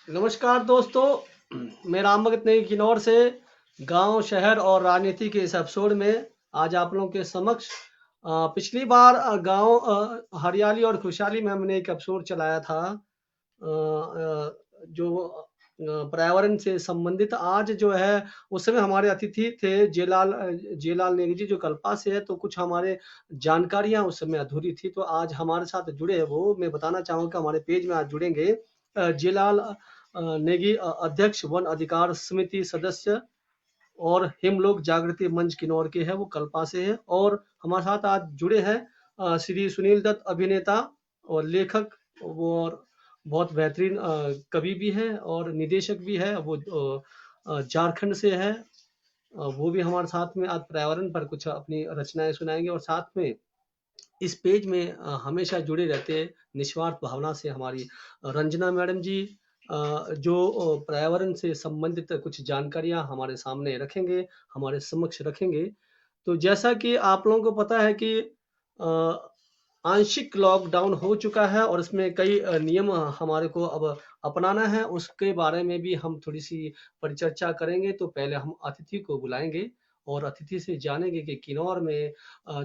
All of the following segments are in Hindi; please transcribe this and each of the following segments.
नमस्कार दोस्तों, मैं राम भगत नेगी किन्नौर से गांव, शहर और राजनीति के इस एपिसोड में आज आप लोगों के समक्ष पिछली बार गांव हरियाली और खुशहाली में हमने एक एपिसोड चलाया था जो पर्यावरण से संबंधित। आज जो है उस समय हमारे अतिथि थे जेलाल नेगी जी जो कल्पा से है, तो कुछ हमारे जानकारियां उस समय अधूरी थी, तो आज हमारे साथ जुड़े हैं वो। मैं बताना चाहूंगा हमारे पेज में आज जुड़ेंगे जेलाल नेगी, अध्यक्ष वन अधिकार समिति सदस्य और हिमलोक जागृति मंच किन्नौर के हैं, वो कल्पा से है। और हमारे साथ आज जुड़े हैं श्री सुनील दत्त, अभिनेता और लेखक, वो और बहुत बेहतरीन कवि भी है और निदेशक भी है। वो झारखंड से है। वो भी हमारे साथ में आज पर्यावरण पर कुछ अपनी रचनाएं सुनाएंगे। और साथ में इस पेज में हमेशा जुड़े रहते हैं निस्वार्थ भावना से हमारी रंजना मैडम जी, जो पर्यावरण से संबंधित कुछ जानकारियां हमारे सामने रखेंगे, हमारे समक्ष रखेंगे। तो जैसा कि आप लोगों को पता है कि आंशिक लॉकडाउन हो चुका है और इसमें कई नियम हमारे को अब अपनाना है, उसके बारे में भी हम थोड़ी सी परिचर्चा करेंगे। तो पहले हम अतिथि को बुलाएंगे और अतिथि से जानेंगे कि किन्नौर में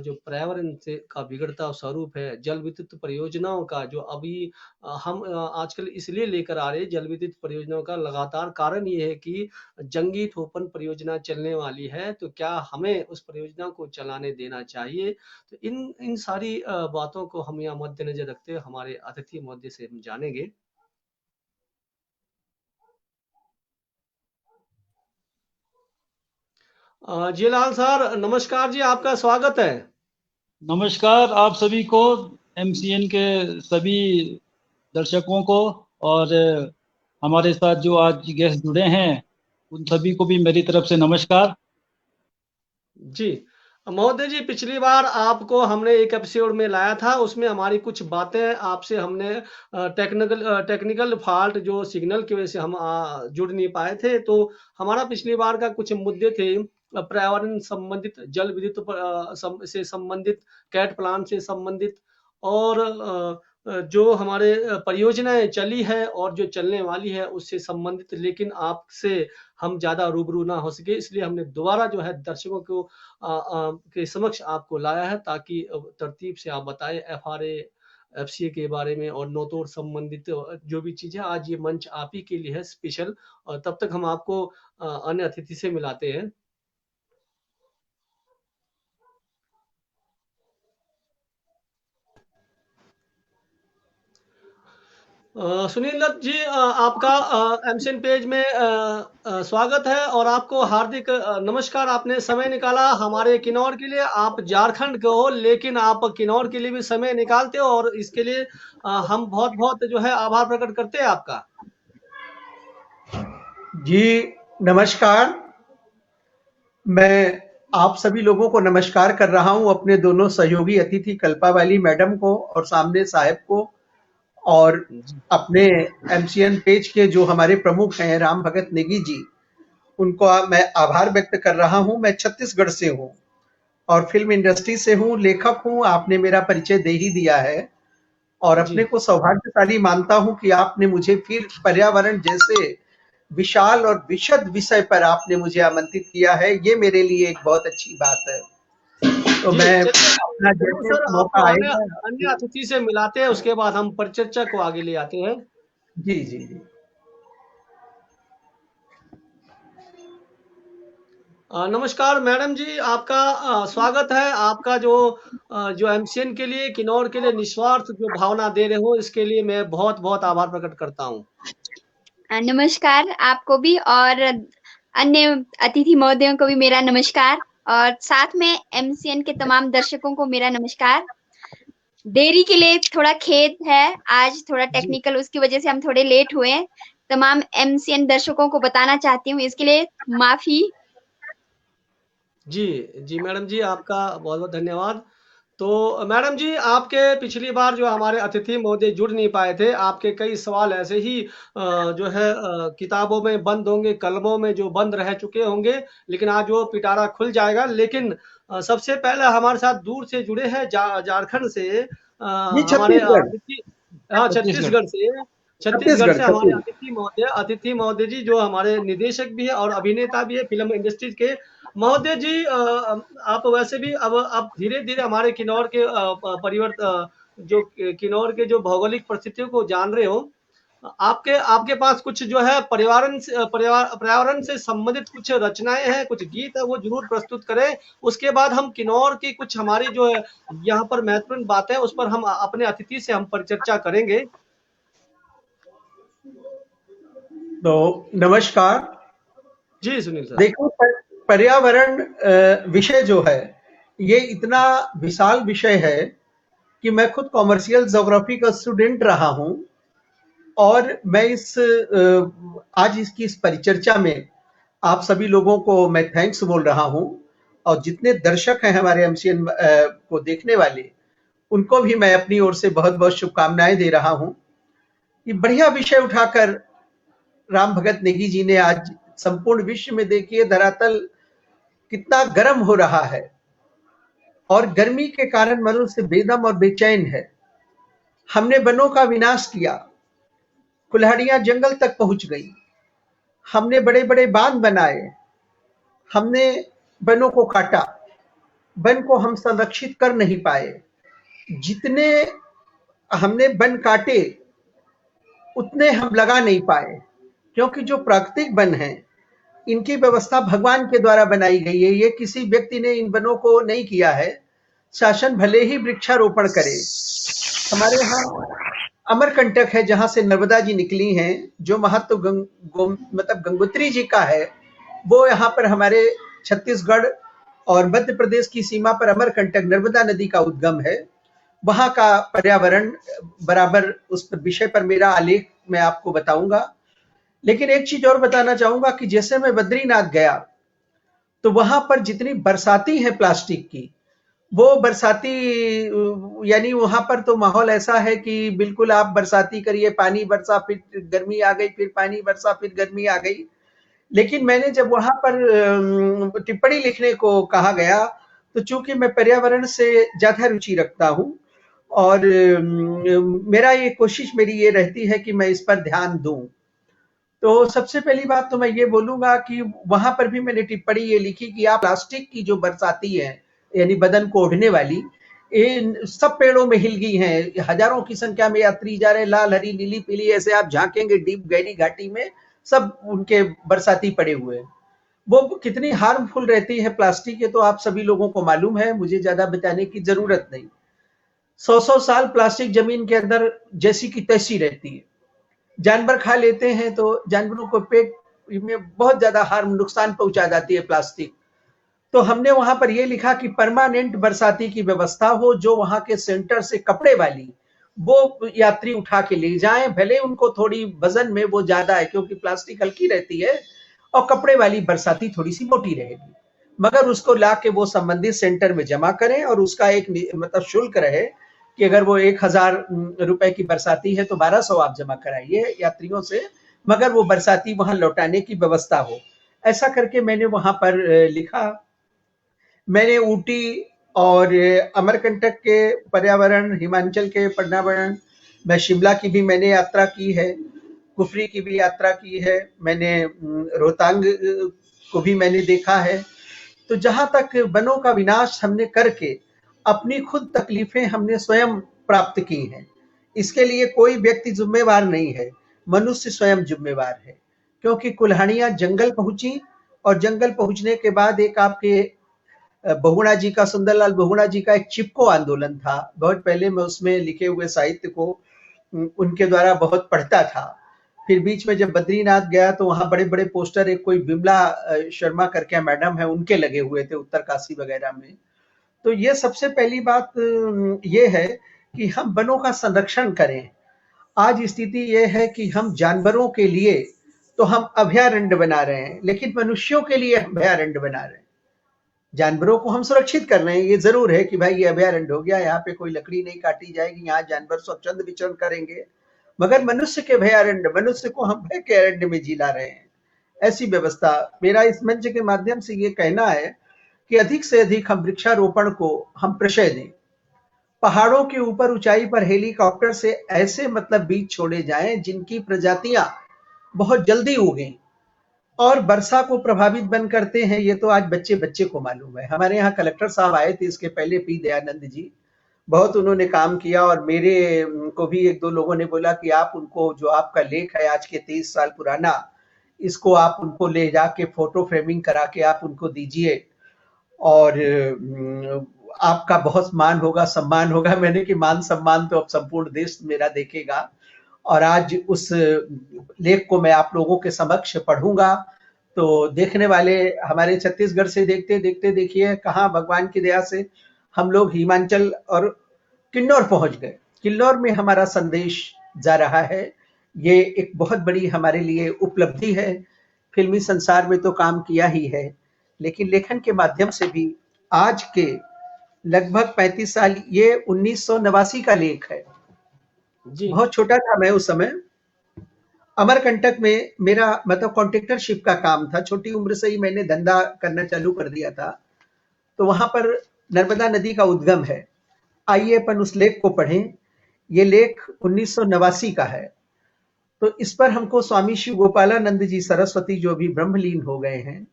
जो पर्यावरण से का बिगड़ता स्वरूप है, जल विद्युत परियोजनाओं का जो अभी हम आजकल इसलिए लेकर आ रहे हैं। जल विद्युत परियोजनाओं का लगातार कारण ये है कि जंगी थोपन परियोजना चलने वाली है, तो क्या हमें उस परियोजना को चलाने देना चाहिए? तो इन इन सारी बातों को हम यहाँ मद्देनजर रखते हुए हमारे अतिथि महोदय से हम जानेंगे। जियालाल सर, नमस्कार जी, आपका स्वागत है। नमस्कार आप सभी को, एमसीएन के सभी दर्शकों को, और हमारे साथ जो आज गेस्ट जुड़े हैं उन सभी को भी मेरी तरफ से नमस्कार। जी महोदय जी, पिछली बार आपको हमने एक एपिसोड में लाया था, उसमें हमारी कुछ बातें आपसे हमने टेक्निकल फॉल्ट जो सिग्नल की वजह से हम जुड़ नहीं पाए थे। तो हमारा पिछली बार का कुछ मुद्दे थे पर्यावरण संबंधित, जल विद्युत से संबंधित, कैट प्लान से संबंधित, और जो हमारे परियोजनाएं चली है और जो चलने वाली है उससे संबंधित। लेकिन आपसे हम ज्यादा रूबरू ना हो सके, इसलिए हमने दोबारा जो है दर्शकों को के समक्ष आपको लाया है, ताकि तरतीब से आप बताएं एफआरए, एफसीए के बारे में और नोतोड़ संबंधित जो भी चीज है। आज ये मंच आप ही के लिए है स्पेशल, और तब तक हम आपको अन्य अतिथि से मिलाते हैं। सुनील दत्त जी, आपका एमसीएन पेज में स्वागत है और आपको हार्दिक नमस्कार। आपने समय निकाला हमारे किन्नौर के लिए। आप झारखंड के हो लेकिन आप किन्नौर के लिए भी समय निकालते हो, और इसके लिए हम बहुत बहुत जो है आभार प्रकट करते हैं आपका। जी नमस्कार। मैं आप सभी लोगों को नमस्कार कर रहा हूं, अपने दोनों सहयोगी अतिथि कल्पा वाली मैडम को और सामने साहब को, और अपने एमसीएन पेज के जो हमारे प्रमुख हैं राम भगत नेगी जी, उनको मैं आभार व्यक्त कर रहा हूं। मैं छत्तीसगढ़ से हूं और फिल्म इंडस्ट्री से हूं, लेखक हूं। आपने मेरा परिचय दे ही दिया है और अपने को सौभाग्यशाली मानता हूं कि आपने मुझे फिर पर्यावरण जैसे विशाल और विशद विषय पर आपने मुझे आमंत्रित किया है। ये मेरे लिए एक बहुत अच्छी बात है। तो मैं अपना जैसे सर, मौका आपको आएगा अन्य अतिथि से मिलाते हैं, उसके बाद हम परिचर्चा को आगे ले आते हैं। जी जी जी। नमस्कार मैडम जी, आपका स्वागत है। आपका जो एमसीएन के लिए, किन्नौर के लिए निस्वार्थ जो भावना दे रहे हो, इसके लिए मैं बहुत बहुत आभार प्रकट करता हूँ। नमस्कार आपको भी, और अन्य अतिथि महोदयों को भी मेरा नमस्कार, और साथ में एमसीएन के तमाम दर्शकों को मेरा नमस्कार। देरी के लिए थोड़ा खेद है, आज थोड़ा टेक्निकल उसकी वजह से हम थोड़े लेट हुए हैं। तमाम एमसीएन दर्शकों को बताना चाहती हूँ, इसके लिए माफी। जी जी मैडम जी, आपका बहुत बहुत धन्यवाद। तो मैडम जी, आपके पिछली बार जो हमारे अतिथि महोदय जुड़ नहीं पाए थे, आपके कई सवाल ऐसे ही जो है किताबों में बंद होंगे, कलमों में जो बंद रह चुके होंगे, लेकिन आज वो पिटारा खुल जाएगा। लेकिन सबसे पहले हमारे साथ दूर से जुड़े हैं झारखंड से ये हमारे छत्तीसगढ़। अतिथि, हाँ छत्तीसगढ़ से छत्तीसगढ़ से हमारे छत्तीसगढ़। अतिथि महोदय जी जो हमारे निदेशक भी है और अभिनेता भी है फिल्म इंडस्ट्री के। महोदय जी आप वैसे भी अब आप धीरे-धीरे हमारे किन्नौर के जो किन्नौर के जो भौगोलिक परिस्थितियों को जान रहे हो। आपके आपके पास कुछ जो है पर्यावरण से संबंधित कुछ रचनाएँ हैं, कुछ गीत है, वो ज़रूर प्रस्तुत करें। उसके बाद हम किन्नौर की कुछ हमारी जो है यहाँ पर महत्वपूर्ण बातें उस पर हम अपने अतिथि से हम परिचर्चा करेंगे। तो नमस्कार। जी, सुनील सर। देखो, पर्यावरण विषय जो है ये इतना विशाल विषय है कि मैं खुद कॉमर्शियल ज्योग्राफी का स्टूडेंट रहा हूं और मैं आज इसकी इस परिचर्चा में आप सभी लोगों को मैं थैंक्स बोल रहा हूं और जितने दर्शक हैं हमारे एमसीएन को देखने वाले उनको भी मैं अपनी ओर से बहुत बहुत शुभकामनाएं दे रहा हूं। ये बढ़िया विषय उठाकर राम भगत नेगी जी ने आज संपूर्ण विश्व में देखिए धरातल कितना गर्म हो रहा है और गर्मी के कारण मनुष्य बेदम और बेचैन है। हमने वनों का विनाश किया, कुल्हाड़ियां जंगल तक पहुंच गई, हमने बड़े बड़े बांध बनाए, हमने वनों को काटा, वन को हम संरक्षित कर नहीं पाए। जितने हमने वन काटे उतने हम लगा नहीं पाए, क्योंकि जो प्राकृतिक वन है इनकी व्यवस्था भगवान के द्वारा बनाई गई है। ये किसी व्यक्ति ने इन वनों को नहीं किया है। शासन भले ही वृक्षारोपण करे। हमारे यहाँ अमरकंटक है जहां से नर्मदा जी निकली हैं, जो महत्व मतलब गंगोत्री जी का है, वो यहाँ पर हमारे छत्तीसगढ़ और मध्य प्रदेश की सीमा पर अमरकंटक नर्मदा नदी का उद्गम है। वहां का पर्यावरण बराबर उस विषय पर मेरा आलेख मैं आपको बताऊंगा। लेकिन एक चीज और बताना चाहूंगा कि जैसे मैं बद्रीनाथ गया तो वहां पर जितनी बरसाती है प्लास्टिक की, वो बरसाती यानी वहां पर तो माहौल ऐसा है कि बिल्कुल आप बरसाती करिए, पानी बरसा फिर गर्मी आ गई, फिर पानी बरसा फिर गर्मी आ गई। लेकिन मैंने जब वहां पर टिप्पणी लिखने को कहा गया तो चूंकि मैं पर्यावरण से ज्यादा रुचि रखता हूं और मेरा ये कोशिश मेरी ये रहती है कि मैं इस पर ध्यान दूं। तो सबसे पहली बात तो मैं ये बोलूंगा कि वहां पर भी मैंने टिप्पणी ये लिखी कि आप प्लास्टिक की जो बरसाती है यानी बदन को ओढ़ने वाली, इन सब पेड़ों में हिल गई हैं। हजारों की संख्या में यात्री जा रहे, लाल हरी नीली पीली, ऐसे आप झांकेंगे डीप गहरी घाटी में सब उनके बरसाती पड़े हुए हैं। वो कितनी हार्मफुल रहती है प्लास्टिक, ये तो आप सभी लोगों को मालूम है, मुझे ज्यादा बताने की जरूरत नहीं। 100 साल प्लास्टिक जमीन के अंदर जैसी की तैसी रहती है। जानवर खा लेते हैं तो जानवरों को पेट में बहुत ज्यादा नुकसान पहुंचा जाती है प्लास्टिक। तो हमने वहां पर यह लिखा कि परमानेंट बरसाती की व्यवस्था हो, जो वहां के सेंटर से कपड़े वाली वो यात्री उठा के ले जाएं, भले उनको थोड़ी वजन में वो ज्यादा है क्योंकि प्लास्टिक हल्की रहती है, और कपड़े वाली बरसाती थोड़ी सी मोटी रहेगी, मगर उसको ला के वो संबंधित सेंटर में जमा करें और उसका एक मतलब शुल्क रहे कि अगर वो 1000 रुपए की बरसाती है तो 1200 आप जमा कराइए यात्रियों से, मगर वो बरसाती वहां लौटाने की व्यवस्था हो। ऐसा करके मैंने वहां पर लिखा। मैंने ऊटी और अमरकंटक के पर्यावरण, हिमाचल के पर्यावरण, मैं शिमला की भी मैंने यात्रा की है, कुफरी की भी यात्रा की है, मैंने रोहतांग को भी मैंने देखा है। तो जहां तक वनों का विनाश हमने करके अपनी खुद तकलीफें हमने स्वयं प्राप्त की हैं, इसके लिए कोई व्यक्ति जिम्मेवार नहीं है, मनुष्य स्वयं जिम्मेवार है। क्योंकि कुल्हाड़ियां जंगल पहुंची और जंगल पहुंचने के बाद एक आपके बहुगुणा जी का, सुंदरलाल बहुगुणा जी का एक चिपको आंदोलन था। बहुत पहले मैं उसमें लिखे हुए साहित्य को उनके द्वारा बहुत पढ़ता था। फिर बीच में जब बद्रीनाथ गया तो वहां बड़े बड़े पोस्टर, एक कोई बिमला शर्मा करके मैडम है, उनके लगे हुए थे उत्तरकाशी वगैरह में। तो ये सबसे पहली बात ये है कि हम वनों का संरक्षण करें। आज स्थिति ये है कि हम जानवरों के लिए तो हम अभयारण्य बना रहे हैं, लेकिन मनुष्यों के लिए अभयारण्य बना रहे हैं। जानवरों को हम सुरक्षित कर रहे हैं, ये जरूर है कि भाई ये अभयारण्य हो गया, यहाँ पे कोई लकड़ी नहीं काटी जाएगी, यहाँ जानवर स्वच्छंद विचरण करेंगे, मगर मनुष्य के अभयारण्य, मनुष्य को हम भय के अरण्य में जिला रहे हैं। ऐसी व्यवस्था, मेरा इस मंच के माध्यम से ये कहना है कि अधिक से अधिक हम वृक्षारोपण को हम प्रशय दें। पहाड़ों के ऊपर ऊंचाई पर हेलीकॉप्टर से ऐसे मतलब बीज छोड़े जाएं जिनकी प्रजातियां बहुत जल्दी उगें और वर्षा को प्रभावित बंद करते हैं। ये तो आज बच्चे बच्चे को मालूम है। हमारे यहाँ कलेक्टर साहब आए थे इसके पहले, पी दयानंद जी, बहुत उन्होंने काम किया और मेरे को भी एक दो लोगों ने बोला कि आप उनको, जो आपका लेख है आज के 23 साल पुराना, इसको आप उनको ले जाके फोटो फ्रेमिंग करा के आप उनको दीजिए और आपका बहुत मान होगा, सम्मान होगा। मैंने कि मान सम्मान तो अब संपूर्ण देश मेरा देखेगा। और आज उस लेख को मैं आप लोगों के समक्ष पढ़ूंगा तो देखने वाले हमारे छत्तीसगढ़ से देखते देखते देखिए कहाँ भगवान की दया से हम लोग हिमाचल और किन्नौर पहुंच गए। किन्नौर में हमारा संदेश जा रहा है। ये एक बहुत बड़ी हमारे लिए उपलब्धि है। फिल्मी संसार में तो काम किया ही है, लेकिन लेखन के माध्यम से भी आज के लगभग 35 साल, ये 1989 का लेख है। जी। बहुत छोटा था मैं उस समय। अमरकंटक में मेरा मतलब कॉन्ट्रैक्टरशिप का काम था। छोटी उम्र से ही मैंने धंधा करना चालू कर दिया था। तो वहां पर नर्मदा नदी का उद्गम है। आइए अपन उस लेख को पढ़ें। ये लेख 1989 का है। तो इस पर हमको स्वामी शिव गोपालानंद जी सरस्वती, जो भी ब्रह्मलीन हो गए हैं,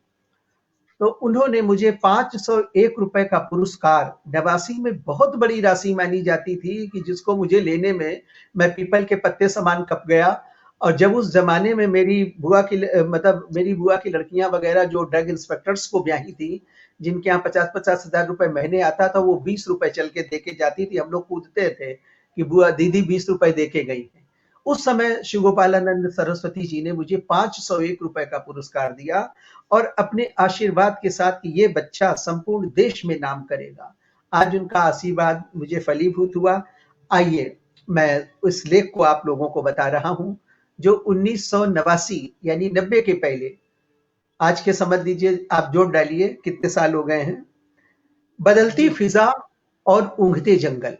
तो उन्होंने मुझे 501 रुपए का पुरस्कार, 89 में बहुत बड़ी राशि मानी जाती थी कि जिसको मुझे लेने में मैं पीपल के पत्ते समान कप गया। और जब उस जमाने में मेरी बुआ की लड़कियां वगैरह जो ड्रग इंस्पेक्टर्स को ब्याही थी, जिनके यहाँ 50-50 हजार रुपए महीने आता था, वो 20 रुपए चल के देके जाती थी। हम लोग कूदते थे कि बुआ दीदी 20 रुपए देके गई है। उस समय शिव गोपालानंद सरस्वती जी ने मुझे 501 रुपए का पुरस्कार दिया और अपने आशीर्वाद के साथ कि ये बच्चा संपूर्ण देश में नाम करेगा। आज उनका आशीर्वाद मुझे फलीभूत हुआ। आइए मैं उस लेख को आप लोगों को बता रहा हूं, जो 1989 यानी 90 के पहले, आज के समझ लीजिए, आप जोड़ डालिए कितने साल हो गए हैं। बदलती फिजा और ऊँघते जंगल।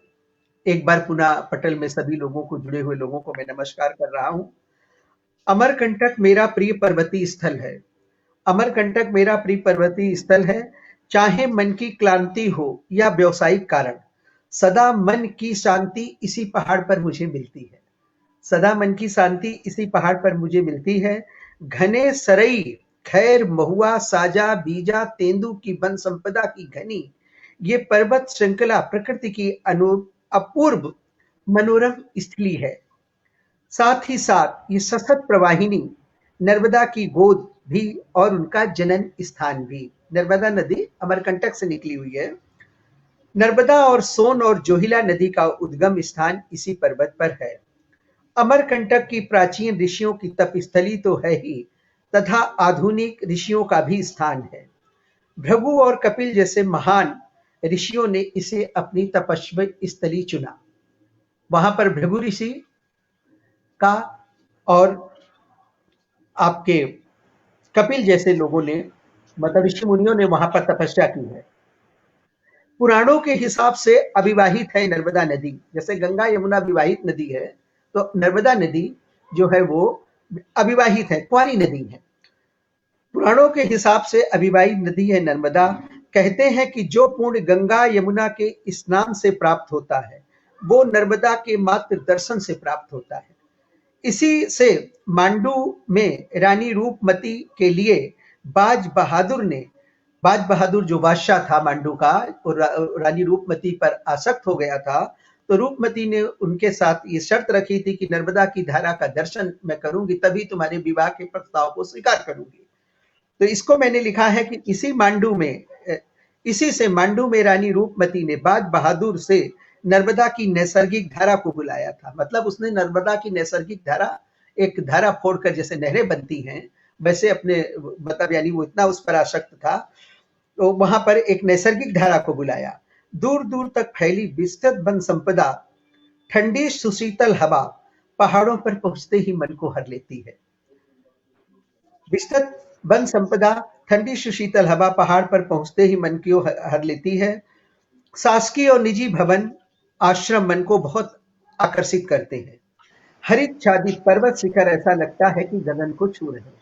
एक बार पुनः पटल में सभी लोगों को, जुड़े हुए लोगों को मैं नमस्कार कर रहा हूं। अमरकंटक मेरा प्रिय पर्वतीय स्थल है। अमरकंटक मेरा प्रिय पर्वतीय स्थल है। चाहे मन की क्लांति हो या व्यावसायिक कारण, सदा मन की शांति इसी पहाड़ पर मुझे मिलती है। सदा मन की शांति इसी पहाड़ पर मुझे मिलती है। घने सरई, खैर, महुआ, साजा, बीजा, तेंदु की वन संपदा की घनी ये पर्वत श्रृंखला प्रकृति की अपूर्व मनोरम स्थली है। साथ ही साथ ये सशत प्रवाहिनी नर्मदा की गोद भी और उनका जनन स्थान भी। नर्मदा नदी अमरकंटक से निकली हुई है। नर्मदा और सोन और जोहिला नदी का उद्गम स्थान इसी पर्वत पर है। अमरकंटक की प्राचीन ऋषियों की तपस्थली तो है ही, तथा आधुनिक ऋषियों का भी स्थान है। भृगु और कपिल जैसे महान ऋषियों ने इसे अपनी तपस्वी स्थली चुना। वहां पर भृगु ऋषि का और आपके कपिल जैसे लोगों ने, मतलब ऋषि मुनियों ने वहां पर तपस्या की है। पुराणों के हिसाब से अविवाहित है नर्मदा नदी। जैसे गंगा यमुना विवाहित नदी है, तो नर्मदा नदी जो है वो अविवाहित है, कुंवारी नदी है। पुराणों के हिसाब से अविवाहित नदी है नर्मदा। कहते हैं कि जो पुण्य गंगा यमुना के स्नान से प्राप्त होता है, वो नर्मदा के मात्र दर्शन से प्राप्त होता है। इसी से मांडू में रानी रूपमती के लिए बाज बहादुर जो बादशाह था मांडू का, और रानी रूपमती पर आसक्त हो गया था, तो रूपमती ने उनके साथ ये शर्त रखी थी कि नर्मदा की धारा का दर्शन मैं करूंगी, तभी तुम्हारे विवाह के प्रस्ताव को स्वीकार करूंगी। तो इसको मैंने लिखा है कि इसी से मांडू में रानी रूपमती ने बाज बहादुर से नर्मदा की नैसर्गिक धारा को बुलाया था। मतलब उसने नर्मदा की नैसर्गिक धारा, एक धारा फोड़कर जैसे नहरें बनती हैं, वैसे अपने मतलब यानी वो इतना उस पर आसक्त था, तो वहां पर एक नैसर्गिक धारा को बुलाया। दूर दूर तक फैली विस्तृत वन संपदा, ठंडी सुशीतल हवा पहाड़ों पर पहुंचते ही मन को हर लेती है। विस्तृत वन संपदा, ठंडी सुशीतल हवा पहाड़ पर पहुंचते ही मन को हर लेती है। शासकीय और निजी भवन, आश्रम मन को बहुत आकर्षित करते हैं। हरित छादित पर्वत शिखर ऐसा लगता है कि गगन को छू रहे हैं।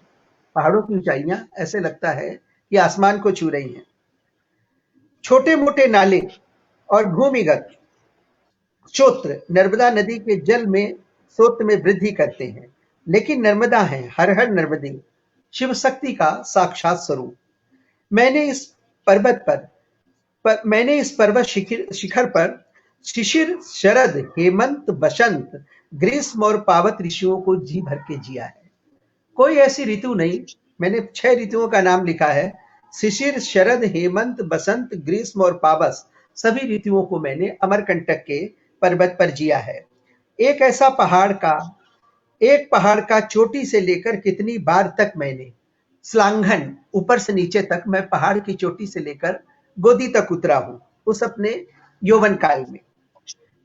पहाड़ों की ऊंचाइयां ऐसे लगता है कि आसमान को छू रही हैं। छोटे मोटे नाले और भूमिगत स्रोत नर्मदा नदी के जल में स्रोत में वृद्धि करते हैं, लेकिन नर्मदा है हर हर नर्मदे, शिव शक्ति का साक्षात स्वरूप। मैंने इस पर्वत शिखर पर शिशिर, शरद, हेमंत, बसंत, ग्रीष्म और पावत ऋषियों को जी भर के जिया है। कोई ऐसी ऋतु नहीं, मैंने 6 ऋतुओं का नाम लिखा है। शिशिर, शरद, हेमंत, बसंत, ग्रीष्म और पावस, सभी ऋतुओं को मैंने अमरकंटक के पर्वत पर जिया है। एक पहाड़ का चोटी से लेकर कितनी बार तक मैंने श्लाघन, ऊपर से नीचे तक मैं पहाड़ की चोटी से लेकर गोदी तक उतरा हूं, उस अपने यौवन काल में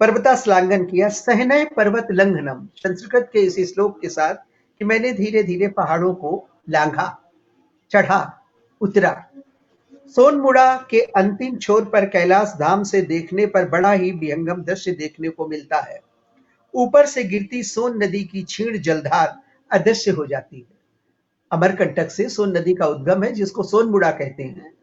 पर्वता श्लाघन किया। सहनय पर्वत लंघनम, संस्कृत के इस श्लोक के साथ कि मैंने धीरे धीरे पहाड़ों को लांघा, चढ़ा, उतरा। सोनमुड़ा के अंतिम छोर पर कैलाश धाम से देखने पर बड़ा ही विहंगम दृश्य देखने को मिलता है। ऊपर से गिरती सोन नदी की क्षीण जलधार अदृश्य हो जाती है। अमरकंटक से सोन नदी का उद्गम है, जिसको सोनमुड़ा कहते हैं।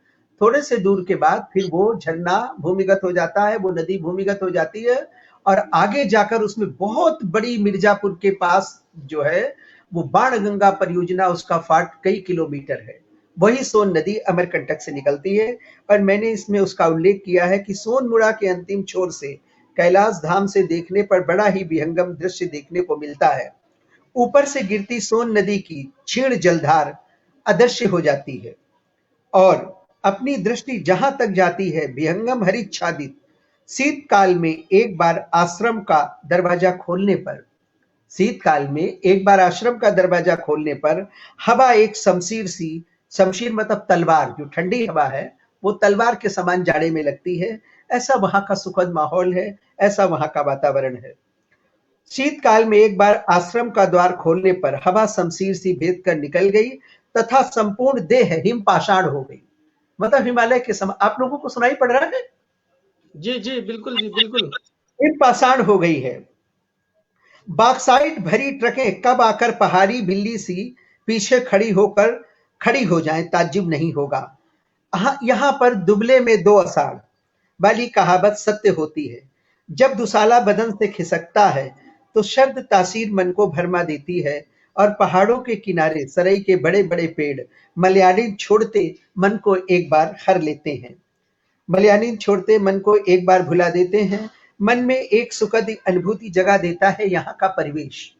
थोड़े से दूर के बाद फिर वो झरना भूमिगत हो जाता है, वो नदी भूमिगत हो जाती है और आगे जाकर उसमें बहुत बड़ी मिर्जापुर के पास जो है वो बाण गंगा परियोजना, उसका फाट कई किलोमीटर है। वही सोन नदी अमरकंटक से निकलती है और मैंने इसमें उसका उल्लेख किया है कि सोनमुड़ा के अंतिम छोर से कैलाश धाम से देखने पर बड़ा ही विहंगम दृश्य देखने को मिलता है। ऊपर से गिरती सोन नदी की क्षीण जलधार अदृश्य हो जाती है और अपनी दृष्टि जहां तक जाती है विहंगम हरिच्छादित शीतकाल में एक बार आश्रम का दरवाजा खोलने पर हवा एक शमशीर मतलब तलवार, जो ठंडी हवा है वो तलवार के समान जाड़े में लगती है। ऐसा वहां का सुखद माहौल है, ऐसा वहां का वातावरण है। शीतकाल में एक बार आश्रम का द्वार खोलने पर हवा शमशीर सी भेद कर निकल गई तथा संपूर्ण देह हिमपाषाण हो गई। मतलब हिमालय के समान। आप लोगों को सुनाई पड़ रहा है? जी, बिल्कुल जी, बिल्कुल। हिमपाषाण हो गई है। बॉक्साइट भरी ट्रकें कब आकर पहाड़ी बिल्ली सी पीछे खड़ी हो जाएं, ताज्जुब नहीं होगा। यहाँ पर दुबले में 2 आषाढ़ वाली कहावत सत्य होती है। जब दुसाला बदन से खिसकता है तो शब्द तासीर मन को भरमा देती है और पहाड़ों के किनारे सराय के बड़े बड़े पेड़ मलयानिन छोड़ते मन को एक बार हर लेते हैं, मलयानिन छोड़ते मन को एक बार भुला देते हैं। मन में एक सुखद अनुभूति जगा देता है यहाँ का परिवेश।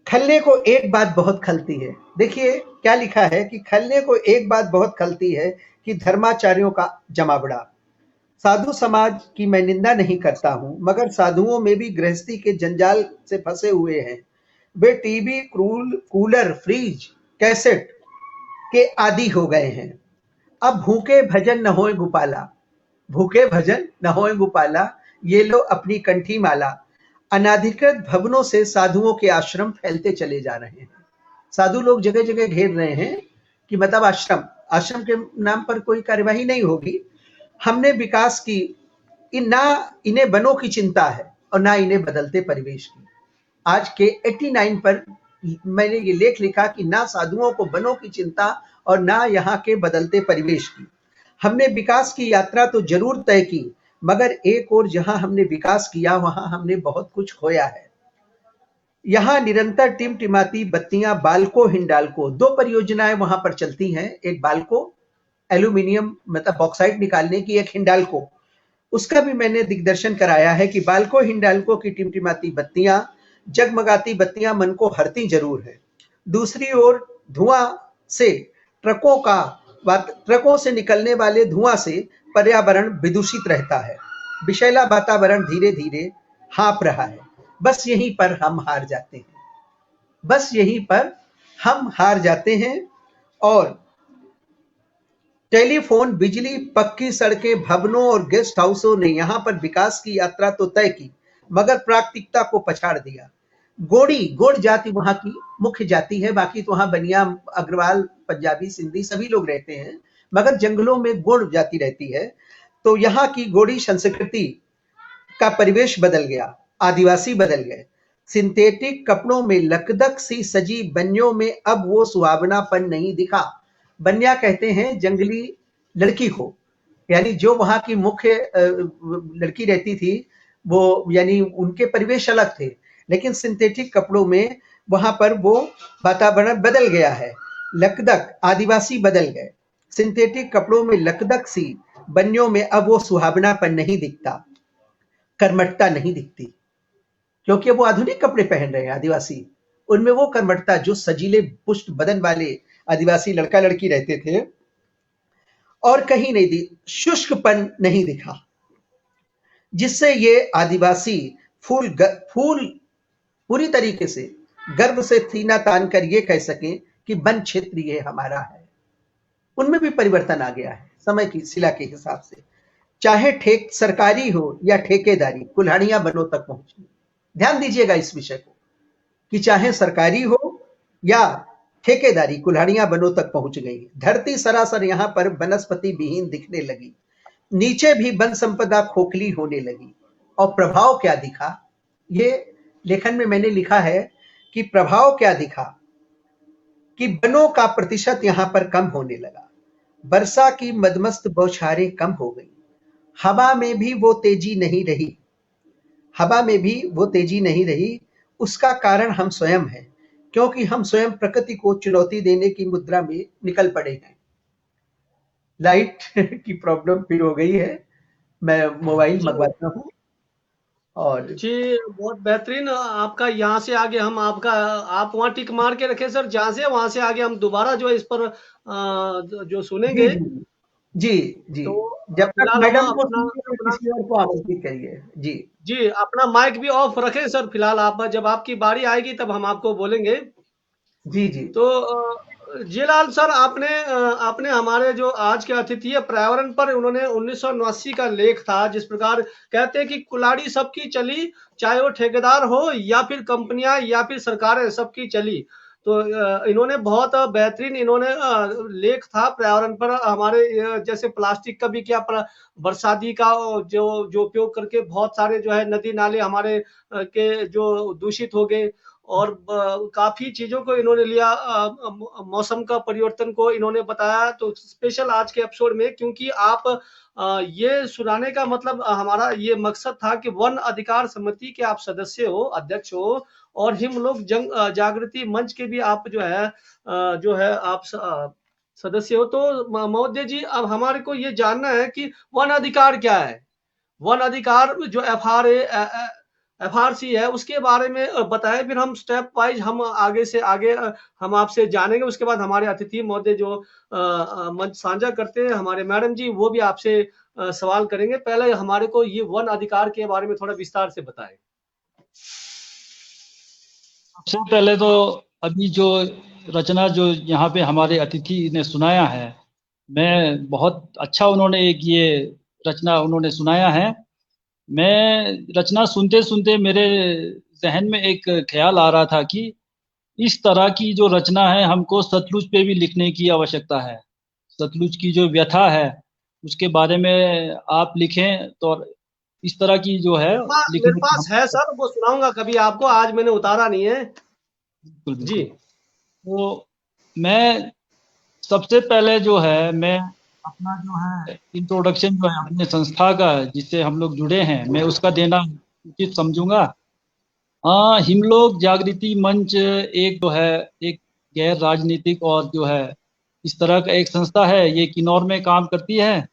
खलने को एक बात बहुत खलती है। देखिए क्या लिखा है कि खलने को एक बात बहुत खलती है कि धर्माचार्यों का जमावड़ा। साधु समाज की मैं निंदा नहीं करता हूं, मगर साधुओं में भी गृहस्थी के जंजाल से फंसे हुए हैं। वे टीवी, कूलर, फ्रिज, कैसेट के आदी हो गए हैं। अब भूखे भजन न होए गोपाला, ये लो अपनी कंठी माला। अनाधिकृत भवनों से साधुओं के आश्रम फैलते चले जा रहे हैं। साधु लोग जगह जगह घेर रहे हैं कि मतलब आश्रम के नाम पर कोई कार्यवाही नहीं होगी। हमने विकास की, ना इन्हें वनों की चिंता है और ना इन्हें बदलते परिवेश की। आज के 89 पर मैंने ये लेख लिखा कि ना साधुओं को वनों की चिंता और ना यहाँ के बदलते परिवेश की। हमने विकास की यात्रा तो जरूर तय की, मगर एक और जहां हमने विकास किया वहां हमने बहुत कुछ खोया है। यहाँ निरंतर टिमटिमाती बत्तियां बाल्को हिंडाल्को, 2 परियोजनाएं वहां पर चलती हैं। एक बाल्को एल्यूमिनियम मतलब बॉक्साइट निकालने की, एक हिंडाल्को, उसका भी मैंने दिग्दर्शन कराया है कि बाल्को हिंडाल्को की टिमटिमाती बत्तियां, जगमगाती बत्तियां मन को हरती जरूर है। दूसरी ओर धुआं से ट्रकों से निकलने वाले धुआं से पर्यावरण विदूषित रहता है। विषैला वातावरण धीरे धीरे हाँप रहा है। बस यहीं पर हम हार जाते हैं और टेलीफोन, बिजली, पक्की सड़कें, भवनों और गेस्ट हाउसों ने यहाँ पर विकास की यात्रा तो तय की, मगर प्राकृतिकता को पछाड़ दिया। गोंड जाति वहां की मुख्य जाति है, बाकी तो वहां बनिया, अग्रवाल, पंजाबी, सिंधी सभी लोग रहते हैं, मगर जंगलों में गोंड जाति रहती है। तो यहाँ की गोंडी संस्कृति का परिवेश बदल गया, आदिवासी बदल गए। सिंथेटिक कपड़ों में लकदक सी सजी बनियों में अब वो सुहावनापन नहीं दिखा। बनिया कहते हैं जंगली लड़की को, यानी जो वहां की मुख्य लड़की रहती थी वो यानी उनके परिवेश अलग थे, लेकिन सिंथेटिक कपड़ों में वहां पर वो वातावरण बदल गया है। लकदक आदिवासी बदल गए, सिंथेटिक कपड़ों में लकदक सी बनियों में अब वो सुहावनापन नहीं दिखता, कर्मठता नहीं दिखती, क्योंकि वो आधुनिक कपड़े पहन रहे हैं आदिवासी। उनमें वो कर्मठता जो सजीले पुष्ट बदन वाले आदिवासी लड़का लड़की रहते थे और कहीं नहीं दी, शुष्कपन नहीं दिखा, जिससे ये आदिवासी फूल पूरी तरीके से गर्व से सीना तान कर ये कह सके कि वन क्षेत्र ये हमारा है। उनमें भी परिवर्तन आ गया है समय की शिला के हिसाब से। चाहे सरकारी हो या ठेकेदारी, कुल्हाड़ियां बनों तक पहुंची। ध्यान दीजिएगा इस विषय को कि चाहे सरकारी हो या ठेकेदारी, कुल्हाड़ियां बनों तक पहुंच गई। धरती सरासर यहां पर वनस्पति विहीन दिखने लगी, नीचे भी वन संपदा खोखली होने लगी। और प्रभाव क्या दिखा, ये लेखन में मैंने लिखा है कि प्रभाव क्या दिखा कि वनों का प्रतिशत यहां पर कम होने लगा, वर्षा की मदमस्त बौछारें कम हो गई, हवा में भी वो तेजी नहीं रही, हवा में भी वो तेजी नहीं रही। उसका कारण हम स्वयं हैं, क्योंकि हम स्वयं प्रकृति को चुनौती देने की मुद्रा में निकल पड़े हैं। लाइट की प्रॉब्लम फिर हो गई है, मैं मोबाइल मंगवाता हूँ। और जी बहुत बेहतरीन। आपका यहाँ से आगे हम आप वहाँ टिक मार के रखे सर, जहाँ से वहाँ से आगे हम दोबारा जो है इस पर जो सुनेंगे। जी जी, तो जब तक फिलहाल हम मैडम को अपना सुनिए किसी और को आमंत्रित करिए। जी जी अपना माइक भी ऑफ रखें सर फिलहाल। आप जब आपकी बारी आएगी तब हम आपको बोलेंगे। जी जी तो जीलाल सर, आपने हमारे जो आज के अतिथि है पर्यावरण पर, उन्होंने 1979 का लेख था जिस प्रकार कहते हैं कि कुल्हाड़ी सबकी चली, चाहे वो ठेकेदार हो या फिर कंपनियां या फिर सरकारें, सबकी चली। तो इन्होंने बहुत बेहतरीन लेख था पर्यावरण पर। हमारे जैसे प्लास्टिक का भी क्या, बरसाती का जो जो उपयोग करके बहुत सारे जो है नदी नाले हमारे के जो दूषित हो गए, और काफी चीजों को इन्होंने लिया। मौसम का परिवर्तन को इन्होंने बताया। तो स्पेशल आज के एपिसोड में, क्योंकि आप ये सुनाने का मतलब हमारा ये मकसद था कि वन अधिकार समिति के आप सदस्य हो, अध्यक्ष हो, और हिम लोग जागृति मंच के भी आप जो है आप सदस्य हो। तो महोदय जी, अब हमारे को ये जानना है कि वन अधिकार क्या है। वन अधिकार जो एफआरसी है उसके बारे में बताएं, फिर हम स्टेप वाइज हम आगे से आगे हम आपसे जानेंगे। उसके बाद हमारे अतिथि महोदय जो मंच साझा करते हैं, हमारे मैडम जी, वो भी आपसे सवाल करेंगे। पहले हमारे को ये वन अधिकार के बारे में थोड़ा विस्तार से बताएं। सबसे पहले तो अभी जो रचना जो यहाँ पे हमारे अतिथि ने सुनाया है, मैं बहुत अच्छा उन्होंने एक ये रचना उन्होंने सुनाया है। मैं रचना सुनते सुनते मेरे जहन में एक ख्याल आ रहा था कि इस तरह की जो रचना है हमको सतलुज पे भी लिखने की आवश्यकता है। सतलुज की जो व्यथा है उसके बारे में आप लिखें, तो इस तरह की जो है मेरे लिखने पास है सर, वो सुनाऊंगा कभी आपको, आज मैंने उतारा नहीं है। बिल्कुल जी। तो मैं सबसे पहले जो है मैं अपना जो है इंट्रोडक्शन जो है अपने संस्था का जिससे हम लोग जुड़े हैं, मैं उसका देना उचित समझूंगा। हिमलोक जागृति मंच एक जो है एक गैर राजनीतिक और जो है इस तरह का एक संस्था है। ये किन्नौर में काम करती है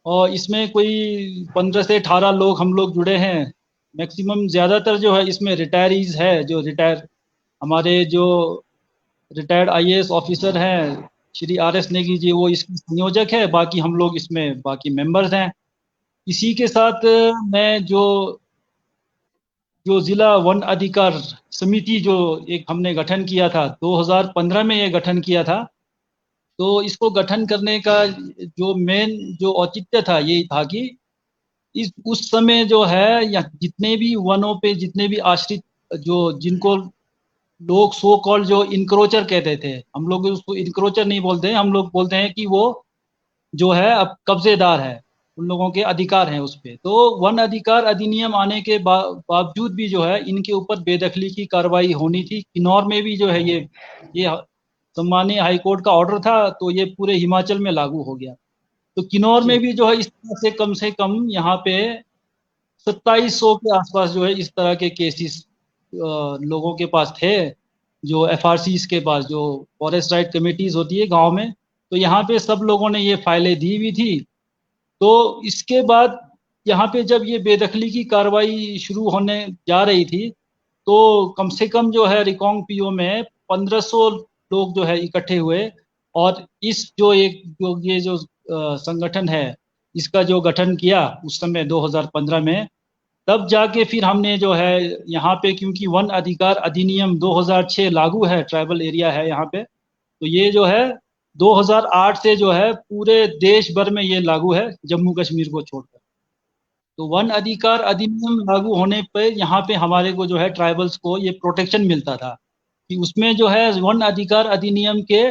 और इसमें कोई 15 से 18 लोग हम लोग जुड़े हैं। मैक्सिमम ज़्यादातर जो है इसमें रिटायरीज है, जो हमारे जो रिटायर्ड आईएएस ऑफिसर हैं श्री आर.एस. नेगी जी, वो इसके संयोजक है। बाकी हम लोग इसमें बाकी मेंबर्स हैं। इसी के साथ मैं जो जिला वन अधिकार समिति जो एक हमने गठन किया था 2015 में, ये गठन किया था। तो इसको गठन करने का जो मेन जो औचित्य था ये था कि उस समय जो है या जितने भी वनों पे जितने भी आश्रित जो जिनको लोग सो कॉल्ड जो इनक्रोचर कहते थे, हम लोग उसको इनक्रोचर नहीं बोलते हैं, हम लोग बोलते हैं कि वो जो है अब कब्जेदार है, उन लोगों के अधिकार हैं उस पे। तो वन अधिकार अधिनियम आने के बावजूद भी जो है इनके ऊपर बेदखली की कार्रवाई होनी थी। किन्नौर में भी जो है ये सम्मानीय हाईकोर्ट का ऑर्डर था, तो ये पूरे हिमाचल में लागू हो गया। तो किन्नौर में भी जो है इस तरह से कम यहाँ पे 2700 के आसपास जो है इस तरह के केसेस लोगों के पास थे, जो FRCs के पास, जो फॉरेस्ट राइट कमेटीज होती है गांव में, तो यहाँ पे सब लोगों ने ये फाइलें दी हुई थी। तो इसके बाद यहाँ पे जब ये बेदखली की कार्रवाई शुरू होने जा रही थी, तो कम से कम जो है रिकोंग पीओ में 1500 लोग जो है इकट्ठे हुए, और इस जो ये जो संगठन है, इसका जो गठन किया उस समय 2015 में, तब जाके फिर हमने जो है यहाँ पे, क्योंकि वन अधिकार अधिनियम 2006 लागू है, ट्राइबल एरिया है यहाँ पे, तो ये जो है 2008 से जो है पूरे देश भर में ये लागू है, जम्मू कश्मीर को छोड़कर। तो वन अधिकार अधिनियम लागू होने पे यहाँ पे हमारे को जो है ट्राइबल्स को ये प्रोटेक्शन मिलता था कि उसमें जो है वन अधिकार अधिनियम के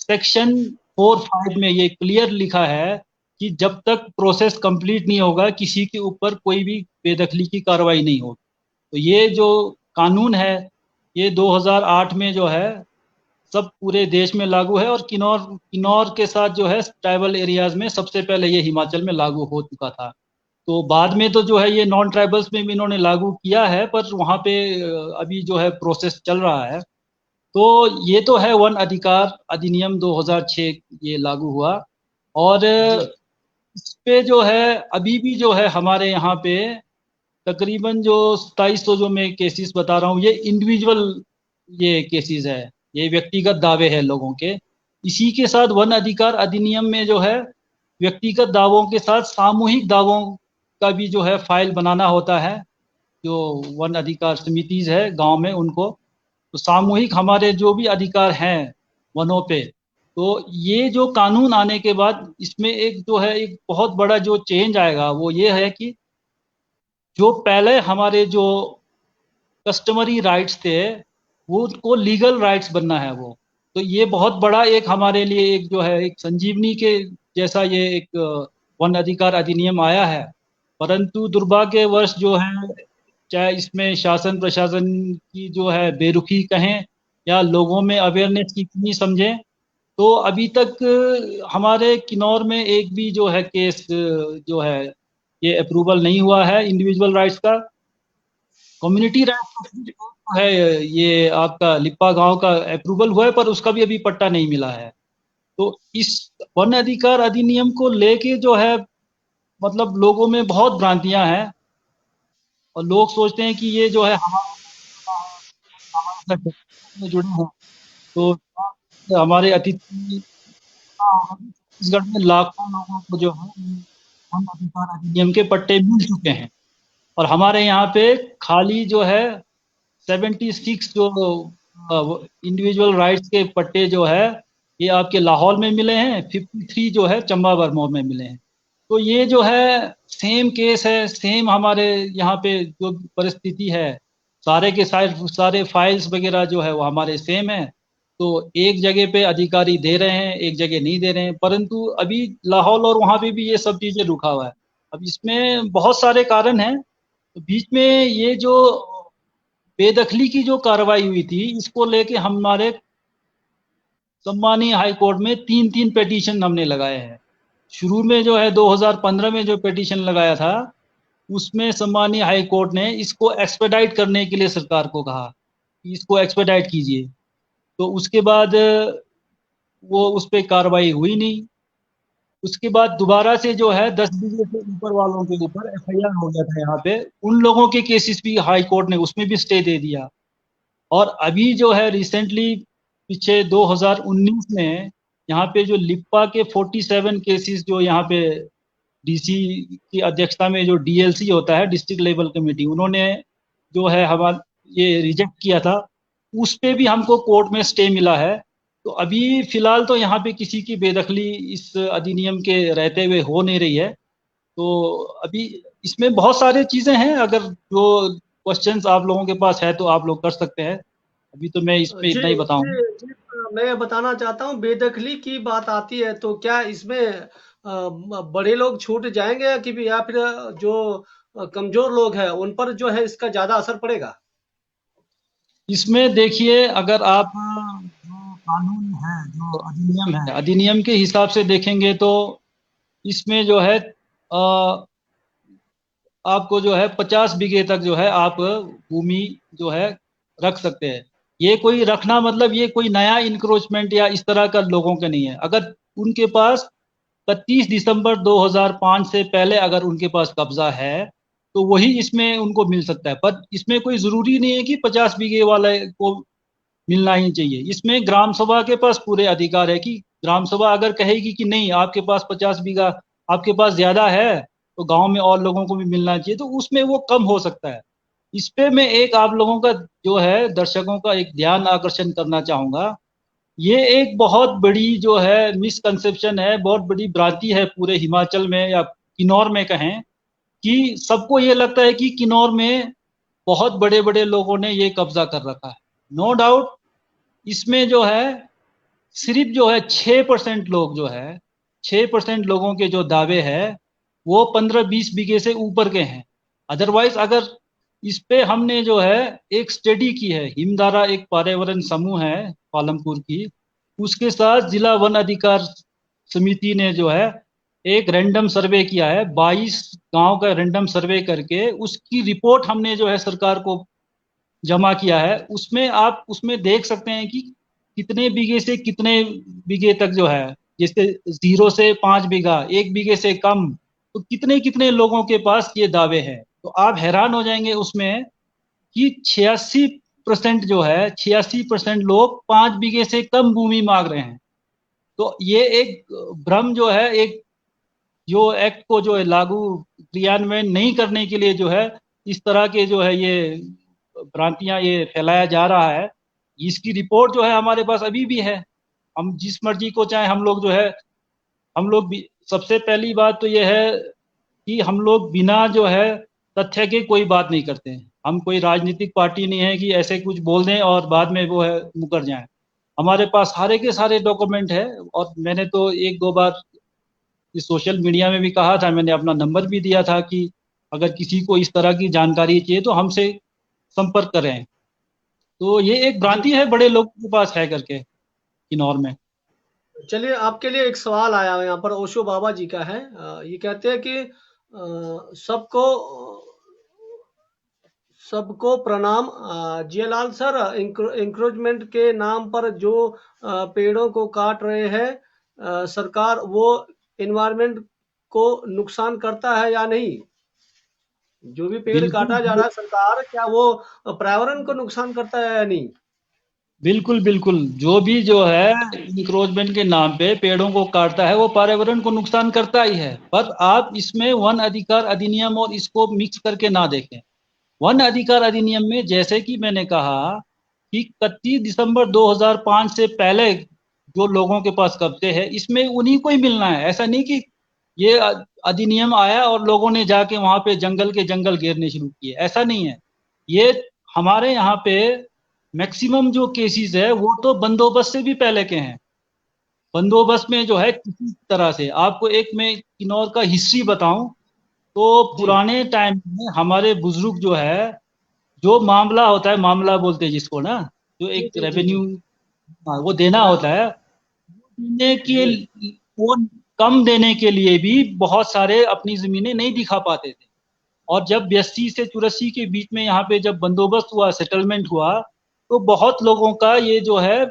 सेक्शन 4(5) में ये क्लियर लिखा है कि जब तक प्रोसेस कंप्लीट नहीं होगा किसी के ऊपर कोई भी बेदखली की कार्रवाई नहीं होगी। तो ये जो कानून है ये 2008 में जो है सब पूरे देश में लागू है, और किन्नौर के साथ जो है ट्राइबल एरियाज में सबसे पहले ये हिमाचल में लागू हो चुका था। तो बाद में तो जो है ये नॉन ट्राइबल्स में भी इन्होंने लागू किया है, पर वहाँ पे अभी जो है प्रोसेस चल रहा है। तो ये तो है वन अधिकार अधिनियम 2006 ये लागू हुआ, और इस पे जो है अभी भी जो है हमारे यहाँ पे तकरीबन जो 2700 जो मैं केसेस बता रहा हूँ, ये इंडिविजुअल ये केसेस है, ये व्यक्तिगत दावे हैं लोगों के। इसी के साथ वन अधिकार अधिनियम में जो है व्यक्तिगत दावों के साथ सामूहिक दावों का भी जो है फाइल बनाना होता है, जो वन अधिकार समितिज है गांव में उनको। तो सामूहिक हमारे जो भी अधिकार हैं वनों पे, तो ये जो कानून आने के बाद इसमें एक जो है एक बहुत बड़ा जो चेंज आएगा वो ये है कि जो पहले हमारे जो कस्टमरी राइट्स थे वो को लीगल राइट्स बनना है वो। तो ये बहुत बड़ा एक हमारे लिए एक जो है एक संजीवनी के जैसा ये एक वन अधिकार अधिनियम आया है। परंतु दुर्भाग्यवश जो है, चाहे इसमें शासन प्रशासन की जो है बेरुखी कहें या लोगों में अवेयरनेस की कमी समझें, तो अभी तक हमारे किन्नौर में एक भी जो है केस जो है ये अप्रूवल नहीं हुआ है इंडिविजुअल राइट्स का। कम्युनिटी राइट्स है ये आपका लिप्पा गांव का अप्रूवल हुआ है, पर उसका भी अभी पट्टा नहीं मिला है। तो इस वन अधिकार अधिनियम को लेके जो है मतलब लोगों में बहुत भ्रांतियां हैं, और लोग सोचते हैं कि ये जो है हमारे में जुड़े हैं। तो हमारे अतिथि छत्तीसगढ़ में लाखों लोगों को जो है वन अधिकार अधिनियम के पट्टे मिल चुके हैं, और हमारे यहाँ पे खाली जो है 76 जो इंडिविजुअल राइट्स के पट्टे जो है ये आपके लाहौल में मिले हैं, 53 जो है चंबा बरमौर में मिले हैं। तो ये जो है सेम केस है, सेम हमारे यहाँ पे जो परिस्थिति है, सारे के सारे फाइल्स वगैरह जो है वो हमारे सेम है। तो एक जगह पे अधिकारी दे रहे हैं, एक जगह नहीं दे रहे हैं, परंतु अभी लाहौल और वहाँ पे भी ये सब चीजें रुका हुआ है। अब इसमें बहुत सारे कारण हैं। तो बीच में ये जो बेदखली की जो कार्रवाई हुई थी इसको लेके हमारे सम्मानीय हाई कोर्ट में 3 पिटीशन हमने लगाए हैं। शुरू में जो है 2015 में जो पिटीशन लगाया था उसमें सम्मानीय हाई कोर्ट ने इसको एक्सपेडाइट करने के लिए सरकार को कहा कि इसको एक्सपेडाइट कीजिए। तो उसके बाद वो उस पर कार्रवाई हुई नहीं। उसके बाद दोबारा से जो है 10 बीघे से ऊपर वालों के ऊपर FIR हो गया था यहाँ पे, उन लोगों के केसेस भी हाई कोर्ट ने उसमें भी स्टे दे दिया। और अभी जो है रिसेंटली पीछे 2019 में यहाँ पे जो लिप्पा के 47 केसेस जो यहाँ पे DC की अध्यक्षता में जो DLC होता है डिस्ट्रिक्ट लेवल कमेटी, उन्होंने जो है हमारा ये रिजेक्ट किया था, उस पे भी हमको कोर्ट में स्टे मिला है। तो अभी फिलहाल तो यहाँ पे किसी की बेदखली इस अधिनियम के रहते हुए हो नहीं रही है। तो अभी इसमें बहुत सारी चीजें हैं, अगर जो क्वेश्चंस आप लोगों के पास है तो आप लोग कर सकते हैं। अभी तो मैं इस पे इतना ही बताऊंगा। मैं बताना चाहता हूँ, बेदखली की बात आती है तो क्या इसमें बड़े लोग छूट जाएंगे कि भी, या फिर जो कमजोर लोग हैं उन पर जो है इसका ज्यादा असर पड़ेगा? इसमें देखिए, अगर आप जो कानून है, जो अधिनियम है, अधिनियम के हिसाब से देखेंगे तो इसमें जो है आपको जो है 50 बीघे तक जो है आप भूमि जो है रख सकते हैं। ये कोई रखना मतलब ये कोई नया इंक्रोचमेंट या इस तरह का लोगों के नहीं है। अगर उनके पास 31 दिसंबर 2005 से पहले अगर उनके पास कब्जा है तो वही इसमें उनको मिल सकता है। पर इसमें कोई जरूरी नहीं है कि 50 बीघे वाले को मिलना ही चाहिए। इसमें ग्राम सभा के पास पूरे अधिकार है कि ग्राम सभा अगर कहेगी कि नहीं आपके पास 50 बीघा आपके पास ज्यादा है तो गांव में और लोगों को भी मिलना चाहिए, तो उसमें वो कम हो सकता है। इस पे मैं एक आप लोगों का जो है दर्शकों का एक ध्यान आकर्षण करना चाहूंगा। ये एक बहुत बड़ी जो है मिसकंसेप्शन है, बहुत बड़ी भ्रांति है पूरे हिमाचल में या किन्नौर में कहें, कि सबको ये लगता है कि किन्नौर में बहुत बड़े बड़े लोगों ने ये कब्जा कर रखा है। नो डाउट इसमें जो है सिर्फ जो है 6% लोग जो है 6% लोगों के जो दावे है वो 15-20 बीघे से ऊपर के हैं। अदरवाइज अगर इस पे हमने जो है एक स्टडी की है, हिमदारा एक पर्यावरण समूह है पालमपुर की, उसके साथ जिला वन अधिकार समिति ने जो है एक रैंडम सर्वे किया है, 22 गांव का रैंडम सर्वे करके उसकी रिपोर्ट हमने जो है सरकार को जमा किया है। उसमें आप उसमें देख सकते हैं कि कितने बीघे से कितने बीघे तक जो है, जैसे 0 से 5 बीघा, 1 बीघे से कम, तो कितने कितने लोगों के पास ये दावे हैं। तो आप हैरान हो जाएंगे उसमें कि 86% जो है 86% लोग 5 बीघे से कम भूमि मांग रहे हैं। तो ये एक भ्रम जो है, एक जो एक्ट को जो है लागू क्रियान्वयन नहीं करने के लिए जो है इस तरह के जो है ये भ्रांतियां ये फैलाया जा रहा है। इसकी रिपोर्ट जो है हमारे पास अभी भी है। हम जिस मर्जी को चाहे हम लोग जो है हम लोग भी, सबसे पहली बात तो ये है कि हम लोग बिना जो है तथ्य के कोई बात नहीं करते हैं। हम कोई राजनीतिक पार्टी नहीं है कि ऐसे कुछ बोल दें और बाद में वो है मुकर जाएं। हमारे पास सारे के सारे डॉक्यूमेंट है। और मैंने तो एक दो बार इस सोशल मीडिया में भी कहा था, मैंने अपना नंबर भी दिया था कि अगर किसी को इस तरह की जानकारी चाहिए तो हमसे संपर्क करें। तो ये एक जी। भ्रांति है बड़े लोगों के पास है करके किन्नौर में। चलिए आपके लिए एक सवाल आया है यहाँ पर, ओशो बाबा जी का है। ये कहते हैं कि सबको सबको प्रणाम। जियालाल सर, इंक्रोचमेंट के नाम पर जो पेड़ों को काट रहे हैं सरकार, वो इन्वायरमेंट को नुकसान करता है या नहीं? जो भी पेड़ बिल्कुल काटा जा रहा है सरकार, क्या वो पर्यावरण को नुकसान करता है या नहीं? बिल्कुल बिल्कुल, जो भी जो है इंक्रोचमेंट के नाम पे पेड़ों को काटता है वो पर्यावरण को नुकसान करता ही है। पर आप इसमें वन अधिकार अधिनियम और इसको मिक्स करके ना देखें। वन अधिकार अधिनियम में जैसे कि मैंने कहा कि 31 दिसंबर 2005 से पहले जो लोगों के पास कब्जे है इसमें उन्हीं को ही मिलना है। ऐसा नहीं कि ये अधिनियम आया और लोगों ने जाके वहां पे जंगल के जंगल घेरने शुरू किए, ऐसा नहीं है। ये हमारे यहाँ पे मैक्सिमम जो केसेस है वो तो बंदोबस्त से भी पहले के हैं। बंदोबस्त में जो है किसी तरह से आपको एक मैं किन्नौर का हिस्ट्री बताऊं तो जी। पुराने टाइम में हमारे बुजुर्ग जो है, जो मामला होता है, मामला बोलते हैं जिसको ना, जो जी, एक जी, जी, जी। रेवेन्यू वो देना रा होता है, देने के जी। वो कम देने के लिए भी बहुत सारे अपनी जमीनें नहीं दिखा पाते थे। और जब 82 से 84 के बीच में यहाँ पे जब बंदोबस्त हुआ, सेटलमेंट हुआ, तो बहुत लोगों का ये जो है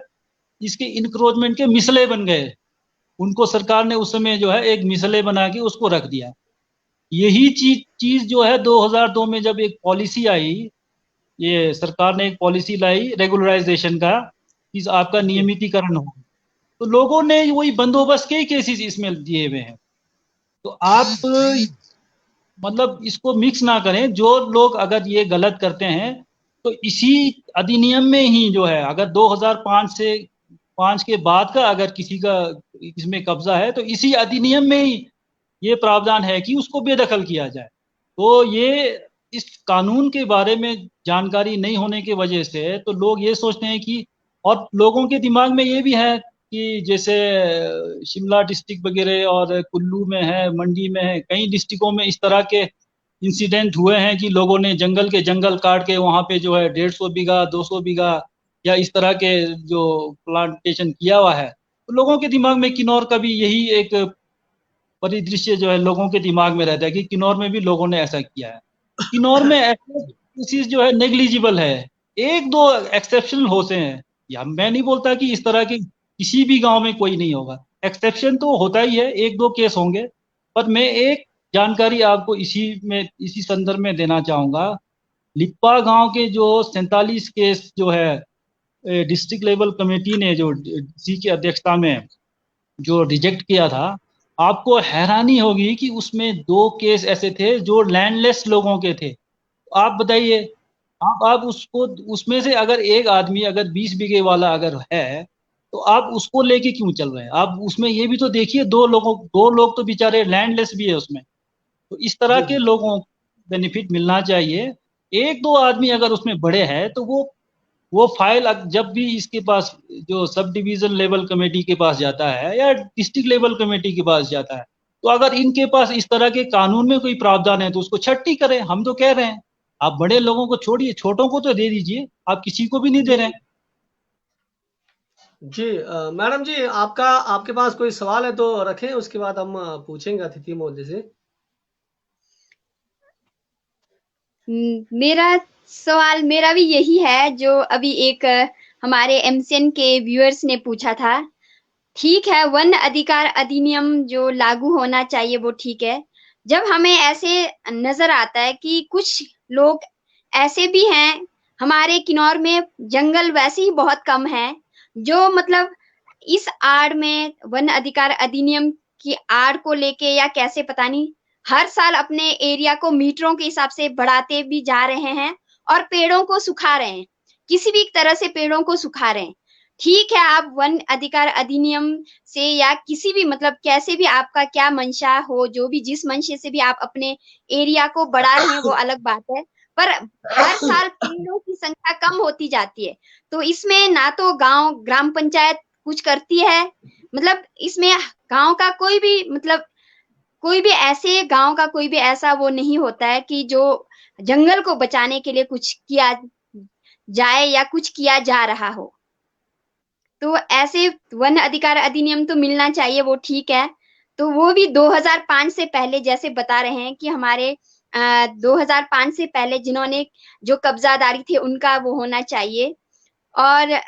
इसके इंक्रोचमेंट के मिसले बन गए। उनको सरकार ने उस समय जो है एक मिसले बना के उसको रख दिया। यही चीज जो है 2002 में जब एक पॉलिसी आई, ये सरकार ने एक पॉलिसी लाई रेगुलराइजेशन का कि आपका जी। नियमितीकरण हो, तो लोगों ने वही बंदोबस्त के केसेस इसमें दिए हुए हैं। तो आप मतलब इसको मिक्स ना करें। जो लोग अगर ये गलत करते हैं तो इसी अधिनियम में ही जो है, अगर 2005 से 5 के बाद का अगर किसी का इसमें कब्जा है तो इसी अधिनियम में ही ये प्रावधान है कि उसको बेदखल किया जाए। तो ये इस कानून के बारे में जानकारी नहीं होने की वजह से तो लोग ये सोचते हैं कि, और लोगों के दिमाग में ये भी है कि जैसे शिमला डिस्ट्रिक्ट वगैरह और कुल्लू में है, मंडी में है, कई डिस्ट्रिक्टों में इस तरह के इंसिडेंट हुए हैं कि लोगों ने जंगल के जंगल काट के वहां पे जो है 150 बीघा 200 बीघा या इस तरह के जो प्लांटेशन किया हुआ है। तो लोगों के दिमाग में किन्नौर का भी यही एक परिदृश्य जो है लोगों के दिमाग में रहता है कि किन्नौर में भी लोगों ने ऐसा किया है। किन्नौर में ऐसे केसेस जो है नेग्लिजिबल है, एक दो एक्सेप्शनल होते हैं, या मैं नहीं बोलता कि इस तरह के किसी भी गांव में कोई नहीं होगा, एक्सेप्शन तो होता ही है, एक दो केस होंगे। पर मैं एक जानकारी आपको इसी संदर्भ में देना चाहूंगा। लिप्पा गांव के जो 47 केस जो है डिस्ट्रिक्ट लेवल कमेटी ने जो डीसी की अध्यक्षता में जो रिजेक्ट किया था, आपको हैरानी होगी कि उसमें 2 केस ऐसे थे जो लैंडलेस लोगों के थे। आप बताइए, आप उसको, उसमें से अगर एक आदमी अगर 20 बीघे वाला अगर है तो आप उसको लेके क्यों चल रहे हैं? आप उसमें ये भी तो देखिए, 2 लोग तो बेचारे लैंडलेस भी है उसमें। तो इस तरह जी, के जी। लोगों को बेनिफिट मिलना चाहिए। एक दो आदमी अगर उसमें बड़े हैं तो वो फाइल जब भी इसके पास जो सब डिवीजन लेवल कमेटी के पास जाता है या डिस्ट्रिक्ट लेवल कमेटी के पास जाता है, तो अगर इनके पास इस तरह के कानून में कोई प्रावधान है तो उसको छट्टी करें। हम तो कह रहे हैं आप बड़े लोगों को छोड़िए, छोटों को तो दे दीजिए, आप किसी को भी नहीं दे जी, रहे हैं। जी। मैडम जी, आपके पास कोई सवाल है तो रखें, उसके बाद हम पूछेंगे अतिथि महोदय से। मेरा सवाल मेरा भी यही है जो अभी एक हमारे एमसीएन के व्यूअर्स ने पूछा था। ठीक है, वन अधिकार अधिनियम जो लागू होना चाहिए वो ठीक है। जब हमें ऐसे नजर आता है कि कुछ लोग ऐसे भी हैं, हमारे किन्नौर में जंगल वैसे ही बहुत कम है, जो मतलब इस आड़ में वन अधिकार अधिनियम की आड़ को लेके या कैसे पता नहीं, हर साल अपने एरिया को मीटरों के हिसाब से बढ़ाते भी जा रहे हैं और पेड़ों को सुखा रहे हैं, किसी भी तरह से पेड़ों को सुखा रहे हैं। ठीक है, आप वन अधिकार अधिनियम से या किसी भी मतलब कैसे भी आपका क्या मंशा हो, जो भी जिस मंशे से भी आप अपने एरिया को बढ़ा रहे हैं वो अलग बात है, पर हर साल पेड़ों की संख्या कम होती जाती है। तो इसमें ना तो गांव ग्राम पंचायत कुछ करती है, मतलब इसमें गांव का कोई भी मतलब कोई भी ऐसे गांव का कोई भी ऐसा वो नहीं होता है कि जो जंगल को बचाने के लिए कुछ किया जाए या कुछ किया जा रहा हो। तो ऐसे वन अधिकार अधिनियम तो मिलना चाहिए, वो ठीक है। तो वो भी 2005 से पहले, जैसे बता रहे हैं कि हमारे 2005 से पहले जिन्होंने जो कब्जादारी थे उनका वो होना चाहिए। और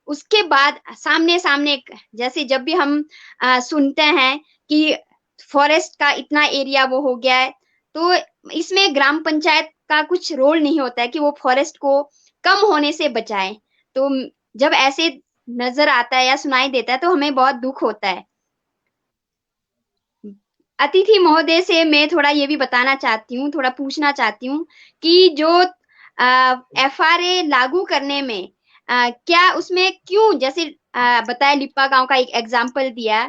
उसके बाद सामने सामने जैसे जब भी हम सुनते हैं कि फॉरेस्ट का इतना एरिया वो हो गया है, तो इसमें ग्राम पंचायत का कुछ रोल नहीं होता है कि वो फॉरेस्ट को कम होने से बचाए। तो जब ऐसे नजर आता है या सुनाई देता है तो हमें बहुत दुख होता है। अतिथि महोदय से मैं थोड़ा ये भी बताना चाहती हूँ, थोड़ा पूछना चाहती हूँ कि जो एफआरए लागू करने में क्या उसमें क्यों, जैसे बताया लिप्पा गांव का एक एग्जांपल दिया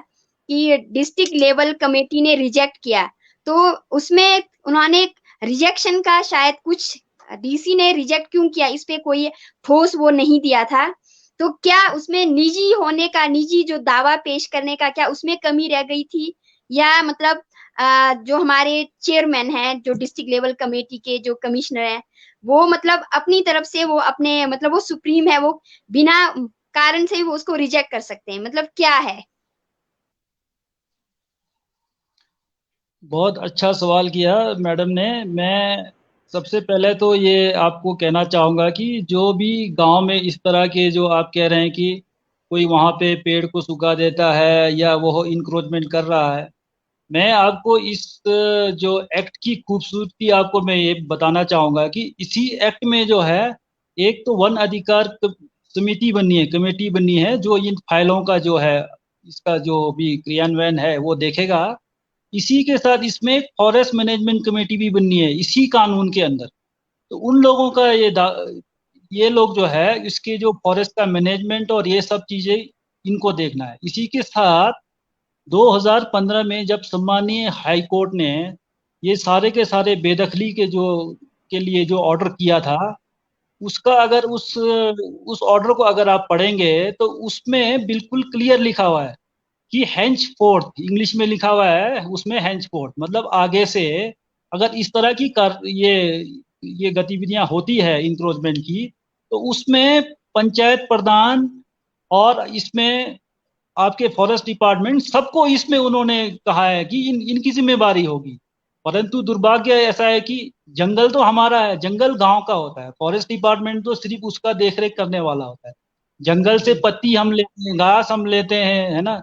कि डिस्ट्रिक्ट लेवल कमेटी ने रिजेक्ट किया, तो उसमें उन्होंने रिजेक्शन का शायद कुछ डीसी ने रिजेक्ट क्यों किया, इस पे कोई ठोस वो नहीं दिया था। तो क्या उसमें निजी होने का, निजी जो दावा पेश करने का, क्या उसमें कमी रह गई थी, या मतलब जो हमारे चेयरमैन हैं, जो डिस्ट्रिक्ट लेवल कमेटी के जो कमिश्नर हैं, वो मतलब अपनी तरफ से वो अपने मतलब वो सुप्रीम है, वो बिना कारण से वो उसको रिजेक्ट कर सकते हैं, मतलब क्या है? बहुत अच्छा सवाल किया मैडम ने। मैं सबसे पहले तो ये आपको कहना चाहूँगा कि जो भी गांव में इस तरह के जो आप कह रहे हैं कि कोई वहाँ पे पेड़ को सुखा देता है या वो इंक्रोचमेंट कर रहा है, मैं आपको इस जो एक्ट की खूबसूरती आपको मैं ये बताना चाहूँगा कि इसी एक्ट में जो है, एक तो वन अधिकार समिति बनी है, कमेटी बनी है, जो इन फाइलों का जो है इसका जो भी क्रियान्वयन है वो देखेगा। इसी के साथ इसमें एक फॉरेस्ट मैनेजमेंट कमेटी भी बननी है इसी कानून के अंदर। तो उन लोगों का ये लोग जो है इसके जो फॉरेस्ट का मैनेजमेंट और ये सब चीजें इनको देखना है। इसी के साथ 2015 में जब सम्मानीय हाई कोर्ट ने ये सारे के सारे बेदखली के लिए जो ऑर्डर किया था, उसका अगर उस ऑर्डर को अगर आप पढ़ेंगे तो उसमें बिल्कुल क्लियर लिखा हुआ है कि हैंच फोर्थ, इंग्लिश में लिखा हुआ है उसमें हैंच फोर्थ, मतलब आगे से अगर इस तरह की ये गतिविधियां होती है इंक्रोचमेंट की, तो उसमें पंचायत प्रधान और इसमें आपके फॉरेस्ट डिपार्टमेंट सबको इसमें उन्होंने कहा है कि इनकी जिम्मेदारी होगी। परंतु दुर्भाग्य ऐसा है कि जंगल तो हमारा है, जंगल गांव का होता है, फॉरेस्ट डिपार्टमेंट तो सिर्फ उसका देखरेख करने वाला होता है। जंगल से पत्ती हम लेते हैं, घास हम लेते हैं, है ना,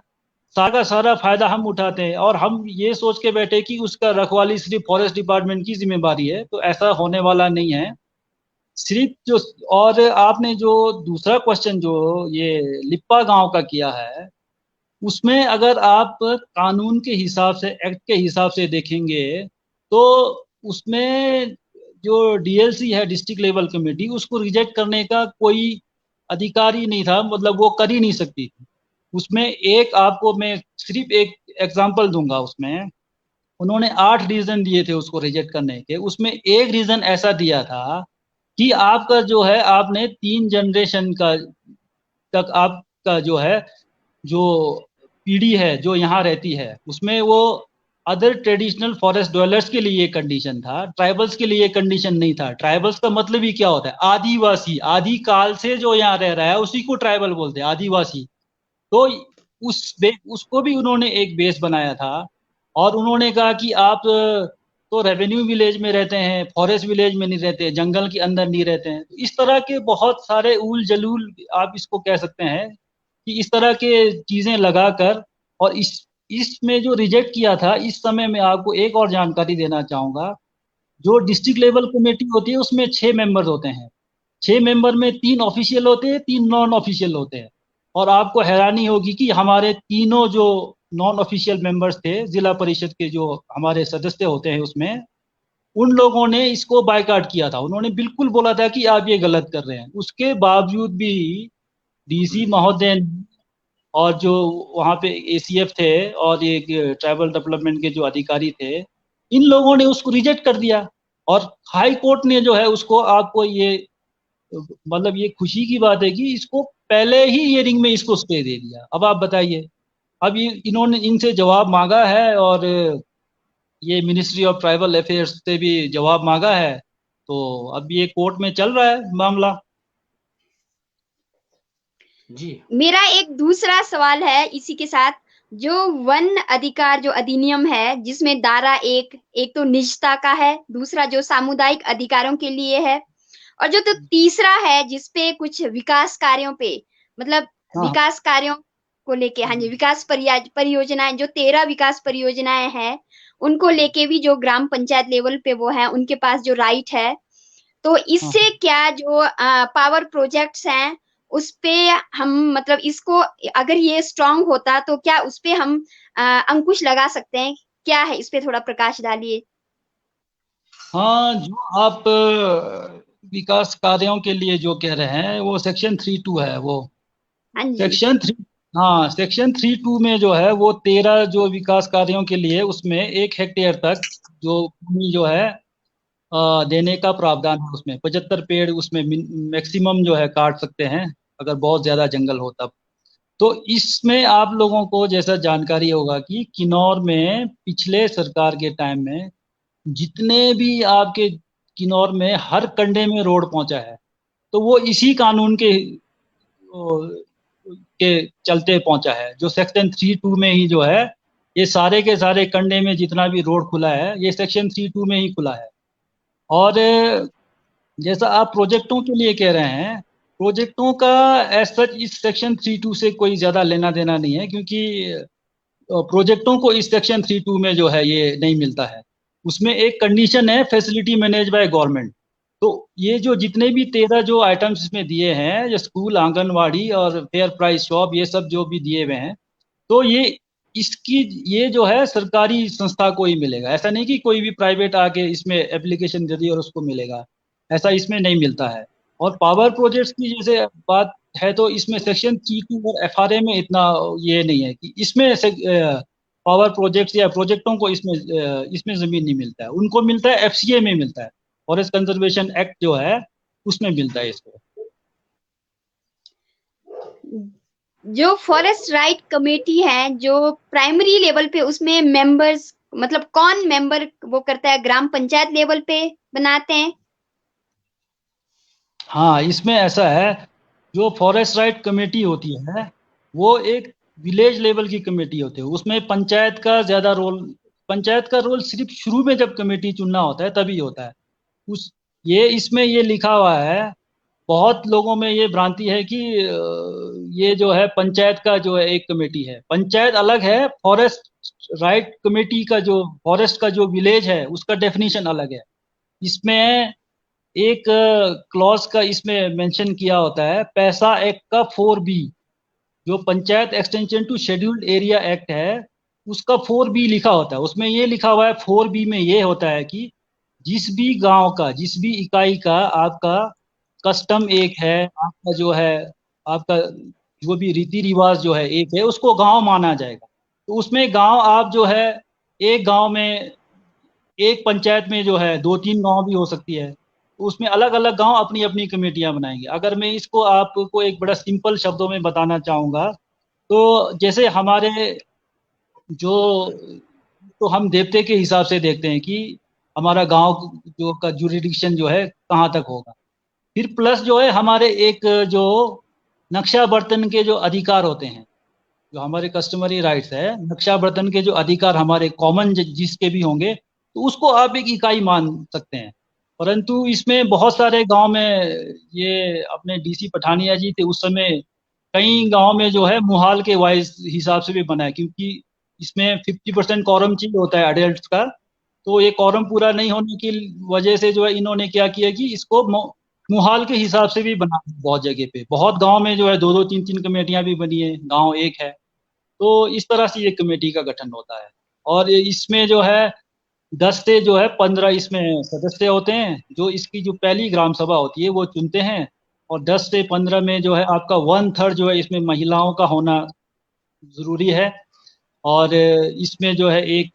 सारा सारा फायदा हम उठाते हैं, और हम ये सोच के बैठे कि उसका रखवाली सिर्फ फॉरेस्ट डिपार्टमेंट की जिम्मेदारी है। तो ऐसा होने वाला नहीं है। सिर्फ जो, और आपने जो दूसरा क्वेश्चन जो ये लिप्पा गांव का किया है, उसमें अगर आप कानून के हिसाब से, एक्ट के हिसाब से देखेंगे, तो उसमें जो डीएलसी है, डिस्ट्रिक्ट लेवल कमेटी, उसको रिजेक्ट करने का कोई अधिकार ही नहीं था, मतलब वो कर ही नहीं सकती थी। उसमें एक, आपको मैं सिर्फ एक एग्जांपल दूंगा, उसमें उन्होंने 8 रीजन दिए थे उसको रिजेक्ट करने के। उसमें एक रीजन ऐसा दिया था कि आपका जो है, आपने 3 जनरेशन का तक आपका जो है, जो पीढ़ी है जो यहाँ रहती है, उसमें वो अदर ट्रेडिशनल फॉरेस्ट ड्वेलर्स के लिए कंडीशन था, ट्राइबल्स के लिए कंडीशन नहीं था। ट्राइबल्स का मतलब ही क्या होता है? आदिवासी, आदि काल से जो यहाँ रह रहा है उसी को ट्राइबल बोलते हैं, आदिवासी। तो उसको भी उन्होंने एक बेस बनाया था, और उन्होंने कहा कि आप तो रेवेन्यू विलेज में रहते हैं, फॉरेस्ट विलेज में नहीं रहते, जंगल के अंदर नहीं रहते हैं। तो इस तरह के बहुत सारे उल जलूल, आप इसको कह सकते हैं कि इस तरह के चीजें लगाकर, और इसमें जो रिजेक्ट किया था, इस समय में आपको एक और जानकारी देना चाहूंगा। जो डिस्ट्रिक्ट लेवल कमेटी होती है उसमें 6 मेंबर होते हैं। 6 मेंबर में 3 ऑफिशियल होते हैं, 3 नॉन ऑफिशियल होते हैं। और आपको हैरानी होगी कि हमारे तीनों जो नॉन ऑफिशियल मेंबर्स थे, जिला परिषद के जो हमारे सदस्य होते हैं उसमें, उन लोगों ने इसको बायकॉट किया था। उन्होंने बिल्कुल बोला था कि आप ये गलत कर रहे हैं। उसके बावजूद भी डीसी महोदय और जो वहाँ पे एसीएफ थे और ये ट्राइबल डेवलपमेंट के जो अधिकारी थे, इन लोगों ने उसको रिजेक्ट कर दिया। और हाई कोर्ट ने जो है उसको, आपको ये, मतलब ये खुशी की बात है कि इसको पहले ही हियरिंग में इसको स्टे दे दिया। अब आप बताइए, अब ये इन्होंने इनसे जवाब मांगा है, और ये मिनिस्ट्री ऑफ ट्राइबल अफेयर्स से भी जवाब मांगा है। तो अब ये कोर्ट में चल रहा है मामला। जी। मेरा एक दूसरा सवाल है इसी के साथ। जो वन अधिकार जो अधिनियम है, जिसमें धारा एक तो निजता का है, दूसरा जो सामुदायिक अधिकारों के लिए है, और जो तो तीसरा है जिसपे कुछ विकास कार्यों पे, मतलब हाँ विकास कार्यों को लेके, हाँ जी, विकास परियोजनाएं, जो 13 विकास परियोजनाएं हैं, उनको लेके भी जो ग्राम पंचायत लेवल पे वो है, उनके पास जो राइट है। तो हाँ इससे क्या जो पावर प्रोजेक्ट्स हैं उस पे हम, मतलब इसको अगर ये स्ट्रांग होता तो क्या उस पे हम अंकुश लगा सकते हैं? क्या है, इस पे थोड़ा प्रकाश डालिए। हाँ, जो आप विकास कार्यों के लिए जो कह रहे हैं, वो सेक्शन 3(2) है वो। हाँ जी। सेक्शन 3, हाँ, सेक्शन 3(2) में जो है वो 13 जो विकास कार्यों के लिए, उसमें 1 हेक्टेयर तक जो भूमि जो है देने का प्रावधान है। उसमें 75 पेड़ उसमें मैक्सिमम जो है काट सकते हैं, अगर बहुत ज्यादा जंगल हो तब। तो इसमें आप लोगों को जैसा जानकारी होगा कि किन्नौर में पिछले सरकार के टाइम में जितने भी आपके किन्नौर में हर कंडे में रोड पहुंचा है, तो वो इसी कानून के चलते पहुंचा है। जो सेक्शन 3(2) में ही जो है, ये सारे के सारे कंडे में जितना भी रोड खुला है, ये सेक्शन 3(2) में ही खुला है। और जैसा आप प्रोजेक्टों के लिए कह रहे हैं, प्रोजेक्टों का एज सच इस सेक्शन 3(2) से कोई ज्यादा लेना देना नहीं है, क्योंकि प्रोजेक्टों को इस सेक्शन 3(2) में जो है ये नहीं मिलता है। उसमें एक कंडीशन है, फैसिलिटी मैनेज बाय गवर्नमेंट। तो ये जो जितने भी 13 जो आइटम्स इसमें दिए हैं, जो स्कूल, आंगनवाड़ी और फेयर प्राइस शॉप, ये सब जो भी दिए हुए हैं, तो ये जो है सरकारी संस्था को ही मिलेगा। ऐसा नहीं कि कोई भी प्राइवेट आके इसमें एप्लीकेशन दे दी और उसको मिलेगा, ऐसा इसमें नहीं मिलता है। और पावर प्रोजेक्ट्स की जैसे बात है, तो इसमें सेक्शन 3(2) और एफआरए में इतना ये नहीं है कि इसमें पावर प्रोजेक्ट्स या प्रोजेक्टों को इसमें जमीन नहीं मिलता है। उनको मिलता है एफसीए में मिलता है, फॉरेस्ट कंजर्वेशन एक्ट जो है उसमें मिलता है इसको। जो फॉरेस्ट राइट कमेटी है जो प्राइमरी लेवल पे, उसमें मेंबर्स, मतलब कौन मेंबर वो करता है? ग्राम पंचायत लेवल पे बनाते हैं? हाँ, इसमें ऐसा है, जो फॉरेस्ट राइट कमेटी होती है, वो एक विलेज लेवल की कमेटी होती है, उसमें पंचायत का ज़्यादा रोल, पंचायत का रोल सिर्फ शुरू में जब कमेटी चुनना होता है तभी होता है। उस ये इसमें ये लिखा हुआ है, बहुत लोगों में ये भ्रांति है कि ये जो है पंचायत का जो है एक कमेटी है, पंचायत अलग है, फॉरेस्ट राइट कमेटी का जो फॉरेस्ट का जो विलेज है उसका डेफिनेशन अलग है। इसमें एक क्लॉज का इसमें मेंशन किया होता है, पैसा एक्ट का 4B, जो panchayat extension to scheduled area act है उसका 4B लिखा होता है। उसमें ये लिखा हुआ है 4B में ये होता है कि जिस भी गांव का, जिस भी इकाई का आपका कस्टम एक है, आपका जो है, आपका जो भी रीति रिवाज जो है एक है, उसको गांव माना जाएगा। तो उसमें गांव आप जो है, एक गांव में, एक पंचायत में जो है 2-3 गांव भी हो सकती है, तो उसमें अलग अलग गांव अपनी अपनी कमेटियां बनाएंगे। अगर मैं इसको आपको एक बड़ा सिंपल शब्दों में बताना चाहूँगा, तो जैसे हमारे जो, तो हम देवते के हिसाब से देखते हैं कि हमारा गांव जो का जुरिडिक्शन जो है कहाँ तक होगा। फिर प्लस जो है हमारे एक जो नक्शा बर्तन के जो अधिकार होते हैं, जो हमारे कस्टमरी राइट्स है, नक्शा बर्तन के जो अधिकार हमारे कॉमन जिसके भी होंगे, तो उसको आप एक इकाई मान सकते हैं। परंतु इसमें बहुत सारे गांव में, ये अपने डीसी पठानिया जी थे उस समय, कई गांव में जो है मुहाल के वाइज हिसाब से भी बना है, क्योंकि इसमें 50% कॉरम चाहिए होता है अडल्ट का। तो ये कॉरम पूरा नहीं होने की वजह से जो है इन्होंने क्या किया कि इसको मुहाल के हिसाब से भी बना, बहुत जगह पे, बहुत गांव में जो है 2-2 3-3 कमेटियां भी बनी है, गांव एक है। तो इस तरह से ये कमेटी का गठन होता है। और इसमें जो है 10 से जो है 15 इसमें सदस्य होते हैं, जो इसकी जो पहली ग्राम सभा होती है वो चुनते हैं। और 10 से 15 में जो है आपका 1/3 जो है इसमें महिलाओं का होना जरूरी है। और इसमें जो है एक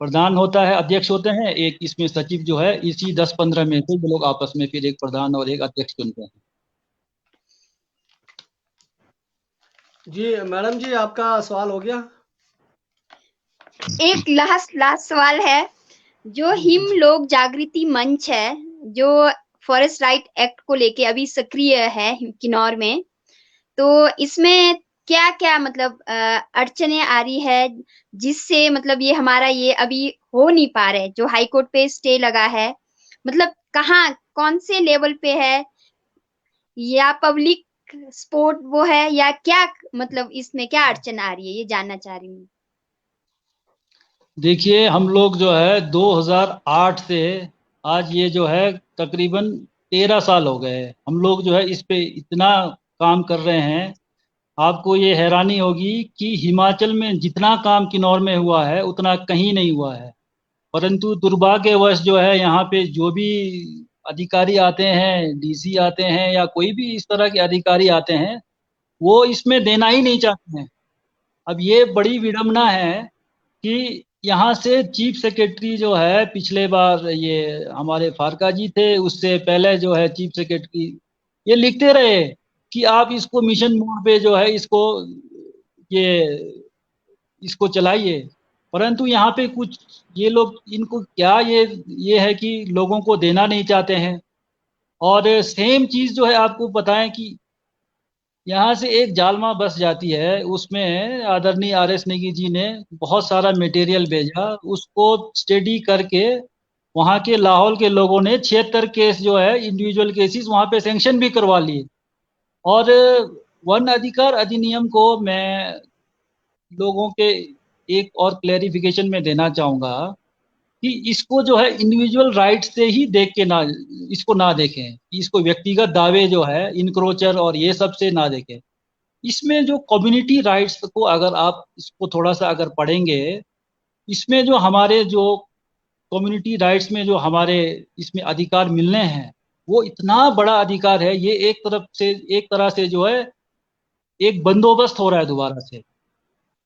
प्रधान होता है, अध्यक्ष होते हैं, एक इसमें सचिव जो है, इसी 10-15 में से वो लोग आपस में फिर एक प्रधान और एक अध्यक्ष चुनते हैं। जी मैडम जी, आपका सवाल हो गया? एक लास्ट सवाल है, जो हिम लोक जागृति मंच है, जो फॉरेस्ट राइट एक्ट को लेके अभी सक्रिय है किन्नौर में, तो इसमें क्या क्या मतलब अड़चने आ रही है, जिससे मतलब ये हमारा ये अभी हो नहीं पा रहे, जो हाई कोर्ट पे स्टे लगा है, मतलब कहाँ, कौन से लेवल पे है, या पब्लिक सपोर्ट वो है, या क्या, मतलब इसमें क्या अड़चन आ रही है, ये जानना चाह रही हूँ। देखिए, हम लोग जो है 2008 से आज ये जो है तकरीबन 13 साल हो गए, हम लोग जो है इस पे इतना काम कर रहे हैं। आपको ये हैरानी होगी कि हिमाचल में जितना काम किन्नौर में हुआ है उतना कहीं नहीं हुआ है। परंतु दुर्भाग्यवश जो है यहाँ पे जो भी अधिकारी आते हैं, डीसी आते हैं या कोई भी इस तरह के अधिकारी आते हैं, वो इसमें देना ही नहीं चाहते हैं। अब ये बड़ी विडम्बना है कि यहाँ से चीफ सेक्रेटरी जो है, पिछले बार ये हमारे फारका जी थे, उससे पहले जो है चीफ सेक्रेटरी ये लिखते रहे कि आप इसको मिशन मोड पे जो है ये इसको चलाइए। परंतु यहाँ पे कुछ ये लोग, इनको क्या ये है कि लोगों को देना नहीं चाहते हैं। और सेम चीज जो है आपको बताएं कि यहाँ से एक जालमा बस जाती है, उसमें आदरणीय RS नेगी जी ने बहुत सारा मटेरियल भेजा, उसको स्टडी करके वहाँ के लाहौल के लोगों ने 76 केस जो है इंडिविजुअल केसेस वहाँ पे सैंक्शन भी करवा लिए। और वन अधिकार अधिनियम को मैं लोगों के एक और क्लैरिफिकेशन में देना चाहूँगा कि इसको जो है इंडिविजुअल राइट से ही देख के ना, इसको ना देखें, इसको व्यक्तिगत दावे जो है इनक्रोचर और ये सब से ना देखें। इसमें जो कम्युनिटी राइट्स को अगर आप इसको थोड़ा सा अगर पढ़ेंगे, इसमें जो हमारे जो कम्युनिटी राइट्स में जो हमारे इसमें अधिकार मिलने हैं, वो इतना बड़ा अधिकार है, ये एक तरह से जो है एक बंदोबस्त हो रहा है दोबारा से।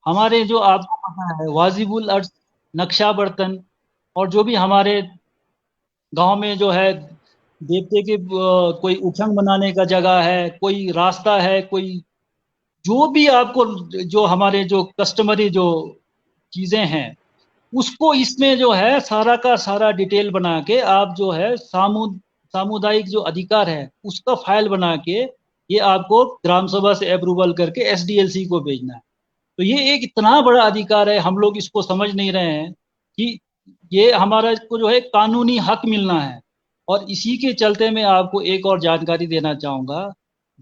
हमारे जो आपको पता है वाजिबुल अर्थ, नक्शा बर्तन, और जो भी हमारे गांव में जो है देवते के कोई उठंग बनाने का जगह है, कोई रास्ता है, कोई जो भी आपको जो हमारे जो कस्टमरी जो चीजें हैं, उसको इसमें जो है सारा का सारा डिटेल बना के आप जो है सामुदायिक जो अधिकार है उसका फाइल बना के ये आपको ग्राम सभा से अप्रूवल करके एसडीएलसी को भेजना है। तो ये एक इतना बड़ा अधिकार है, हम लोग इसको समझ नहीं रहे हैं कि ये हमारा को जो है कानूनी हक मिलना है। और इसी के चलते मैं आपको एक और जानकारी देना चाहूंगा,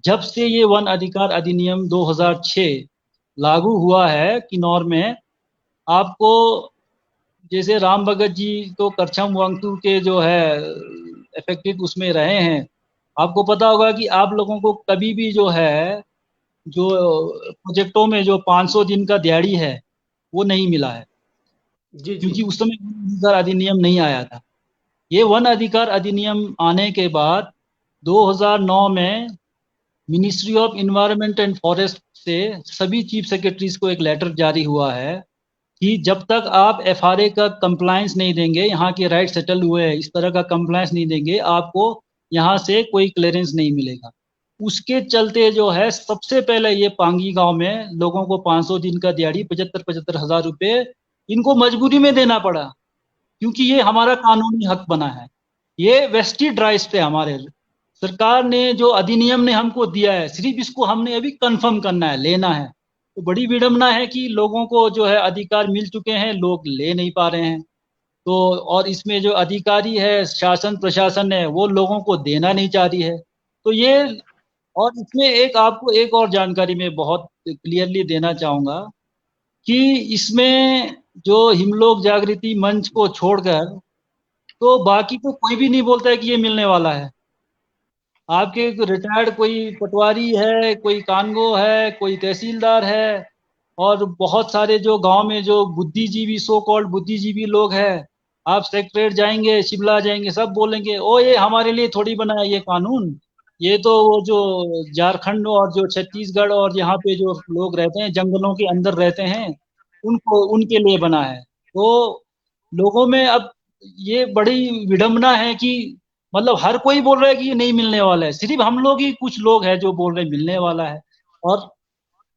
जब से ये वन अधिकार अधिनियम 2006 लागू हुआ है किन्नौर में, आपको जैसे राम भगत जी तो करछम वांगतू के जो है इफेक्टेड उसमें रहे हैं, आपको पता होगा कि आप लोगों को कभी भी जो है जो प्रोजेक्टों में जो 500 दिन का दिहाड़ी है वो नहीं मिला है, जी, क्योंकि जी। उस समय वन अधिकार अधिनियम नहीं आया था। ये वन अधिकार अधिनियम आने के बाद 2009 में ministry of environment and forest से सभी चीफ सेक्रेटरीज को एक लेटर जारी हुआ है कि जब तक आप एफआरए का कंप्लायंस नहीं देंगे, यहाँ के राइट सेटल हुए हैं, इस तरह का कंप्लायंस नहीं देंगे, आपको यहाँ से कोई क्लियरेंस नहीं मिलेगा। उसके चलते जो है सबसे पहले ये पांगी गांव में लोगों को 500 दिन का दिहाड़ी 75-75 हजार रुपए इनको मजबूरी में देना पड़ा, क्योंकि ये हमारा कानूनी हक बना है। ये वेस्टेड राइट्स थे हमारे। सरकार ने जो अधिनियम ने हमको दिया है, सिर्फ इसको हमने अभी कंफर्म करना है, लेना है। तो बड़ी विडम्बना है कि लोगों को जो है अधिकार मिल चुके हैं, लोग ले नहीं पा रहे हैं। तो और इसमें जो अधिकारी है, शासन प्रशासन है, वो लोगों को देना नहीं चाह रही है। तो ये, और इसमें एक आपको एक और जानकारी मैं बहुत क्लियरली देना चाहूंगा कि इसमें जो हिमलोक जागृति मंच को छोड़कर तो बाकी तो कोई भी नहीं बोलता है कि ये मिलने वाला है। आपके रिटायर्ड कोई पटवारी है, कोई कानगो है, कोई तहसीलदार है, और बहुत सारे जो गांव में जो बुद्धिजीवी, सो कॉल्ड बुद्धिजीवी लोग हैं, आप सेक्रेटरीट जाएंगे, शिमला जाएंगे, सब बोलेंगे ओ ये हमारे लिए थोड़ी बना है ये कानून, ये तो वो जो झारखंड और जो छत्तीसगढ़ और यहाँ पे जो लोग रहते हैं, जंगलों के अंदर रहते हैं, उनको उनके लिए बना है। तो लोगों में अब ये बड़ी विडंबना है कि मतलब हर कोई बोल रहा है कि ये नहीं मिलने वाला है, सिर्फ हम लोग ही कुछ लोग हैं जो बोल रहे हैं मिलने वाला है। और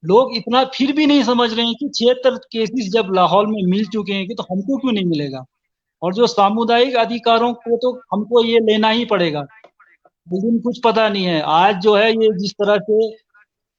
लोग इतना फिर भी नहीं समझ रहे हैं कि 76 केसेस जब लाहौल में मिल चुके हैं कि तो हमको क्यों नहीं मिलेगा। और जो सामुदायिक अधिकारों को तो हमको ये लेना ही पड़ेगा, लेकिन कुछ पता नहीं है। आज जो है ये जिस तरह से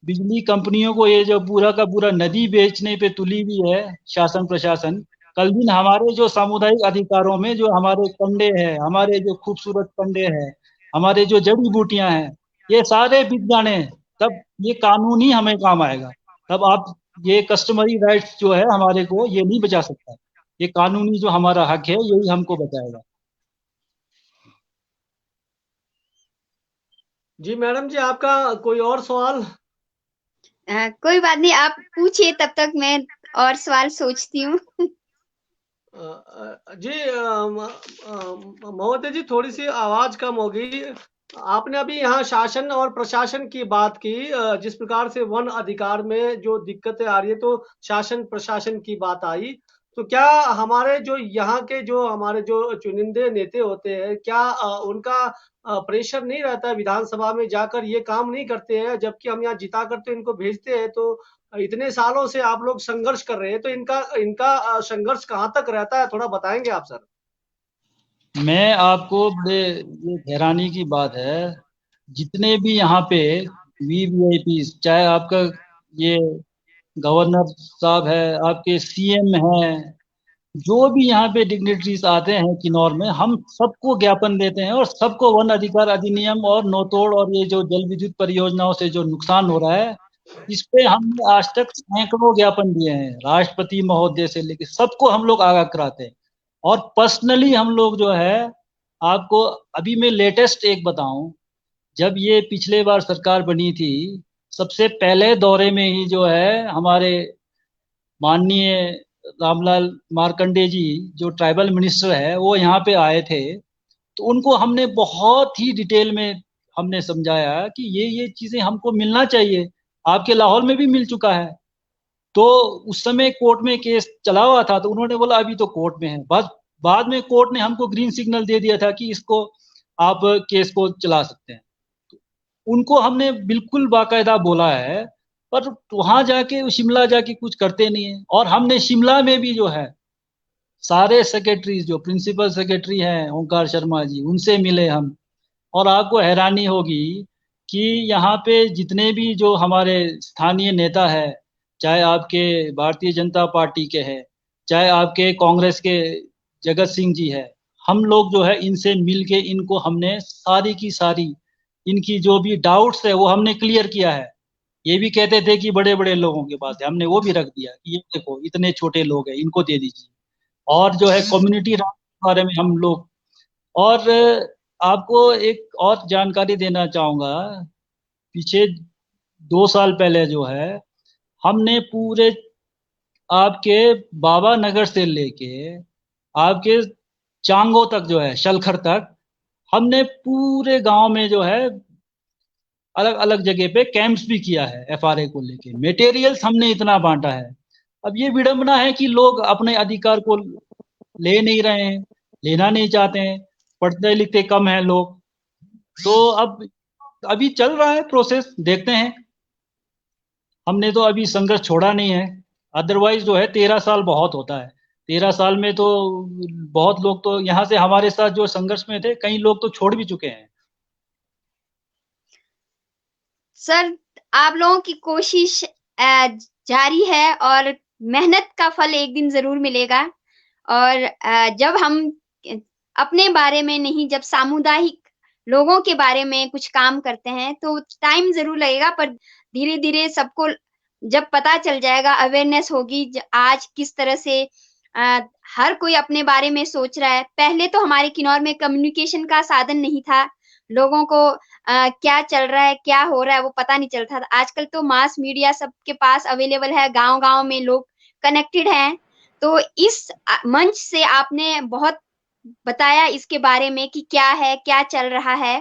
बिजली कंपनियों को ये जो पूरा का पूरा नदी बेचने पे तुली हुई है शासन प्रशासन, कल दिन हमारे जो सामुदायिक अधिकारों में जो हमारे कंडे हैं, हमारे जो खूबसूरत कंडे हैं, हमारे जो जड़ी बूटियां हैं, ये सारे बिक जाने, तब ये कानून ही हमें काम आएगा। तब आप ये कस्टमरी राइट्स जो है हमारे को ये नहीं बचा सकता, ये कानूनी जो हमारा हक है यही हमको बचाएगा। जी मैडम जी, आपका कोई और सवाल? कोई बात नहीं, आप पूछिए, तब तक मैं और सवाल सोचती हूँ। जी महोदय जी, थोड़ी सी आवाज कम होगी। आपने अभी यहाँ शासन और प्रशासन की बात की, जिस प्रकार से वन अधिकार में जो दिक्कतें आ रही है, तो शासन प्रशासन की बात आई। तो क्या हमारे जो यहाँ के जो हमारे जो चुनिंदे नेता होते हैं, क्या उनका प्रेशर नहीं रहता है विधानसभा में जाकर, ये काम नहीं करते हैं, जबकि हम यहाँ जिता कर तो इनको भेजते हैं। तो इतने सालों से आप लोग संघर्ष कर रहे हैं, तो इनका इनका संघर्ष कहाँ तक रहता है, थोड़ा बताएंगे आप सर? मैं आपको बड़े ये हैरानी की बात है, जितने भी यहाँ पे वीवीआईपी, चाहे आपका ये गवर्नर साहब है, आपके सीएम हैं, जो भी यहाँ पे डिग्नेटरीज आते हैं किन्नौर में, हम सबको ज्ञापन देते हैं और सबको वन अधिकार अधिनियम और नौतोड़ और ये जो जल विद्युत परियोजनाओं से जो नुकसान हो रहा है, इस पे हमने आज तक सैकड़ों ज्ञापन दिए हैं, राष्ट्रपति महोदय से लेकर सबको हम लोग आगाह कराते हैं। और पर्सनली हम लोग जो है, आपको अभी मैं लेटेस्ट एक बताऊं, जब ये पिछले बार सरकार बनी थी, सबसे पहले दौरे में ही जो है हमारे माननीय रामलाल मार्कंडे जी, जो ट्राइबल मिनिस्टर है, वो यहाँ पे आए थे। तो उनको हमने बहुत ही डिटेल में हमने समझाया कि ये चीजें हमको मिलना चाहिए, आपके लाहौल में भी मिल चुका है। तो उस समय कोर्ट में केस चला हुआ था, तो उन्होंने बोला अभी तो कोर्ट में है। बस बाद में कोर्ट ने हमको ग्रीन सिग्नल दे दिया था कि इसको आप केस को चला सकते हैं। उनको हमने बिल्कुल बाकायदा बोला है, पर वहां जाके शिमला जाके कुछ करते नहीं है। और हमने शिमला में भी जो है सारे सेक्रेटरी, जो प्रिंसिपल सेक्रेटरी हैं ओंकार शर्मा जी, उनसे मिले हम। और आपको हैरानी होगी कि यहाँ पे जितने भी जो हमारे स्थानीय नेता है, चाहे आपके भारतीय जनता पार्टी के हैं, चाहे आपके कांग्रेस के जगत सिंह जी है, हम लोग जो है इनसे मिल के इनको हमने सारी की सारी इनकी जो भी डाउट्स है वो हमने क्लियर किया है। ये भी कहते थे कि बड़े बड़े लोगों के पास है, हमने वो भी रख दिया कि ये देखो इतने छोटे लोग हैं, इनको दे दीजिए। और जो है कम्युनिटी राज के बारे में हम लोग, और आपको एक और जानकारी देना चाहूंगा, पीछे 2 साल पहले जो है हमने पूरे आपके बाबा नगर से लेके आपके चांगो तक जो है शलखर तक हमने पूरे गांव में जो है अलग अलग जगह पे कैंप्स भी किया है एफआरए को लेके। मटेरियल्स हमने इतना बांटा है। अब ये विडंबना है कि लोग अपने अधिकार को ले नहीं रहे हैं, लेना नहीं चाहते हैं, पढ़ते लिखते कम हैं लोग। तो अब अभी चल रहा है प्रोसेस, देखते हैं। हमने तो अभी संघर्ष छोड़ा नहीं है, अदरवाइज जो है 13 साल बहुत होता है। 13 साल में तो बहुत लोग तो यहाँ से हमारे साथ जो संघर्ष में थे, कई लोग तो छोड़ भी चुके हैं। सर, आप लोगों की कोशिश जारी है और मेहनत का फल एक दिन जरूर मिलेगा। और जब हम अपने बारे में नहीं, जब सामुदायिक लोगों के बारे में कुछ काम करते हैं तो टाइम जरूर लगेगा, पर धीरे धीरे सबको जब पता चल जाएगा, अवेयरनेस होगी आज किस तरह से हर कोई अपने बारे में सोच रहा है। पहले तो हमारे किन्नौर में कम्युनिकेशन का साधन नहीं था, लोगों को क्या चल रहा है, क्या हो रहा है वो पता नहीं चलता था। आजकल तो मास मीडिया सबके पास अवेलेबल है, गांव-गांव में लोग कनेक्टेड हैं। तो इस मंच से आपने बहुत बताया इसके बारे में कि क्या है, क्या चल रहा है।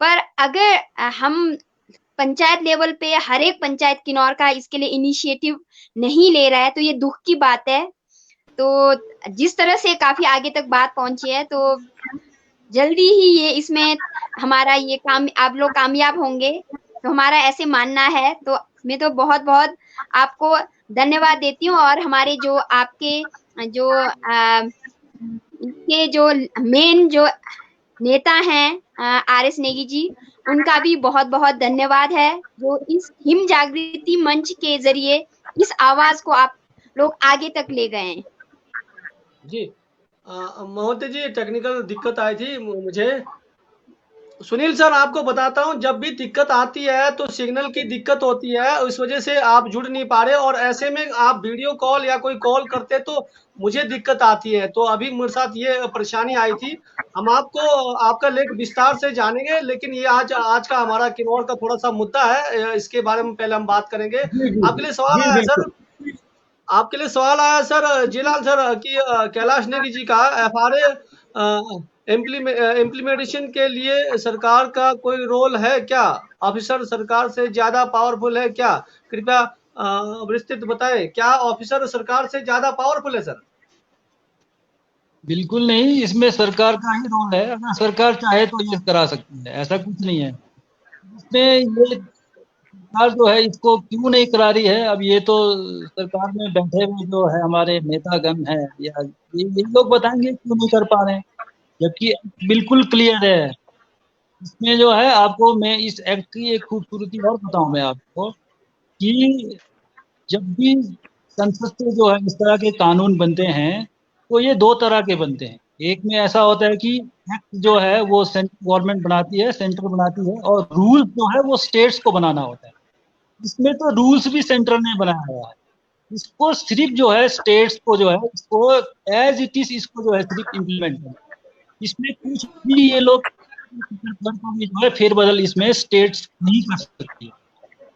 पर अगर हम पंचायत लेवल पे हर एक पंचायत किन्नौर का इसके लिए इनिशिएटिव नहीं ले रहा है तो ये दुख की बात है। तो जिस तरह से काफी आगे तक बात पहुंची है, तो जल्दी ही ये इसमें हमारा ये काम आप लोग कामयाब होंगे, तो हमारा ऐसे मानना है। तो मैं तो बहुत बहुत आपको धन्यवाद देती हूँ। और हमारे जो आपके जो इनके जो मेन जो नेता हैं आर.एस. नेगी जी, उनका भी बहुत बहुत धन्यवाद है, जो इस हिम जागृति मंच के जरिए इस आवाज को आप लोग आगे तक ले गए हैं। जी महोदय जी, टेक्निकल दिक्कत आई थी मुझे। सुनील सर, आपको बताता हूँ, जब भी दिक्कत आती है तो सिग्नल की दिक्कत होती है, इस वजह से आप जुड़ नहीं पा रहे, और ऐसे में आप वीडियो कॉल या कोई कॉल करते तो मुझे दिक्कत आती है। तो अभी मेरे साथ ये परेशानी आई थी। हम आपको आपका लेख विस्तार से जानेंगे, लेकिन ये आज का हमारा किन्नौर का थोड़ा सा मुद्दा है, इसके बारे में पहले हम बात करेंगे। आपके लिए सवाल आया सर, आपके लिए सवाल आया सर जीलाल सर कि कैलाश नेगी जी का एफआरए इम्प्लीमेंटेशन के लिए सरकार का कोई रोल है क्या? ऑफिसर सरकार से ज्यादा पावरफुल है क्या? कृपया विस्तृत बताएं, क्या ऑफिसर सरकार से ज्यादा पावरफुल है सर? बिल्कुल नहीं, इसमें सरकार का ही रोल है। अगर सरकार चाहे तो ये करा सकती है, ऐसा कुछ नहीं है। इसमें ये सरकार जो है इसको क्यों नहीं करा रही है, अब ये तो सरकार में बैठे हुए जो है हमारे नेतागण है या ये लोग बताएंगे क्यों नहीं कर पा रहे हैं, जबकि बिल्कुल क्लियर है। इसमें जो है आपको मैं इस एक्ट की एक खूबसूरती और बताऊं मैं आपको कि जब भी संसद से जो है इस तरह के कानून बनते हैं तो ये 2 तरह के बनते हैं। एक में ऐसा होता है कि एक्ट जो है वो सेंट्रल गवर्नमेंट बनाती है, सेंटर बनाती है, और रूल जो है वो स्टेट्स को बनाना होता है। इसमें तो रूल्स भी सेंट्रल ने बनाया हुआ है, इसको सिर्फ जो है स्टेट्स को जो है इसको एज इट इज इसको जो है सिर्फ इम्प्लीमेंट करना। इसमें कुछ भी ये लोग जो है फेरबदल इसमें स्टेट्स नहीं कर सकती।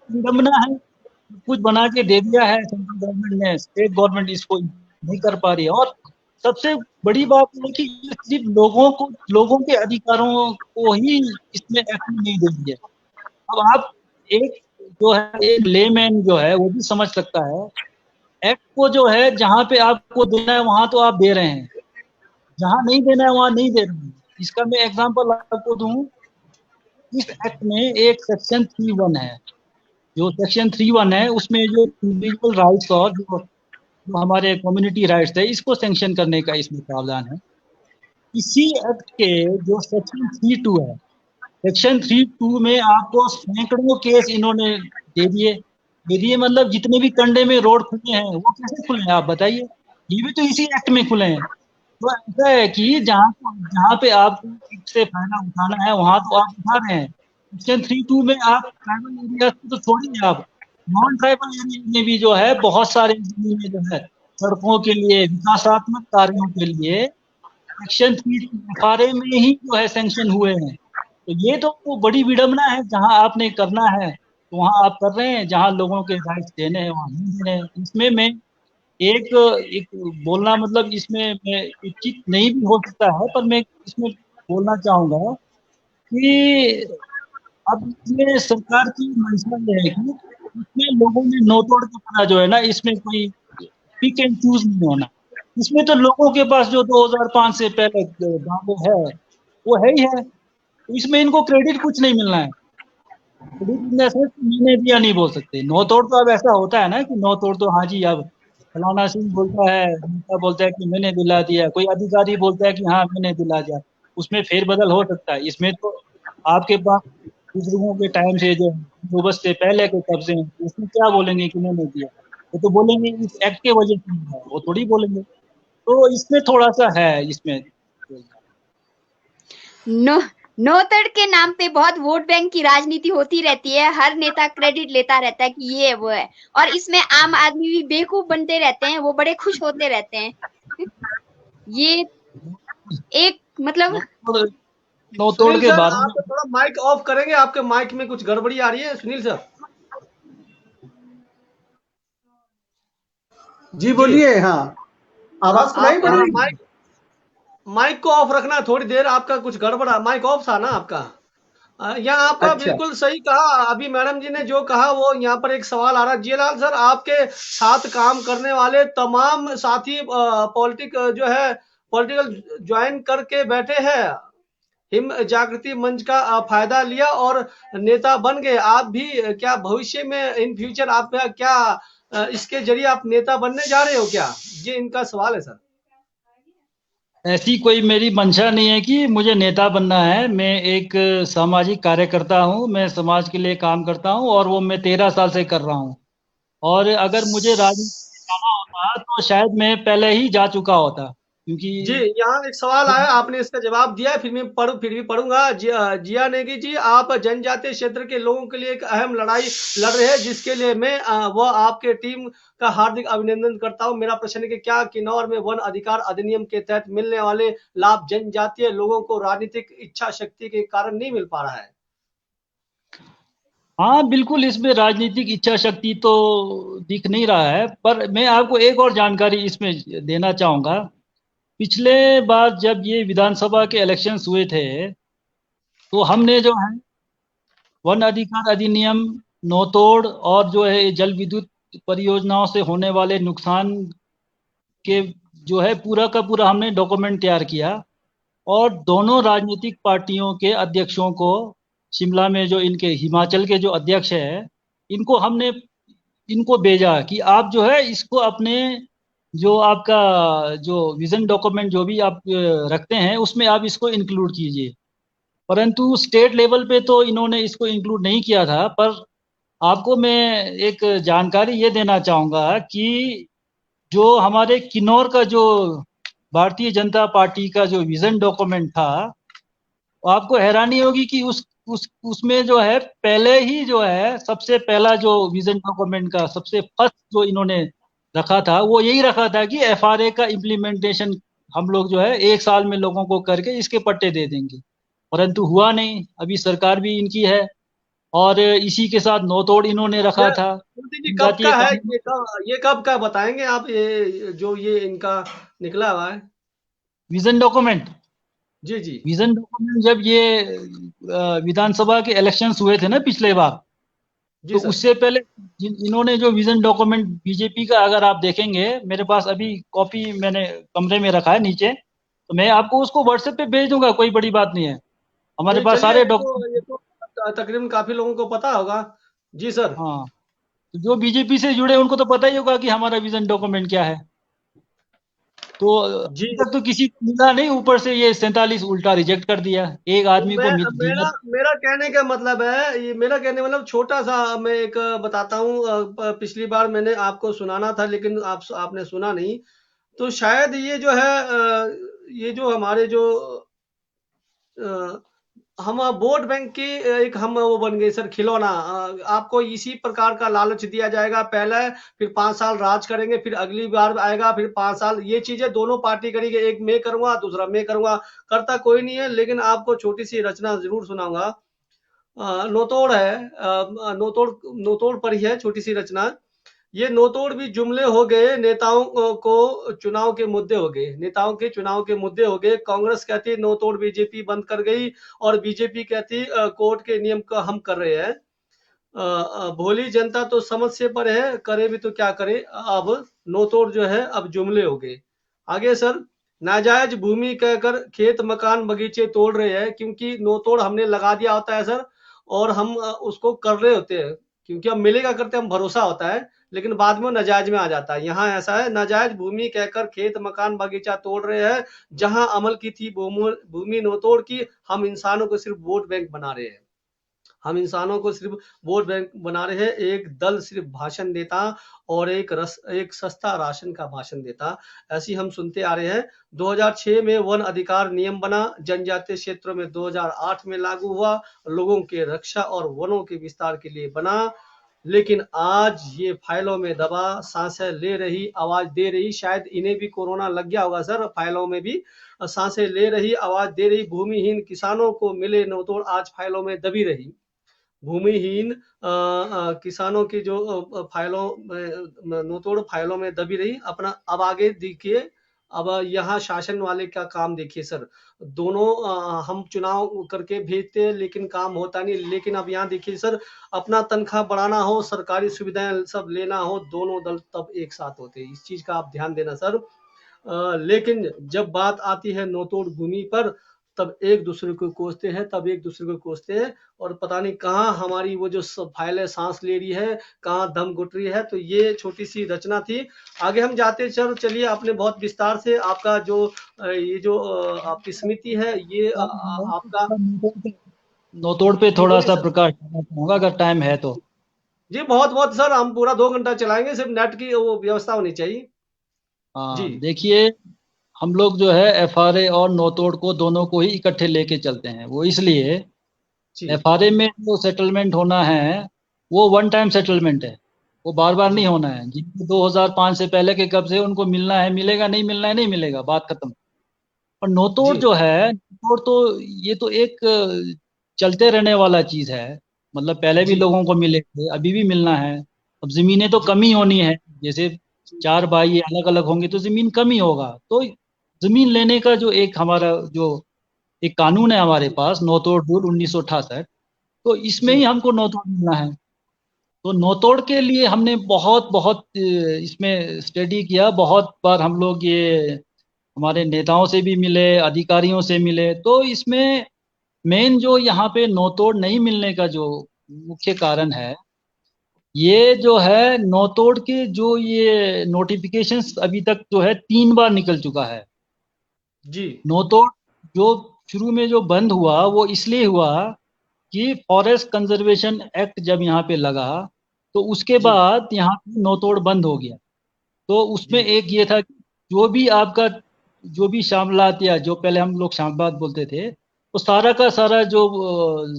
विडंबना है, कुछ बना के दे दिया है सेंट्रल गवर्नमेंट ने, स्टेट गवर्नमेंट इसको नहीं कर पा रही है। और सबसे बड़ी बात है कि सिर्फ लोगों के अधिकारों को ही इसमें एक्ट में नहीं दे दिया। अब आप एक जो है एक लेमैन जो है वो भी समझ सकता है, एक्ट को जो है जहाँ पे आपको देना है वहां तो आप दे रहे हैं, जहाँ नहीं देना है वहां नहीं दे रहे हैं। इसका मैं एग्जांपल आपको दूं, इस एक्ट में एक सेक्शन 3(1) है। जो सेक्शन 3(1) है उसमें जो इंडिविजुअल राइट्स और जो हमारे कम्युनिटी राइट्स है इसको सैंक्शन करने का इसमें प्रावधान है। इसी एक्ट के जो सेक्शन 3(2) है, सेक्शन 3(2) में आपको सैकड़ों केस इन्होंने दे दिए मतलब जितने भी कंडे में रोड खुले हैं वो कैसे खुले हैं आप बताइए, ये भी तो इसी एक्ट में खुले हैं। तो ऐसा है कि जहाँ पे आपको इससे फायदा उठाना है वहां तो आप उठा रहे हैं। सेक्शन 3(2) में आप ट्राइबल एरिया तो छोड़िए, आप नॉन ट्राइबल एरिया में भी जो है बहुत सारे जमीनें जो है सड़कों के लिए, विकासात्मक कार्यों के लिए सेक्शन 3 में ही जो है सैंक्शन हुए हैं। तो ये तो वो बड़ी विडंबना है, जहां आपने करना है तो वहां आप कर रहे हैं, जहां लोगों के राइट्स देने हैं वहां नहीं दे रहे हैं। इसमें मैं एक एक बोलना मतलब इसमें मैं उचित नहीं भी हो सकता है, पर मैं इसमें बोलना चाहूंगा कि अब इसमें सरकार की मंशा ये है कि इसमें लोगों में नो तोड़ की तरह जो है ना, इसमें कोई पिक एंड चूज नहीं होना। इसमें तो लोगों के पास जो 2005 से पहले दावे है वो है ही है, तो इसमें इनको क्रेडिट कुछ नहीं मिलना है। क्रेडिट मैंने दिया नहीं बोल सकते। नो तोड़ तो अब ऐसा होता है ना कि नो तोड़ तो हाँ जी, अब फलाना सिंह बोलता है, नेता बोलता है कि मैंने दिला दिया, कोई अधिकारी बोलता है कि हाँ मैंने दिला दिया, उसमें फेरबदल हो सकता है। इसमें तो आपके पास बुजुर्गों के टाइम से जो बंदोबस्त से पहले के कब्जे हैं, उसमें क्या बोलेंगे कि मैंने दिया, वो तो बोलेंगे इस एक्ट के वजह से मिला है, वो थोड़ी बोलेंगे। तो इसमें थोड़ा सा है इसमें। नो नौतड़ के नाम पे बहुत वोट बैंक की राजनीति होती रहती है। हर नेता क्रेडिट लेता रहता है कि ये है वो है, और इसमें आम आदमी भी बेवकूफ बनते रहते हैं, वो बड़े खुश होते रहते हैं। ये एक मतलब नो तोड़ सुनील के सर, बारे आप में थोड़ा माइक ऑफ करेंगे, आपके माइक में कुछ गड़बड़ी आ रही है सुनील सर। जी बोलिए। हाँ, आवाज सुनाई आप पड़ रही है? माइक माइक को ऑफ रखना थोड़ी देर, आपका कुछ गड़बड़ा, माइक ऑफ था ना आपका। यहाँ आपका अच्छा। बिल्कुल सही कहा। अभी मैडम जी ने जो कहा वो यहाँ पर एक सवाल आ रहा है। जियालाल सर, आपके साथ काम करने वाले तमाम साथी पॉलिटिकल ज्वाइन करके बैठे हैं, हिम जागृति मंच का फायदा लिया और नेता बन गए। आप भी क्या भविष्य में इन फ्यूचर आप क्या इसके जरिए आप नेता बनने जा रहे हो क्या? ये इनका सवाल है सर। ऐसी कोई मेरी मंशा नहीं है कि मुझे नेता बनना है। मैं एक सामाजिक कार्यकर्ता हूँ, मैं समाज के लिए काम करता हूँ और वो मैं 13 साल से कर रहा हूँ। और अगर मुझे राजनीति में जाना होता तो शायद मैं पहले ही जा चुका होता, जी, क्योंकि यहाँ एक सवाल आया, आपने इसका जवाब दिया है, फिर भी पढ़ूंगा। जिया नेगी जी, आप जनजातीय क्षेत्र के लोगों के लिए एक अहम लड़ाई लड़ रहे हैं, जिसके लिए मैं वो आपके टीम का हार्दिक अभिनंदन करता हूं। मेरा प्रश्न है कि क्या किन्नौर में वन अधिकार अधिनियम के तहत मिलने वाले लाभ जनजातीय लोगों को राजनीतिक इच्छा शक्ति के कारण नहीं मिल पा रहा है? हाँ बिल्कुल, इसमें राजनीतिक इच्छा शक्ति तो दिख नहीं रहा है। पर मैं आपको एक और जानकारी इसमें देना चाहूंगा। पिछले बार जब ये विधानसभा के इलेक्शंस हुए थे तो हमने जो है वन अधिकार अधिनियम, नौतोड़ और जो है जल विद्युत परियोजनाओं से होने वाले नुकसान के जो है पूरा का पूरा हमने डॉक्यूमेंट तैयार किया और दोनों राजनीतिक पार्टियों के अध्यक्षों को, शिमला में जो इनके हिमाचल के जो अध्यक्ष है, इनको हमने इनको भेजा कि आप जो है इसको अपने जो आपका जो विजन डॉक्यूमेंट जो भी आप रखते हैं उसमें आप इसको इंक्लूड कीजिए। परंतु स्टेट लेवल पे तो इन्होंने इसको इंक्लूड नहीं किया था। पर आपको मैं एक जानकारी ये देना चाहूंगा कि जो हमारे किन्नौर का जो भारतीय जनता पार्टी का जो विजन डॉक्यूमेंट था, आपको हैरानी होगी कि उसमें जो है पहले ही जो है सबसे पहला जो विजन डॉक्यूमेंट का सबसे फर्स्ट जो इन्होंने रखा था वो यही रखा था कि एफआरए का इम्प्लीमेंटेशन हम लोग जो है 1 साल में लोगों को करके इसके पट्टे दे देंगे। परंतु हुआ नहीं। अभी सरकार भी इनकी है और इसी के साथ नौतोड़ इन्होंने रखा ये था। मूर्ति जी कब जातीय का है? कानून ये कब का बताएंगे आप? ये इनका निकला हुआ है। विजन डॉक्यूमेंट जी जी विजन डॉक्यूमेंट जब ये विधानसभा के इलेक्शंस हुए थे ना पिछले बार, जी तो सर। उससे पहले इन्होंने जो विजन डॉक्यूमेंट बीजेपी का, अगर आप देखेंगे मेरे पास अभी कॉपी मैंने कमरे में रखा है नीचे, तो मैं आपको उसको व्हाट्सएप पे भेज दूंगा, कोई बड़ी बात नहीं है। हमारे जी पास चलिए, सारे ये तो डॉक्यूमेंट। तकरीबन काफी लोगों को पता होगा। जी सर। हाँ, तो जो बीजेपी से जुड़े उनको तो पता ही होगा कि हमारा विजन डॉक्यूमेंट क्या है। तो जी अभी तक तो किसी को मिला नहीं, ऊपर से ये 47 उल्टा रिजेक्ट कर दिया, एक आदमी को दिया। मेरा कहने का मतलब है, ये मेरा कहने का मतलब छोटा सा मैं एक बताता हूँ। पिछली बार मैंने आपको सुनाना था लेकिन आपने सुना नहीं। तो शायद ये जो है ये जो हमारे जो हम वोट बैंक की एक हम वो बन गए सर खिलौना। आपको इसी प्रकार का लालच दिया जाएगा पहले, फिर 5 साल राज करेंगे, फिर अगली बार आएगा, फिर 5 साल। ये चीज़ें दोनों पार्टी करेंगे, एक मैं करूँगा, दूसरा मैं करूँगा, करता कोई नहीं है। लेकिन आपको छोटी-सी रचना ज़रूर सुनाऊँगा। नोतोड़ है, नोतोड़ पर ही है छोटी-सी रचना। ये नोतोड़ भी जुमले हो गए, नेताओं को चुनाव के मुद्दे हो गए, नेताओं के चुनाव के मुद्दे हो गए। कांग्रेस कहती है नोतोड़ बीजेपी बंद कर गई, और बीजेपी कहती कोर्ट के नियम का हम कर रहे हैं। भोली जनता तो समझ से परे है, करे भी तो क्या करे। अब नोतोड़ जो है अब जुमले हो गए। आगे सर, नाजायज भूमि कहकर खेत मकान बगीचे तोड़ रहे हैं, क्योंकि नोतोड़ हमने लगा दिया होता है सर, और हम उसको कर रहे होते हैं, क्योंकि हम मिलेगा करते हम भरोसा होता है, लेकिन बाद में नाजायज में आ जाता है। यहाँ ऐसा है, नाजायज भूमि कहकर खेत मकान बगीचा तोड़ रहे हैं, जहां अमल की थी भूमि नोतोड़ की, हम इंसानों को सिर्फ वोट बैंक बना रहे हैं। हम इंसानों को सिर्फ वोट बैंक बना रहे हैं। एक दल सिर्फ भाषण देता, और एक सस्ता राशन का भाषण देता। ऐसी हम सुनते आ रहे हैं। 2006 में वन अधिकार नियम बना, जनजातीय क्षेत्रों में 2008 में लागू हुआ, लोगों के रक्षा और वनों के विस्तार के लिए बना। लेकिन आज ये फाइलों में दबा, सांसें ले रही, आवाज दे रही। शायद इन्हें भी कोरोना लग गया होगा सर, फाइलों में भी सांसें ले रही, आवाज दे रही। भूमिहीन किसानों को मिले नोतोड़, आज फाइलों में दबी रही। भूमिहीन किसानों की जो फाइलों में नोतोड़ फाइलों में दबी रही। अपना अब आगे देखिए, अब यहाँ शासन वाले का काम देखिए सर। दोनों हम चुनाव करके भेजते हैं लेकिन काम होता नहीं। लेकिन अब यहाँ देखिए सर, अपना तनख्वाह बढ़ाना हो, सरकारी सुविधाएं सब लेना हो, दोनों दल तब एक साथ होते हैं। इस चीज का आप ध्यान देना सर। लेकिन जब बात आती है नोतोड़ भूमि पर, तब एक दूसरे को कोसते हैं, और पता नहीं कहाँ हमारी वो जो फाइलें सांस ले रही है, कहाँ दम घुट रही है। तो ये छोटी सी रचना थी। आगे हम जाते चलिए। आपने बहुत विस्तार से आपका जो ये जो आपकी समिति है, ये आपका नोतोड़ पे जी थोड़ा बोलिए सा सर। प्रकाश डालना चाहूंगा अगर टाइम है तो। जी बहुत बहुत सर, हम पूरा 2 घंटा चलाएंगे, सिर्फ नेट की वो व्यवस्था होनी चाहिए। जी हाँ देखिए, हम लोग जो है एफआरए और नोतोड़ को दोनों को ही इकट्ठे लेके चलते हैं। वो इसलिए, जी एफआरए में जो सेटलमेंट होना है वो वन टाइम सेटलमेंट है, वो बार बार नहीं जी होना है। जिनको 2005 से पहले के कब्जे उनको मिलना है मिलेगा, नहीं मिलना है नहीं मिलेगा, बात खत्म। और नोतोड़ जी जो है, नोतोड़ तो ये तो एक चलते रहने वाला चीज है। मतलब पहले भी जी लोगों को मिले थे, अभी भी मिलना है। अब जमीनें तो जी कम ही होनी है, जैसे 4 भाई अलग अलग होंगे तो जमीन कम ही होगा। तो जमीन लेने का जो एक हमारा जो एक कानून है हमारे जी पास, नोतोड़ रूल 1968, तो इसमें जी ही हमको नोतोड़ मिलना है। तो नोतोड़ के लिए हमने बहुत बहुत इसमें स्टडी किया। बहुत बार हम लोग ये हमारे नेताओं से भी मिले, अधिकारियों से मिले। तो इसमें मेन जो यहाँ पे नोतोड़ नहीं मिलने का जो मुख्य कारण है, ये जो है नोतोड़ के जो ये नोटिफिकेशंस अभी तक जो है 3 बार निकल चुका है। जी नोतोड़ जो शुरू में जो बंद हुआ वो इसलिए हुआ कि फॉरेस्ट कंजर्वेशन एक्ट जब यहाँ पे लगा, तो उसके जी बाद यहाँ पे नोतोड़ बंद हो गया। तो उसमें जी एक ये था कि जो भी आपका जो भी शामलात, या जो पहले हम लोग शामलात बोलते थे, तो सारा का सारा जो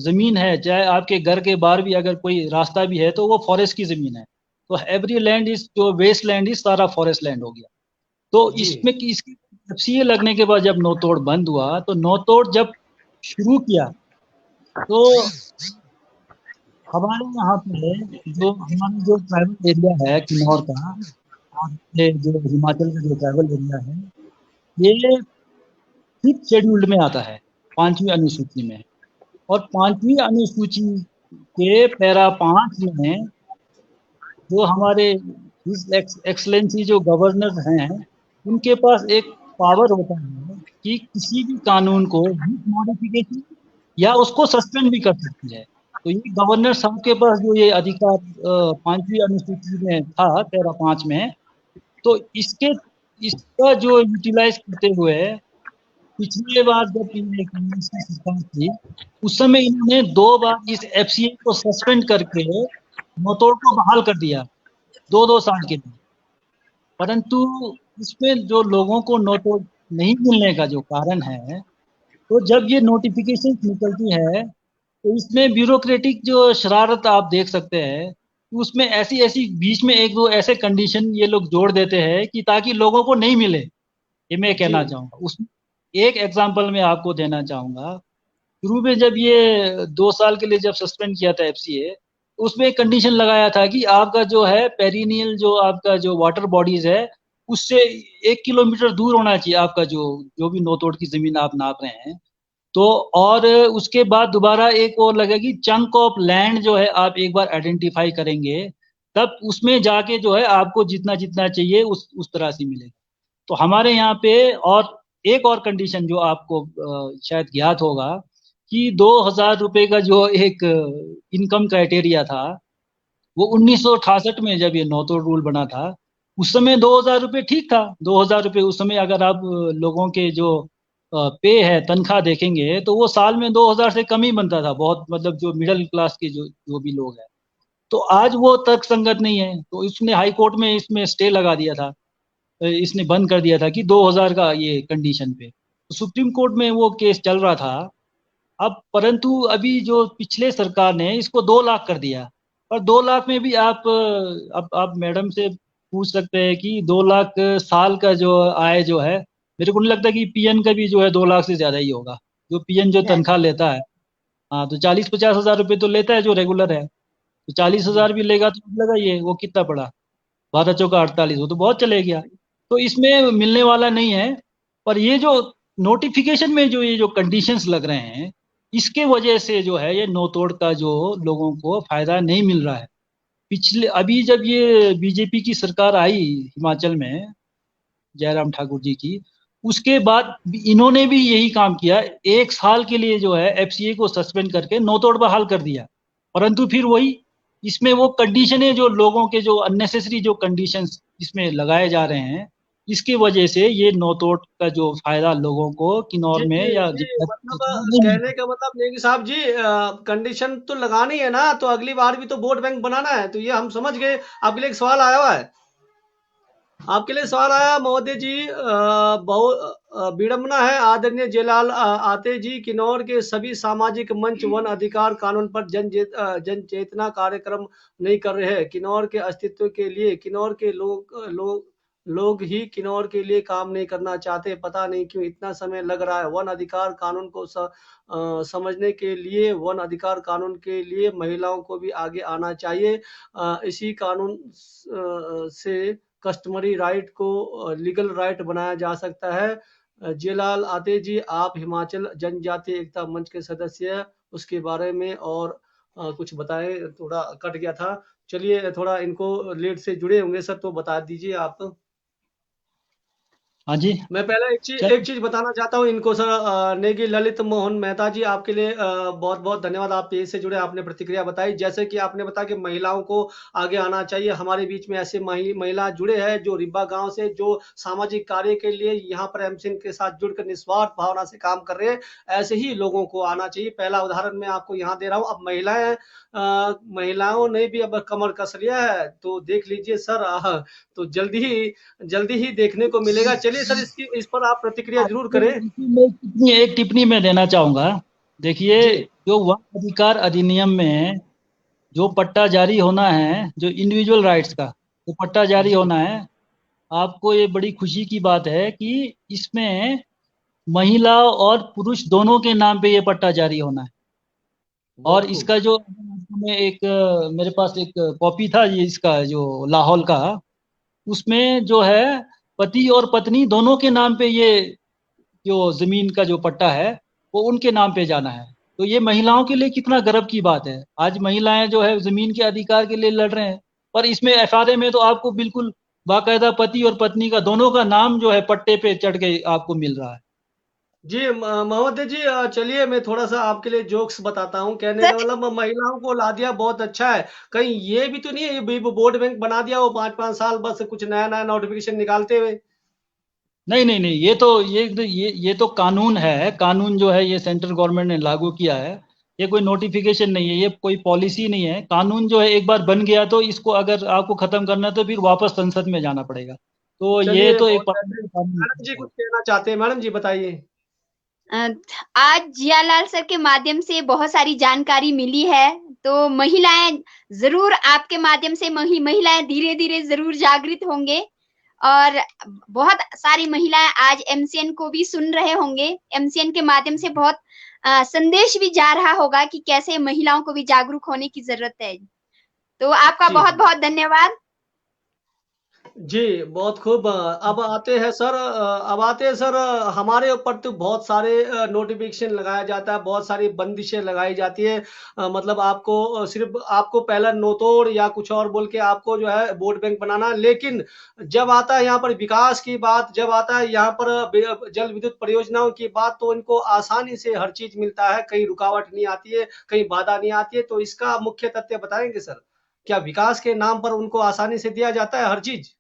जमीन है, चाहे आपके घर के बाहर भी अगर कोई रास्ता भी है तो वो फॉरेस्ट की जमीन है। तो एवरी लैंड इज जो वेस्ट लैंड इज सारा फॉरेस्ट लैंड हो गया। तो जी इसमें इसकी एफसीए लगने के बाद जब नोतोड़ बंद हुआ, तो नोतोड़ जब शुरू किया, तो हमारे यहाँ पे जो हमारा जो ट्राइबल एरिया है किन्नौर का, और ये जो हिमाचल का जो ट्राइबल एरिया है, ये 5th शेड्यूल्ड में आता है, 5वीं अनुसूची में। और 5वीं अनुसूची के पैरा 5 में जो हमारे एक्सलेंसी जो गवर्नर हैं, उनके पास एक पावर होता है कि किसी भी कानून को मॉडिफिकेशन या उसको सस्पेंड भी कर सकती है। तो ये गवर्नर साहब के पास जो ये अधिकार 5वीं अनुसूची में था, पैरा 5 में, तो इसका जो यूटिलाइज करते हुए पिछले बार जब कांग्रेस की सरकार थी उस समय इन्होंने 2 बार इस एफसीए को सस्पेंड करके नौतोड़ को बहाल कर दिया 2-2 साल के लिए। परंतु इसमें जो लोगों को नौतोड़ नहीं मिलने का जो कारण है, तो जब ये नोटिफिकेशन निकलती है तो इसमें ब्यूरोक्रेटिक जो शरारत आप देख सकते हैं, उसमें ऐसी-ऐसी बीच में 1-2 ऐसे कंडीशन ये लोग जोड़ देते हैं कि ताकि लोगों को नहीं मिले। ये मैं कहना जी। चाहूँगा। उसमें एक एग्ज़ाम्पल मैं आपको देना चाहूँगा। शुरू में जब ये 2 साल के लिए जब सस्पेंड किया था एफसीए, उसमें एक कंडीशन लगाया था कि आपका जो है पेरिनियल जो आपका जो वाटर बॉडीज़ है, उससे 1 किलोमीटर दूर होना चाहिए आपका जो भी नौतोड़ की ज़मीन आप नाप रहे हैं। तो और उसके बाद दोबारा एक और लगेगी चंक ऑफ लैंड जो है आप एक बार आइडेंटिफाई करेंगे, तब उसमें जाके जो है आपको जितना-जितना चाहिए उस तरह से मिलेगा। तो हमारे यहाँ पे और एक और कंडीशन जो आपको शायद ज्ञात होगा कि 2000 रुपए का जो एक इनकम क्राइटेरिया था, वो 1968 में जब ये नौतोड़ रूल बना था, उस समय 2000 रुपए ठीक था। 2000 रुपए उस समय अगर आप लोगों के जो पे है, तनख्वाह देखेंगे, तो वो साल में 2000 से कम ही बनता था। बहुत मतलब जो मिडल क्लास के जो भी लोग हैं। तो आज वो तर्कसंगत नहीं है, तो इसने हाई कोर्ट में इसमें स्टे लगा दिया था। इसने बंद कर दिया था कि 2000 का ये कंडीशन पे। तो सुप्रीम कोर्ट में वो केस चल रहा था। अब परंतु अभी जो पिछले सरकार ने इसको 2 लाख कर दिया और 2 लाख में भी अब आप मैडम से पूछ सकते हैं कि 2 लाख साल का जो आय जो है, मेरे को नहीं लगता कि पीएन का भी जो है 2 लाख से ज़्यादा ही होगा। जो पीएन जो तनख्वाह लेता है, हाँ, तो 40-50 हज़ार रुपए तो लेता है जो रेगुलर है। तो 40,000 भी लेगा तो लगाइए वो कितना पड़ा? 12 चौका 48 वो तो बहुत चले गया। तो इसमें मिलने वाला नहीं है। पर ये जो नोटिफिकेशन में जो ये जो कंडीशंस लग रहे हैं, इसके वजह से जो है ये नौतोड़ का जो लोगों को फायदा नहीं मिल रहा है। पिछले अभी जब ये बीजेपी की सरकार आई हिमाचल में, जयराम ठाकुर जी की, उसके बाद इन्होंने भी यही काम किया। 1 साल के लिए जो है एफसीए को सस्पेंड करके नौतोड़ बहाल कर दिया। परंतु फिर वही इसमें वो कंडीशनें जो लोगों के जो अननेसेसरी जो कंडीशंस इसमें लगाए जा रहे हैं, इसकी वजह से ये नौतोड़ का जो फायदा लोगों को किन्नौर जी, में जी, या जी। मतलब नहीं मिल कहने का मतलब नेगी साहब जी कंडीशन तो लगानी है ना, तो अगली बार भी तो वोट बैंक बनाना है, तो ये हम समझ गए। आपके लिए एक सवाल आया हुआ है। आपके लिए सवाल आया महोदय जी विडंबना है आदरणीय जेलाल आते जी किन्नौर के सभी सामाजिक मंच वन अधिकार कानून पर जन चेतना कार्यक्रम नहीं कर रहे हैं। किन्नौर के अस्तित्व के लिए किन्नौर के लोग ही किन्नौर के लिए काम नहीं करना चाहते। पता नहीं क्यों इतना समय लग रहा है। वन अधिकार कानून को समझने के लिए वन अधिकार कानून के लिए महिलाओं को भी आगे आना चाहिए। इसी कानून से कस्टमरी राइट को लीगल राइट बनाया जा सकता है। जेलाल आते जी आप हिमाचल जनजातीय एकता मंच के सदस्य हैं, उसके बारे में और कुछ बताएं। थोड़ा कट गया था। चलिए थोड़ा इनको लेट से जुड़े होंगे सर, तो बता दीजिए आप। हाँ जी, मैं पहले चल एक चीज़ बताना चाहता हूँ इनको सर। नेगी ललित मोहन मेहता जी आपके लिए बहुत-बहुत धन्यवाद। आप पेज से जुड़े, आपने प्रतिक्रिया बताई। जैसे कि आपने बताया कि महिलाओं को आगे आना चाहिए। हमारे बीच में ऐसे महिला जुड़े हैं जो रिब्बा गाँव से, जो सामाजिक कार्य के लिए यहाँ पर एमसीएन के साथ जुड़कर निस्वार्थ भावना से काम कर रहे हैं। ऐसे ही लोगों को आना चाहिए। पहला उदाहरण मैं आपको यहाँ दे रहा हूँ। अब महिलाओं ने भी अब कमर कस लिया है, तो देख लीजिए सर। तो जल्दी ही देखने को मिलेगा। चलिए सर इस पर आप प्रतिक्रिया ज़रूर करें। मैं एक टिप्पणी मैं देना चाहूँगा। देखिए, जी। जो वन अधिकार अधिनियम में जो पट्टा जारी होना है, जो इंडिविजुअल राइट्स का जो पट्टा जारी जी। होना है, आपको ये बड़ी खुशी की बात है कि इसमें महिला और पुरुष दोनों के नाम पे ये पट्टा जारी होना है। और बहुत खूब। इसका जो मैं एक मेरे पास एक कॉपी था ये इसका जो लाहौल का, उसमें जो है पति और पत्नी दोनों के नाम पे ये जो जमीन का जो पट्टा है वो उनके नाम पे जाना है। तो ये महिलाओं के लिए कितना गर्व की बात है। आज महिलाएं जो है जमीन के अधिकार के लिए लड़ रहे हैं, पर इसमें एफआरए में तो आपको बिल्कुल बाकायदा पति और पत्नी का दोनों का नाम जो है पट्टे पे चढ़ के आपको मिल रहा है। जी, महोदय जी चलिए मैं थोड़ा-सा आपके लिए जोक्स बताता हूँ। कहने सर का मतलब महिलाओं को ला दिया बहुत अच्छा है। कहीं ये भी तो नहीं है ये बी वोट बैंक बना दिया वो 5-5 साल बस कुछ नया-नया नोटिफ़िकेशन निकालते हुए। नहीं नहीं नहीं, ये तो कानून है। कानून जो है ये सेंट्रल गवर्नमेंट ने लागू किया है। ये कोई नोटिफिकेशन नहीं है, ये कोई पॉलिसी नहीं है। कानून जो है एक बार बन गया तो इसको अगर आपको खत्म करना है तो फिर वापस संसद में जाना पड़ेगा। तो ये चलिए तो एक बहुत पार्लियामेंट कानून मैडम जी है। कुछ कहना चाहते हैं, मैडम जी बताइए। अ, आज जियालाल सर के माध्यम से बहुत सारी जानकारी मिली है, तो महिलाएं जरूर आपके माध्यम से महिलाएं धीरे धीरे जरूर जागृत होंगे और बहुत सारी महिलाएं आज एमसीएन को भी सुन रहे होंगे। एमसीएन के माध्यम से बहुत संदेश भी जा रहा होगा कि कैसे महिलाओं को भी जागरूक होने की जरूरत है। तो आपका जी बहुत जी बहुत धन्यवाद। जी, बहुत खूब। अब आते हैं सर, हमारे ऊपर तो बहुत सारे नोटिफ़िकेशन लगाया जाता है, बहुत सारी बंदिशें लगाई जाती है। मतलब आपको सिर्फ़ आपको पहला नोतोड़ या कुछ और बोल के आपको जो है वोट बैंक बनाना है। लेकिन जब आता है यहाँ पर विकास की बात, जब आता है यहाँ पर जल विद्युत परियोजनाओं की बात, तो इनको आसानी से हर चीज़ मिलता है, कहीं रुकावट नहीं आती है, कहीं बाधा नहीं आती है। तो इसका मुख्य तथ्य बताएँगे सर? क्या विकास के नाम पर उनको आसानी से दिया जाता है हर चीज़?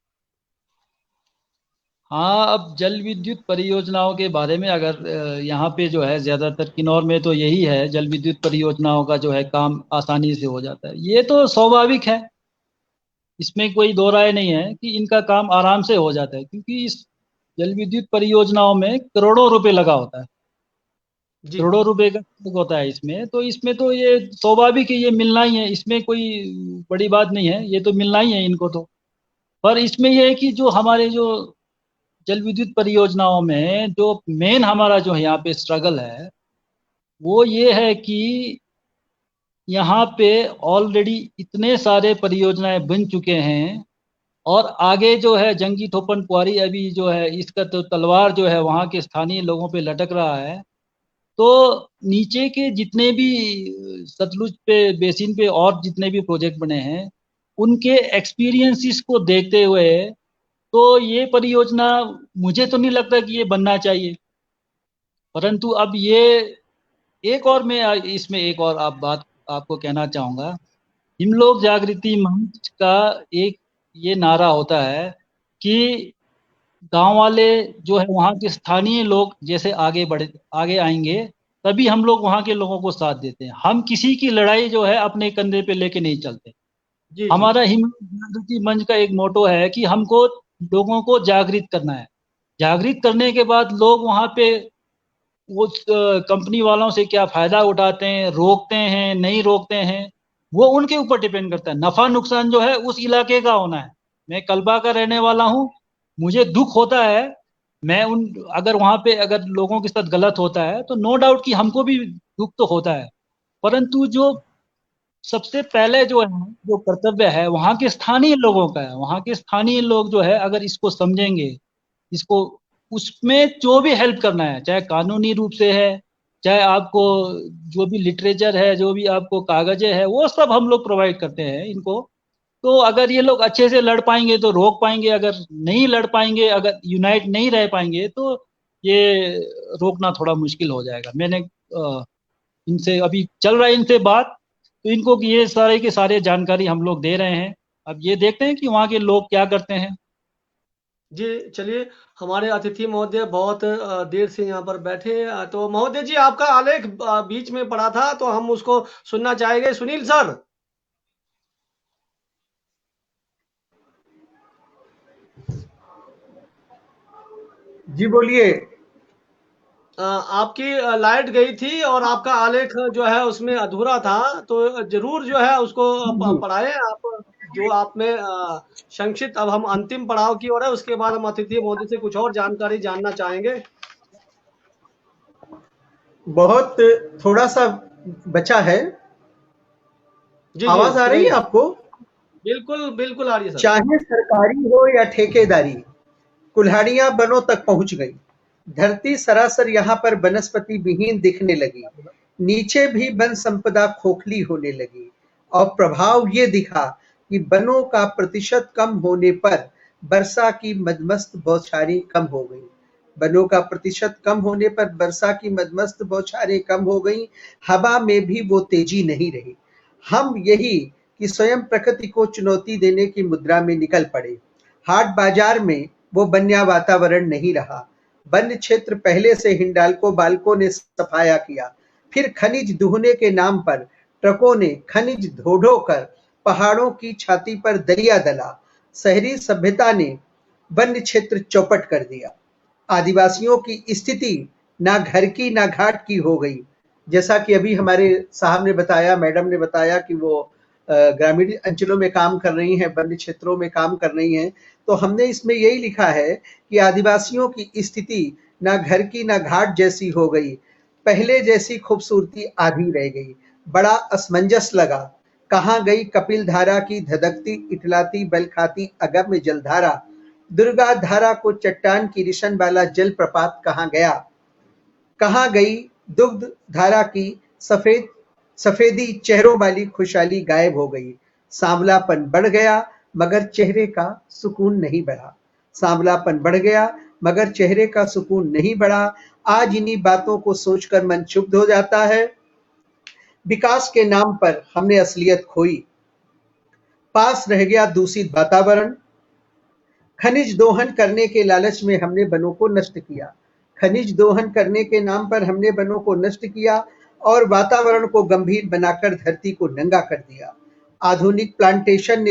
हाँ, अब जल विद्युत परियोजनाओं के बारे में अगर यहाँ पे जो है ज्यादातर किन्नौर में तो यही है, जल विद्युत परियोजनाओं का जो है काम आसानी से हो जाता है। ये तो स्वाभाविक है, इसमें कोई दो राय नहीं है कि इनका काम आराम से हो जाता है, क्योंकि इस जल विद्युत परियोजनाओं में करोड़ों रुपए लगा होता है। जी। करोड़ों रुपए का खर्च होता है इसमें, तो इसमें तो ये स्वाभाविक है, ये मिलना ही है। इसमें कोई बड़ी बात नहीं है, ये तो मिलना ही है इनको तो। पर इसमें यह है कि जो हमारे जो जल विद्युत परियोजनाओं में जो मेन हमारा जो है यहाँ पे स्ट्रगल है, वो ये है कि यहाँ पे ऑलरेडी इतने सारे परियोजनाएं बन चुके हैं, और आगे जो है जंगी थोपन कुआरी अभी जो है इसका तो तलवार जो है वहाँ के स्थानीय लोगों पे लटक रहा है। तो नीचे के जितने भी सतलुज पे बेसिन पे और जितने भी प्रोजेक्ट बने हैं, उनके एक्सपीरियंसिस को देखते हुए तो ये परियोजना मुझे तो नहीं लगता कि ये बनना चाहिए। परंतु अब ये एक और मैं इसमें एक और आप बात आपको कहना चाहूँगा। हम लोग जागृति मंच का एक ये नारा होता है कि गांव वाले जो है वहाँ के स्थानीय लोग जैसे आगे आएंगे, तभी हम लोग वहाँ के लोगों को साथ देते हैं। हम किसी की लड़ाई जो है अपने कंधे पे लेके नहीं चलते। जी, जी। हमारा हिम्मत जागृति मंच का एक मोटो है कि हमको लोगों को जागृत करना है। जागृत करने के बाद लोग वहाँ पे वो कंपनी वालों से क्या फायदा उठाते हैं, रोकते हैं नहीं रोकते हैं, वो उनके ऊपर डिपेंड करता है। नफा नुकसान जो है उस इलाके का होना है। मैं कल्बा का रहने वाला हूँ, मुझे दुख होता है। मैं उन अगर वहाँ पे अगर लोगों के साथ गलत होता है तो नो डाउट कि हमको भी दुख तो होता है। परंतु जो सबसे पहले जो है जो कर्तव्य है वहाँ के स्थानीय लोगों का है। वहाँ के स्थानीय लोग जो है अगर इसको समझेंगे, इसको उसमें जो भी हेल्प करना है, चाहे कानूनी रूप से है, चाहे आपको जो भी लिटरेचर है, जो भी आपको कागजें है, वो सब हम लोग प्रोवाइड करते हैं इनको। तो अगर ये लोग अच्छे से लड़ पाएंगे तो रोक पाएंगे, अगर नहीं लड़ पाएंगे, अगर यूनाइट नहीं रह पाएंगे तो ये रोकना थोड़ा मुश्किल हो जाएगा। मैंने इनसे अभी चल रहा है इनसे बात, तो इनको ये सारे के सारे जानकारी हम लोग दे रहे हैं। अब ये देखते हैं कि वहाँ के लोग क्या करते हैं। जी, चलिए हमारे अतिथि महोदय बहुत देर से यहाँ पर बैठे हैं। तो महोदय जी आपका आलेख बीच में पड़ा था तो हम उसको सुनना चाहेंगे। सुनील सर, जी बोलिए। आपकी लाइट गई थी और आपका आलेख जो है उसमें अधूरा था, तो ज़रूर जो है उसको जी पढ़ाएँ आप। जो आप में संक्षिप्त, अब हम अंतिम पड़ाव की ओर है, उसके बाद हम अतिथि महोदय से कुछ और जानकारी जानना चाहेंगे। बहुत थोड़ा सा बचा है। जी, जी, आवाज आ रही है सुनेंगे। आपको? बिल्कुल, बिल्कुल आ रही है सर। चाहे सरकारी हो या ठेकेदारी, कुल्हाड़ियां बनों तक पहुंच गई। धरती सरासर यहाँ पर वनस्पति विहीन दिखने लगी। नीचे भी वन संपदा खोखली होने लगी और प्रभाव ये दिखा कि वनों का प्रतिशत कम होने पर वर्षा की मदमस्त बौछारें कम हो गई। वनों का प्रतिशत कम होने पर वर्षा की मदमस्त बौछारें कम हो गई। हवा में भी वो तेजी नहीं रही। हम यही कि स्वयं प्रकृति को चुनौती देने की मुद्रा में निकल पड़े। हाट बाजार में वो बन्या वातावरण नहीं रहा। वन क्षेत्र पहले से हिंडाल्को बाल्को ने सफाया किया। फिर खनिज दुहने के नाम पर ट्रकों ने खनिज ढो कर पहाड़ों की छाती पर दरिया दला। शहरी सभ्यता ने वन क्षेत्र चौपट कर दिया। आदिवासियों की स्थिति ना घर की ना घाट की हो गई। जैसा कि अभी हमारे साहब ने बताया, मैडम ने बताया कि वो ग्रामीण अंचलों में काम कर रही हैं, वन्य क्षेत्रों में काम कर रही हैं, तो हमने इसमें यही लिखा है कि आदिवासियों की स्थिति ना घर की ना घाट जैसी हो गई, पहले जैसी खूबसूरती आधी रह गई। बड़ा असमंजस लगा, कहाँ गई कपिल धारा की धधकती इठलाती बल खाती अगम्य जलधारा। दुर्गा धारा को चट्टान की रिशन वाला जल प्रपात कहाँ गया। कहाँ गई दुग्ध धारा की सफेदी चेहरों वाली खुशहाली गायब हो गई। सांवलापन बढ़ गया मगर चेहरे का सुकून नहीं बढ़ा। सांवलापन बढ़ गया मगर चेहरे का सुकून नहीं बढ़ा। आज इन्हीं बातों को सोचकर मन क्षुब्ध हो जाता है। विकास के नाम पर हमने असलियत खोई, पास रह गया दूषित वातावरण। खनिज दोहन करने के लालच में हमने वनों को नष्ट किया। खनिज दोहन करने के नाम पर हमने वनों को नष्ट किया और वातावरण को गंभीर बनाकर धरती को नंगा कर दिया। आधुनिक प्लांटेशन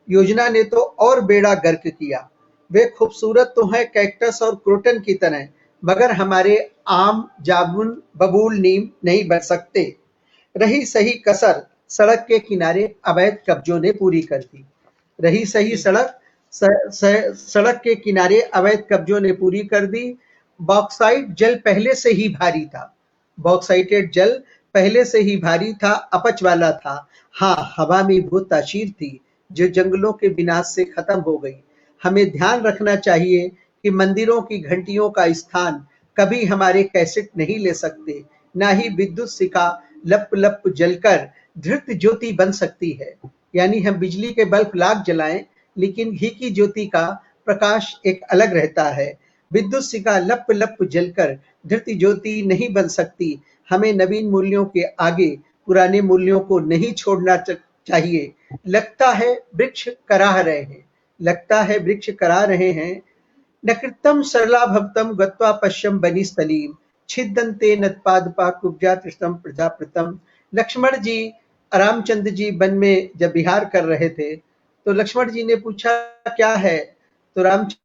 योजना ने तो और बेड़ा गर्क किया। वे खूबसूरत तो हैं कैक्टस और क्रोटन की तरह, मगर हमारे आम जामुन बबूल नीम नहीं बन सकते। रही सही कसर सड़क के किनारे अवैध कब्जों ने पूरी कर दी। रही सही सड़क के किनारे अवैध कब्जों ने पूरी कर दी। बॉक्साइट जल पहले से ही भारी था। बॉक्साइटेड जल पहले से ही भारी था, अपच वाला था। हाँ, हवा में वो तासीर थी जो जंगलों के विनाश से खत्म हो गई। हमें ध्यान रखना चाहिए कि मंदिरों की घंटियों का स्थान कभी हमारे कैसेट नहीं ले सकते, ना ही विद्युत शिखा लप लप जलकर धृत ज्योति बन सकती है। यानी हम बिजली के बल्ब लाख जलाएं, लेकिन घी की ज्योति का प्रकाश एक अलग रहता है। विद्युत शिखा लप लप जलकर धृत ज्योति नहीं बन सकती। हमें नवीन मूल्यों के आगे पुराने मूल्यों को नहीं छोड़ना चाहिए। लगता है वृक्ष कराह रहे हैं, लगता है वृक्ष करा रहे हैं। नकृतम सरला भक्तम गत्वा पश्यम बनी स्थलीम छिदंते नत्पादपा कुब्जा तृष्टम प्रजाप्रतम। लक्ष्मण जी, रामचंद्र जी वन में जब विहार कर रहे थे तो लक्ष्मण जी ने पूछा क्या है, तो रामचंद्र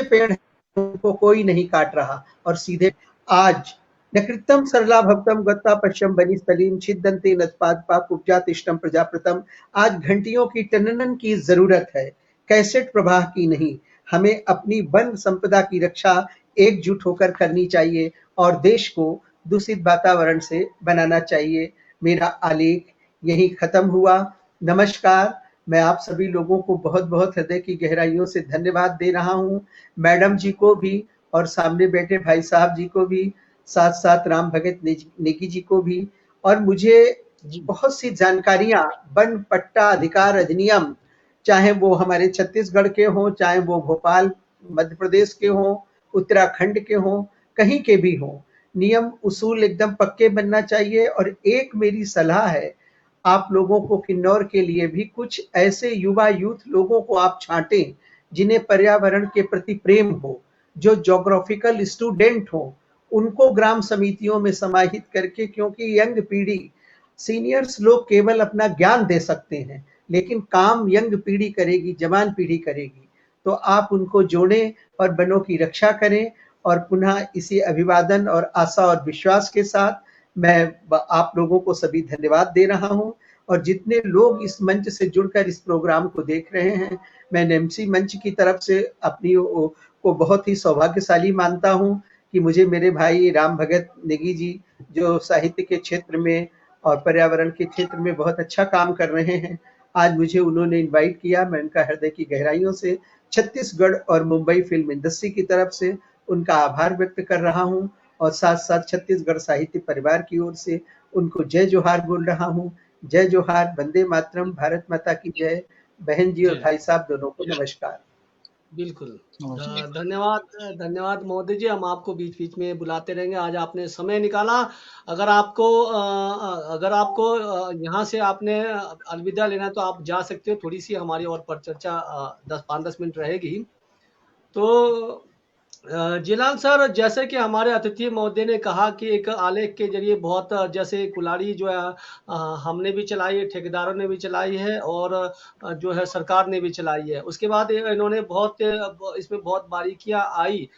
पेड़ को कोई नहीं काट रहा और सीधे आज नकृतम सरला भक्तम गत्वा पश्यम बनी स्थलीम छिदंते नत्पादपा कुब्जा तिष्ठम प्रजाप्रतम। आज घंटियों की टननन की जरूरत है, कैसेट प्रवाह की नहीं। हमें अपनी वन संपदा की रक्षा एकजुट होकर करनी चाहिए और देश को दूषित वातावरण से बनाना चाहिए। मेरा आलेख यही खत्म हुआ। नमस्कार। मैं आप सभी लोगों को बहुत बहुत हृदय की गहराइयों से धन्यवाद दे रहा हूं। मैडम जी को भी और सामने बैठे भाई साहब जी को भी, साथ साथ राम भगत नेगी जी को भी। और मुझे बहुत सी जानकारियां वन पट्टा अधिकार अधिनियम, चाहे वो हमारे छत्तीसगढ़ के हों, चाहे वो भोपाल मध्य प्रदेश के हों, उत्तराखंड के हों, कहीं के भी हों, नियम उसूल एकदम पक्के बनना चाहिए। और एक मेरी सलाह है आप लोगों को, किन्नौर के लिए भी कुछ ऐसे युवा यूथ लोगों को आप छांटें जिन्हें पर्यावरण के प्रति प्रेम हो, जो ज्योग्राफिकल स्टूडेंट हो, उनको ग्राम समितियों में समाहित करके, क्योंकि यंग पीढ़ी, सीनियर्स लोग केवल अपना ज्ञान दे सकते हैं, लेकिन काम यंग पीढ़ी करेगी, जवान पीढ़ी करेगी। तो आप उनको जोड़ें और वनों की रक्षा करें। और पुनः इसी अभिवादन और आशा और विश्वास के साथ मैं आप लोगों को सभी धन्यवाद दे रहा हूं। और जितने लोग इस मंच से जुड़कर इस प्रोग्राम को देख रहे हैं, मैं नेमसी मंच की तरफ से अपनी को बहुत ही सौभाग्यशाली मानता हूं कि मुझे मेरे भाई राम भगत नेगी जी, जो साहित्य के क्षेत्र में और पर्यावरण के क्षेत्र में बहुत अच्छा काम कर रहे हैं, आज मुझे उन्होंने इनवाइट किया। मैं उनका हृदय की गहराइयों से छत्तीसगढ़ और मुंबई फिल्म इंडस्ट्री की तरफ से उनका आभार व्यक्त कर रहा हूं। और साथ साथ छत्तीसगढ़ साहित्य परिवार की ओर से उनको जय जोहार बोल रहा हूं। जय जोहार, वंदे मातरम, भारत माता की जय। बहन जी और भाई साहब दोनों को नमस्कार। बिल्कुल। नमस्कार। धन्यवाद धन्यवाद महोदय जी, हम आपको बीच-बीच में बुलाते रहेंगे। आज आपने समय निकाला। अगर आपको यहाँ से आपने अलविदा लेना है तो आप जा सकते हो। थोड़ी-सी हमारी और परिचर्चा 10 5-10 मिनट रहेगी। तो जिलाल सर, जैसे कि हमारे अतिथि महोदय ने कहा कि एक आलेख के ज़रिए बहुत जैसे कुल्हाड़ी जो है हमने भी चलाई है, ठेकेदारों ने भी चलाई है और जो है सरकार ने भी चलाई है। उसके बाद इन्होंने इसमें बहुत बारीकियाँ आई।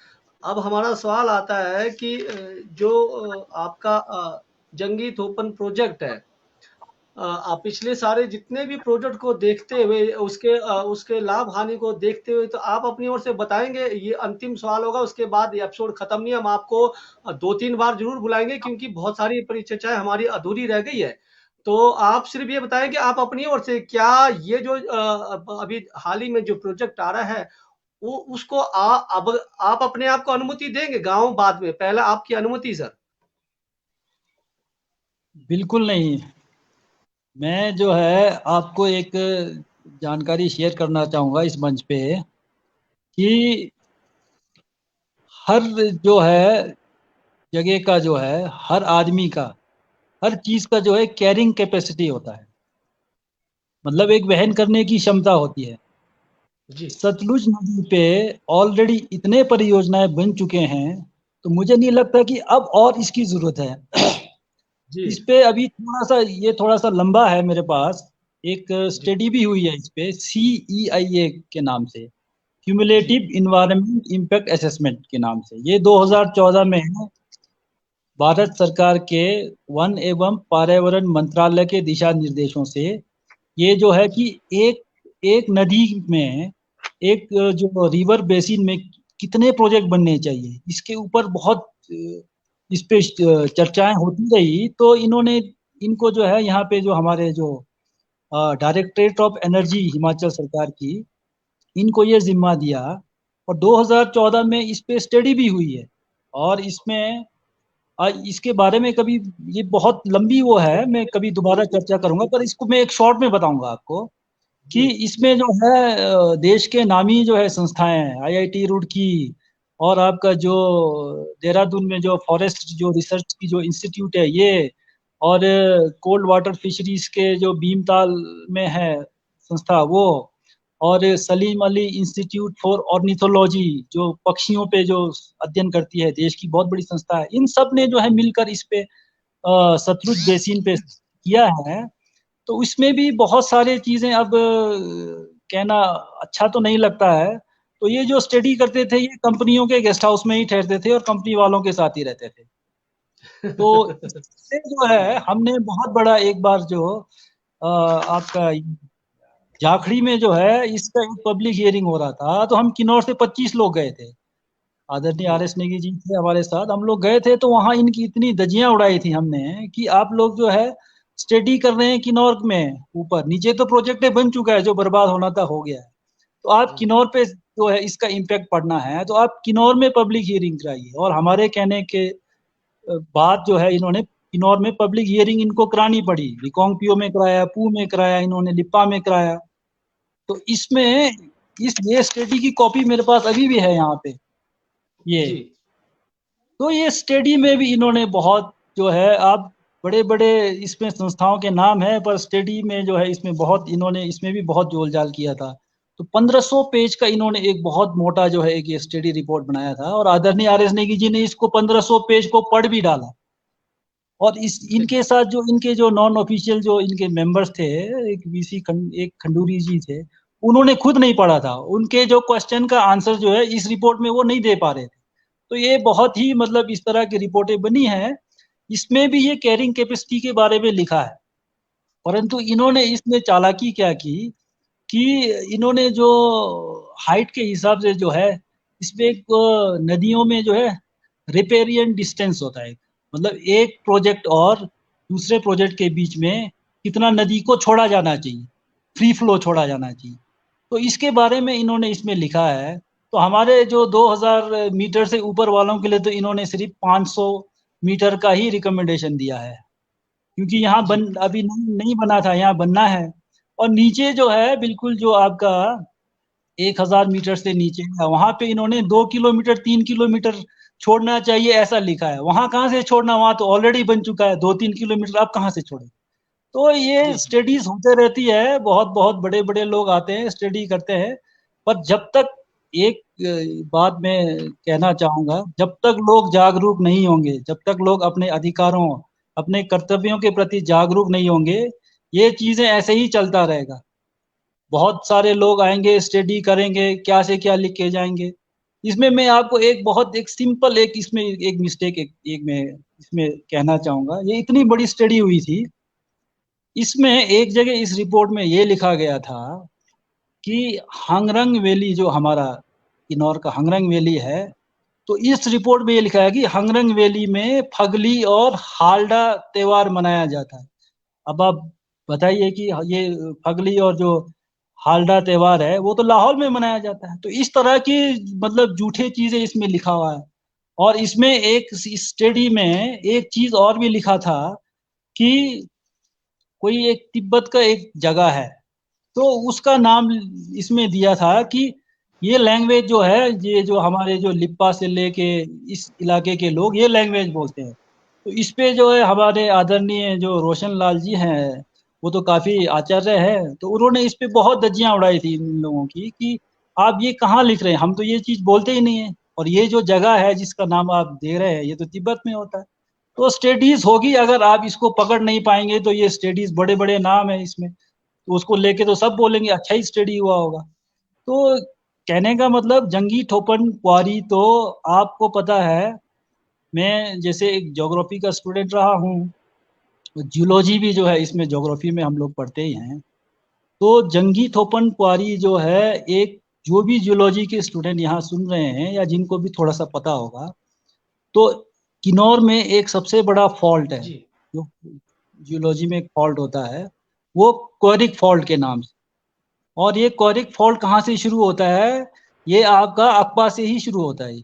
अब हमारा सवाल आता है कि जो आपका जंगी थोपन प्रोजेक्ट है, आप पिछले सारे जितने भी प्रोजेक्ट को देखते हुए उसके लाभ हानि को देखते हुए तो आप अपनी ओर से बताएँगे? ये अंतिम सवाल होगा, उसके बाद ये एपिसोड खत्म नहीं है। हम आपको 2-3 बार ज़रूर बुलाएँगे क्योंकि बहुत सारी परिचर्चाएँ हमारी अधूरी रह गई है। तो आप सिर्फ़ ये बताएँ कि आप अपनी ओर से क्या ये जो अब अभी हाल ही में जो प्रोजेक्ट आ रहा है, वो उसको अब आप अपने आप को अनुमति देंगे? गाँव बाद में, पहले आपकी अनुमति सर। बिल्कुल नहीं। मैं जो है आपको एक जानकारी शेयर करना चाहूँगा इस मंच पे कि हर जो है जगह का जो है, हर आदमी का, हर चीज़ का जो है कैरिंग कैपेसिटी होता है। मतलब एक वहन करने की क्षमता होती है। जी, सतलुज नदी पे ऑलरेडी इतने परियोजनाएँ बन चुके हैं, तो मुझे नहीं लगता कि अब और इसकी ज़रूरत है। जी, इस पे अभी थोड़ा-सा लंबा है मेरे पास, एक जी, स्टडी भी हुई है इस पे CEIA के नाम से, जी, क्यूमुलेटिव एनवायरनमेंट इम्पैक्ट असेसमेंट के नाम से। ये 2014 में है, भारत सरकार के वन एवं पर्यावरण मंत्रालय के दिशा निर्देशों से ये जो है कि एक एक नदी में एक जो रिवर बेसिन में कितने प्रोजेक्ट बनने चाहिए, इसके ऊपर बहुत इस पे चर्चाएँ होती रही, तो इनको जो है यहाँ पे जो हमारे जो डायरेक्टरेट ऑफ एनर्जी हिमाचल सरकार की, इनको ये ज़िम्मा दिया और 2014 में इस पे स्टडी भी हुई है और इसमें इसके बारे में कभी ये बहुत लंबी वो है, मैं कभी दोबारा चर्चा करूँगा, पर इसको मैं एक शॉर्ट में बताऊँगा आपको कि जी, इसमें जो है देश के नामी जो है संस्थाएँ हैं, IIT रुड़की और आपका जो देहरादून में जो फॉरेस्ट जो रिसर्च की जो इंस्टीट्यूट है ये और कोल्ड वाटर फिशरीज़ के जो भीमताल में है संस्था वो और Salim Ali institute for ornithology जो पक्षियों पे जो अध्ययन करती है, देश की बहुत बड़ी संस्था है। इन सब ने जो है मिलकर इस पे सतलुज बेसिन पे किया है। तो उसमें भी बहुत सारी चीज़ें अब कहना अच्छा तो नहीं लगता है। तो ये जो स्टडी करते थे, ये कंपनियों के गेस्ट हाउस में ही ठहरते थे और कंपनी वालों के साथ ही रहते थे। तो इससे जो है हमने बहुत बड़ा एक बार जो आपका जाखड़ी में जो है इसका एक पब्लिक हियरिंग हो रहा था, तो हम किन्नौर से 25 लोग गए थे। आदरणीय जी, आर.एस. नेगी जी थे हमारे साथ, हम लोग गए थे तो वहाँ इनकी इतनी धज्जियाँ उड़ाई थी हमने कि आप लोग जो है स्टडी कर रहे हैं किन्नौर में ऊपर, नीचे तो प्रोजेक्ट बन चुका है जो बर्बाद होना था हो गया है। तो आप जी, किन्नौर पे जो है इसका इम्पैक्ट पड़ना है, तो आप किन्नौर में पब्लिक हियरिंग कराइए और हमारे कहने के बाद जो है इन्होंने किन्नौर में पब्लिक हियरिंग इनको करानी पड़ी। रिकांगपिओ में कराया, पू में कराया, इन्होंने लिप्पा में कराया। तो इसमें ये स्टडी की कॉपी मेरे पास अभी भी है यहाँ पे, ये। जी, तो ये स्टडी में भी इन्होंने बहुत जो है आप बड़े-बड़े इसमें संस्थाओं के नाम हैं, पर स्टडी में जो है इसमें बहुत इन्होंने इसमें भी बहुत जोल-जाल किया था। तो 1500 पेज का इन्होंने एक बहुत मोटा जो है एक ये स्टडी रिपोर्ट बनाया था और आदरणीय आर.एस. नेगी जी ने इसको 1500 पेज को पढ़ भी डाला। और इनके साथ जो इनके जो नॉन ऑफिशियल जो इनके मेंबर्स थे, एक खंडूरी जी थे, उन्होंने खुद नहीं पढ़ा था। उनके जो क्वेश्चन का आंसर जो है इस रिपोर्ट में वो नहीं दे पा रहे थे। तो ये बहुत ही मतलब इस तरह की रिपोर्टें बनी हैं। इसमें भी ये कैरिंग कैपेसिटी के बारे में लिखा है। परंतु इन्होंने इसमें चालाकी क्या की कि इन्होंने जो हाइट के हिसाब से जो है इसमें एक नदियों में जो है रिपेरियन डिस्टेंस होता है। मतलब एक प्रोजेक्ट और दूसरे प्रोजेक्ट के बीच में कितना नदी को छोड़ा जाना चाहिए, फ्री फ्लो छोड़ा जाना चाहिए। तो इसके बारे में इन्होंने इसमें लिखा है। तो हमारे जो 2000 मीटर से ऊपर वालों के लिए तो इन्होंने सिर्फ 500 मीटर का ही रिकमेंडेशन दिया है, क्योंकि यहाँ जी, अभी नहीं बना था, यहाँ बनना है। और नीचे जो है बिल्कुल जो आपका 1000 मीटर से नीचे है, वहां पे इन्होंने 2 किलोमीटर 3 किलोमीटर छोड़ना चाहिए ऐसा लिखा है। वहां कहाँ से छोड़ना, वहां तो ऑलरेडी बन चुका है 2-3 किलोमीटर, आप कहाँ से छोड़े। तो ये जी, स्टडीज होते रहती है, बहुत बहुत बड़े बड़े लोग आते हैं स्टडी करते हैं, पर जब तक एक बात मैं कहना चाहूंगा, जब तक लोग जागरूक नहीं होंगे, जब तक लोग अपने अधिकारों अपने कर्तव्यों के प्रति जागरूक नहीं होंगे, ये चीजें ऐसे ही चलता रहेगा। बहुत सारे लोग आएंगे स्टडी करेंगे, क्या से क्या लिख के जाएंगे। इसमें मैं आपको एक सिंपल इसमें एक मिस्टेक एक मैं इसमें कहना चाहूंगा। ये इतनी बड़ी स्टडी हुई थी, इसमें एक जगह इस रिपोर्ट में ये लिखा गया था कि हंगरंग वैली जो हमारा किन्नौर का हंगरंग वैली है, तो इस रिपोर्ट में ये लिखा है कि हंगरंग वैली में फगली और हालडा त्योहार मनाया जाता है। अब आप बताइए कि ये फगली और जो हालडा त्योहार है वो तो लाहौर में मनाया जाता है। तो इस तरह की मतलब झूठे चीजें इसमें लिखा हुआ है। और इसमें एक स्टडी में एक चीज और भी लिखा था कि कोई एक तिब्बत का एक जगह है, तो उसका नाम इसमें दिया था कि ये लैंग्वेज जो है, ये जो हमारे जो लिप्पा से लेके इस इलाके के लोग ये लैंग्वेज बोलते हैं। तो इस पे जो है हमारे आदरणीय जो रोशन लाल जी हैं, वो तो काफी आचार्य है, तो उन्होंने इस पे बहुत धज्जियां उड़ाई थी इन लोगों की कि आप ये कहाँ लिख रहे हैं, हम तो ये चीज बोलते ही नहीं है, और ये जो जगह है जिसका नाम आप दे रहे हैं ये तो तिब्बत में होता है। तो स्टडीज होगी, अगर आप इसको पकड़ नहीं पाएंगे तो ये स्टडीज बड़े बड़े नाम है इसमें, तो उसको लेके तो सब बोलेंगे अच्छा ही स्टडी हुआ होगा। तो कहने का मतलब जंगी ठोपन क्वारी तो आपको पता है, मैं जैसे एक ज्योग्राफी का स्टूडेंट रहा हूँ, जियोलॉजी भी जो है इसमें ज्योग्राफी में हम लोग पढ़ते ही हैं। तो जंगी थोपन क्वारी जो है, एक जो भी जियोलॉजी के स्टूडेंट यहाँ सुन रहे हैं या जिनको भी थोड़ा सा पता होगा, तो किन्नौर में एक सबसे बड़ा फॉल्ट है, जी, जो जियोलॉजी में एक फॉल्ट होता है, वो क्वारिक फॉल्ट के नाम से। और ये क्वारिक फॉल्ट कहाँ से शुरू होता है, ये आपका अकबा से ही शुरू होता है।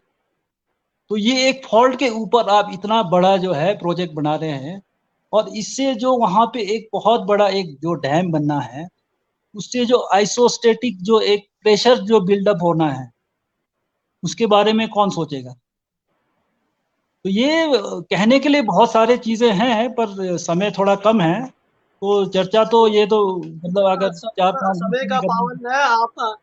तो ये एक फॉल्ट के ऊपर आप इतना बड़ा जो है प्रोजेक्ट बना रहे हैं, और इससे जो वहां पे एक बहुत बड़ा एक जो डैम बनना है, उससे जो आइसोस्टेटिक जो एक प्रेशर जो बिल्डअप होना है, उसके बारे में कौन सोचेगा। तो ये कहने के लिए बहुत सारे चीजें हैं, पर समय थोड़ा कम है, तो चर्चा तो ये तो मतलब अगर चार समय पांच दिन समय की का करनी। पाबंद है आप,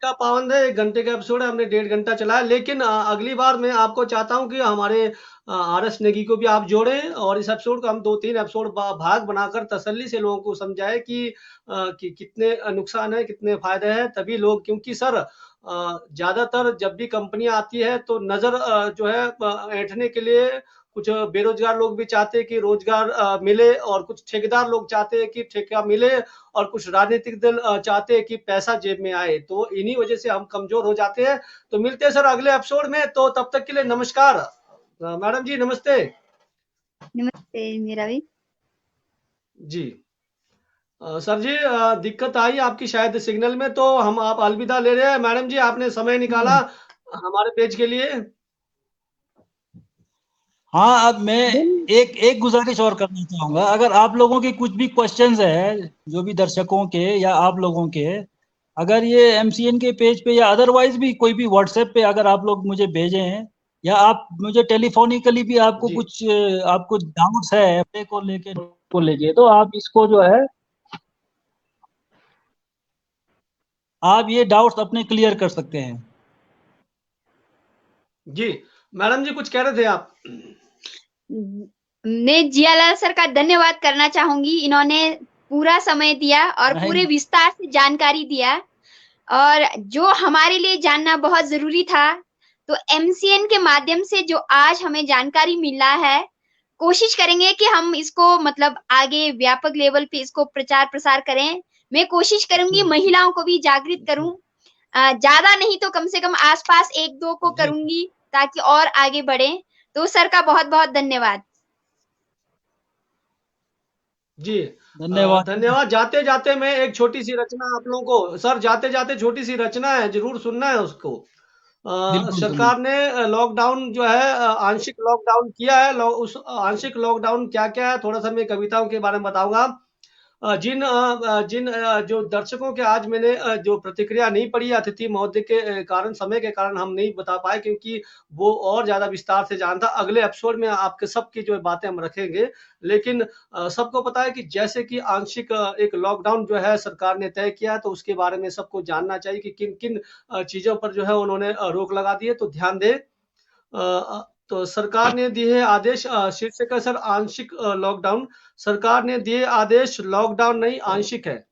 का पाबंद है, 1 घंटे का एपिसोड है, हमने 1.5 घंटा चलाया। लेकिन अगली बार मैं आपको चाहता हूँ कि हमारे आरएस नेगी को भी आप जोड़ें और इस एपिसोड को हम 2-3 एपिसोड भाग बनाकर तसल्ली से लोगों को समझाएं कि कितने नुकसान है, कितने फायदे हैं। तभी लोग, क्योंकि सर ज्यादातर जब भी कंपनियां आती है तो नजर जो है ऐंठने के लिए कुछ बेरोजगार लोग भी चाहते हैं कि रोजगार मिले, और कुछ ठेकेदार लोग चाहते हैं कि ठेका मिले, और कुछ राजनीतिक दल चाहते हैं कि पैसा जेब में आए। तो इन्हीं वजह से हम कमजोर हो जाते हैं। तो मिलते हैं सर अगले एपिसोड में, तो तब तक के लिए नमस्कार। मैडम जी नमस्ते। नमस्ते मेरा भी। जी सर जी, दिक्कत आई आपकी शायद सिग्नल में, तो हम आप अलविदा ले रहे हैं। मैडम जी आपने समय निकाला हमारे पेज के लिए। हाँ, अब मैं एक एक गुजारिश और करना चाहूंगा, अगर आप लोगों के कुछ भी क्वेश्चंस है, जो भी दर्शकों के या आप लोगों के, अगर ये एमसीएन के पेज पे या अदरवाइज भी कोई भी व्हाट्सएप पे अगर आप लोग मुझे भेजें, या आप मुझे टेलीफोनिकली भी आपको जी कुछ आपको डाउट्स है अपने को लेके, तो आप इसको जो है आप ये डाउट्स अपने क्लियर कर सकते हैं। जी मैडम जी कुछ कह रहे थे आप। मैं जियालाल सर का धन्यवाद करना चाहूंगी, इन्होंने पूरा समय दिया और पूरे नहीं, विस्तार से जानकारी दिया, और जो हमारे लिए जानना बहुत जरूरी था। तो एमसीएन के माध्यम से जो आज हमें जानकारी मिला है, कोशिश करेंगे कि हम इसको मतलब आगे व्यापक लेवल पे इसको प्रचार प्रसार करें। मैं कोशिश करूंगी महिलाओं को भी जागृत करूं, ज्यादा नहीं तो कम से कम आसपास 1-2 को जी करूंगी, ताकि और आगे बढ़े। तो सर का बहुत बहुत धन्यवाद। जी धन्यवाद। धन्यवाद। जाते जाते मैं एक छोटी सी रचना आप लोगों को, सर जाते जाते छोटी सी रचना है, जरूर सुनना है उसको। बिल्कुल सुनिए। सरकार ने लॉकडाउन जो है आंशिक लॉकडाउन किया है। उस आंशिक लॉकडाउन क्या क्या है, थोड़ा सा मैं कविताओं के बारे में बताऊंगा। जिन जो दर्शकों के आज मैंने जो प्रतिक्रिया नहीं पढ़ी अतिथि महोदय के कारण, समय के कारण हम नहीं बता पाए, क्योंकि वो और ज़्यादा विस्तार से जानता। अगले एपिसोड में आपके सबकी जो बातें हम रखेंगे। लेकिन सबको पता है कि जैसे कि आंशिक एक लॉकडाउन जो है सरकार ने तय किया, तो उसके बारे में सबको जानना चाहिए कि किन-किन चीज़ों पर जो है उन्होंने रोक लगा दी है, तो ध्यान दें। तो सरकार ने दिए है आदेश, शीर्षक है सर आंशिक लॉकडाउन। सरकार ने दिए आदेश, लॉकडाउन नहीं आंशिक है।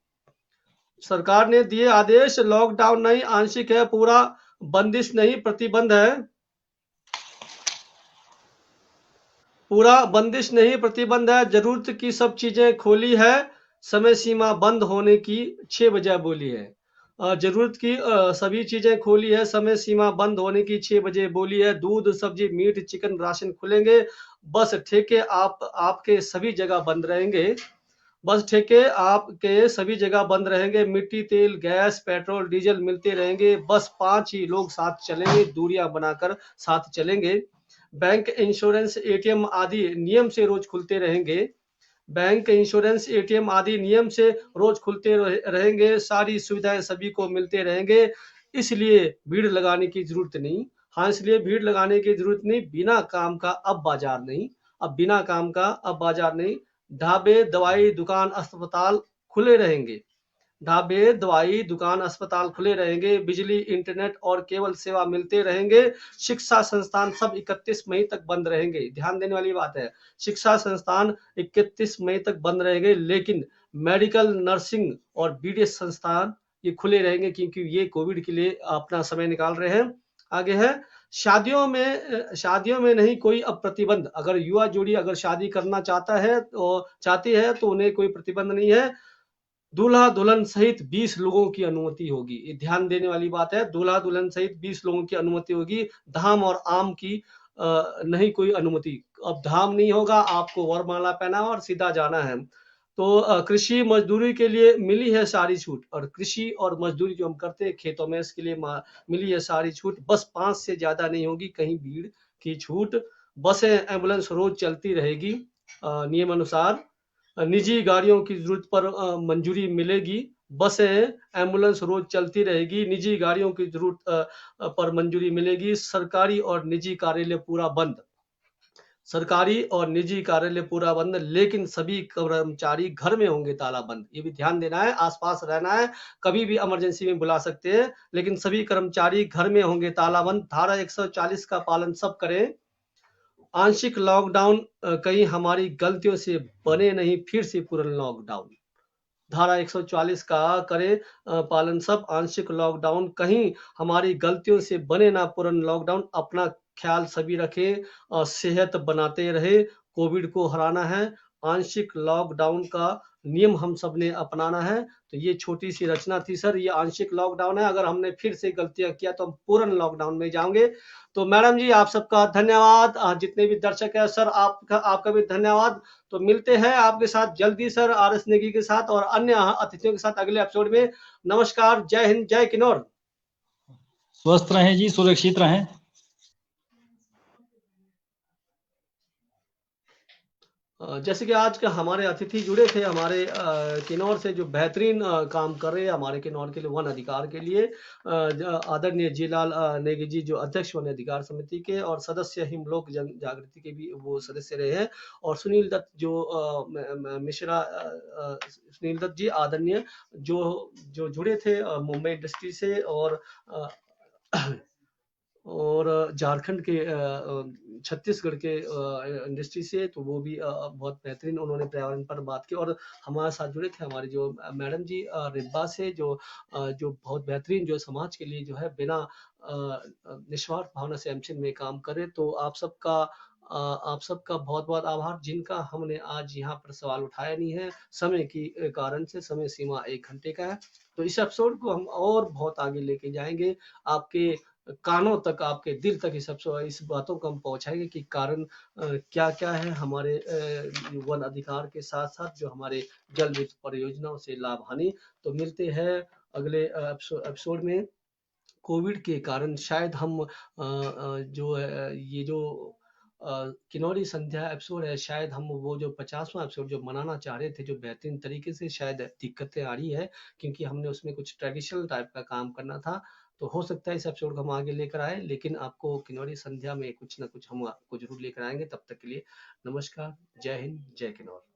सरकार ने दिए आदेश, लॉकडाउन नहीं आंशिक है, पूरा बंदिश नहीं प्रतिबंध है। पूरा बंदिश नहीं प्रतिबंध है, जरूरत की सब चीजें खोली है, समय सीमा बंद होने की 6 बजे बोली है। जरूरत की सभी चीजें खोली है, समय सीमा बंद होने की 6 बजे बोली है। दूध, सब्जी, मीट, चिकन, राशन खुलेंगे, बस ठेके आपके सभी जगह बंद रहेंगे। बस ठेके आपके सभी जगह बंद रहेंगे। मिट्टी, तेल, गैस, पेट्रोल, डीजल मिलते रहेंगे। बस 5 ही लोग साथ चलेंगे, दूरियां बनाकर साथ चलेंगे। बैंक, इंश्योरेंस, एटीएम आदि नियम से रोज खुलते रहेंगे। बैंक, इंश्योरेंस, एटीएम आदि नियम से रोज खुलते रहेंगे। सारी सुविधाएं सभी को मिलते रहेंगे, इसलिए भीड़ लगाने की जरूरत नहीं। हाँ, इसलिए भीड़ लगाने की जरूरत नहीं। बिना काम का अब बाजार नहीं, अब बिना काम का अब बाजार नहीं। ढाबे, दवाई दुकान, अस्पताल खुले रहेंगे। ढाबे, दवाई दुकान, अस्पताल खुले रहेंगे। बिजली, इंटरनेट और केबल सेवा मिलते रहेंगे। शिक्षा संस्थान सब 31 मई तक बंद रहेंगे। ध्यान देने वाली बात है, शिक्षा संस्थान 31 मई तक बंद रहेंगे, लेकिन मेडिकल, नर्सिंग और बीडीएस संस्थान ये खुले रहेंगे, क्योंकि ये कोविड के लिए अपना समय निकाल रहे हैं। आगे है, शादियों में नहीं कोई अब प्रतिबंध। अगर युवा जोड़ी अगर शादी करना चाहती है तो उन्हें कोई प्रतिबंध नहीं है। दूल्हा दुल्हन सहित 20 लोगों की अनुमति होगी। ये ध्यान देने वाली बात है, दूल्हा दुल्हन सहित 20 लोगों की अनुमति होगी। धाम और आम की नहीं कोई अनुमति। अब धाम नहीं होगा, आपको वरमाला पहना और सीधा जाना है। तो कृषि मजदूरी के लिए मिली है सारी छूट, और कृषि और मजदूरी जो हम करते हैं खेतों में, इसके लिए मिली है सारी छूट। बस 5 से ज्यादा नहीं होगी कहीं भीड़ की छूट। बसें, एम्बुलेंस रोज चलती रहेगी नियम अनुसार। निजी गाड़ियों की जरूरत पर मंजूरी मिलेगी। बसें, एम्बुलेंस रोज चलती रहेगी। निजी गाड़ियों की जरूरत पर मंजूरी मिलेगी। सरकारी और निजी कार्यालय पूरा बंद। सरकारी और निजी कार्यालय पूरा बंद, लेकिन सभी कर्मचारी घर में होंगे, ताला बंद। ये भी ध्यान देना है, आसपास रहना है, कभी भी इमरजेंसी में बुला सकते हैं, लेकिन सभी कर्मचारी घर में होंगे, ताला बंद। धारा 140 का पालन सब करें। आंशिक लॉकडाउन कहीं हमारी गलतियों से बने नहीं फिर से पूर्ण लॉकडाउन। धारा 144 का करें पालन सब। आंशिक लॉकडाउन कहीं हमारी गलतियों से बने ना पूर्ण लॉकडाउन। अपना ख्याल सभी रखें और सेहत बनाते रहे। कोविड को हराना है। आंशिक लॉकडाउन का नियम हम सब ने अपनाना है। तो ये छोटी सी रचना थी सर, ये आंशिक लॉकडाउन है। अगर हमने फिर से गलतियां किया तो हम पूर्ण लॉकडाउन में जाओगे। तो मैडम जी आप सबका धन्यवाद। जितने भी दर्शक है सर आपका भी धन्यवाद। तो मिलते हैं आपके साथ जल्दी सर, आर.एस. नेगी के साथ और अन्य अतिथियों के साथ अगले एपिसोड में। नमस्कार, जय हिंद, जय किन्नौर। स्वस्थ रहें जी, सुरक्षित रहें। जैसे कि आज का हमारे अतिथि जुड़े थे हमारे किन्नौर से, जो बेहतरीन काम कर रहे हैं हमारे किन्नौर के लिए वन अधिकार के लिए, आदरणीय जीलाल नेगी जी, जो अध्यक्ष वन अधिकार समिति के और सदस्य हिमलोक जन जागृति के भी वो सदस्य रहे हैं। और सुनील दत्त जो मिश्रा, सुनील दत्त जी आदरणीय जो जुड़े थे मुंबई इंडस्ट्री से और झारखंड के छत्तीसगढ़ के इंडस्ट्री से, तो वो भी बहुत बेहतरीन उन्होंने पर्यावरण पर बात की। और हमारे साथ जुड़े थे हमारे जो मैडम जी रिब्बा से, जो बहुत बेहतरीन जो समाज के लिए जो है बिना निस्वार्थ भावना से एमसीएन में काम करे। तो आप सबका बहुत बहुत आभार, जिनका हमने आज यहाँ पर सवाल उठाया नहीं है समय की कारण से। समय सीमा 1 घंटे का है, तो इस एपिसोड को हम और बहुत आगे लेके जाएंगे, आपके कानों तक, आपके दिल तक इस बातों को हम पहुंचाएंगे कि कारण क्या क्या है हमारे वन अधिकार के साथ साथ जो हमारे जल विद्युत परियोजनाओं से लाभ हानि। तो मिलते हैं अगले एपिसोड में। कोविड के कारण शायद हम जो ये जो किन्नौरी संध्या एपिसोड है, शायद हम वो जो 50वां एपिसोड जो मनाना चाह रहे थे, जो बेहतरीन तरीके से शायद दिक्कतें आ रही है, क्योंकि हमने उसमें कुछ ट्रेडिशनल टाइप का काम करना था। तो हो सकता है इस एपिसोड को हम आगे लेकर आए, लेकिन आपको किन्नौरी संध्या में कुछ ना कुछ हम आपको ज़रूर लेकर आएँगे। तब तक के लिए नमस्कार, जय हिंद, जय किन्नौर।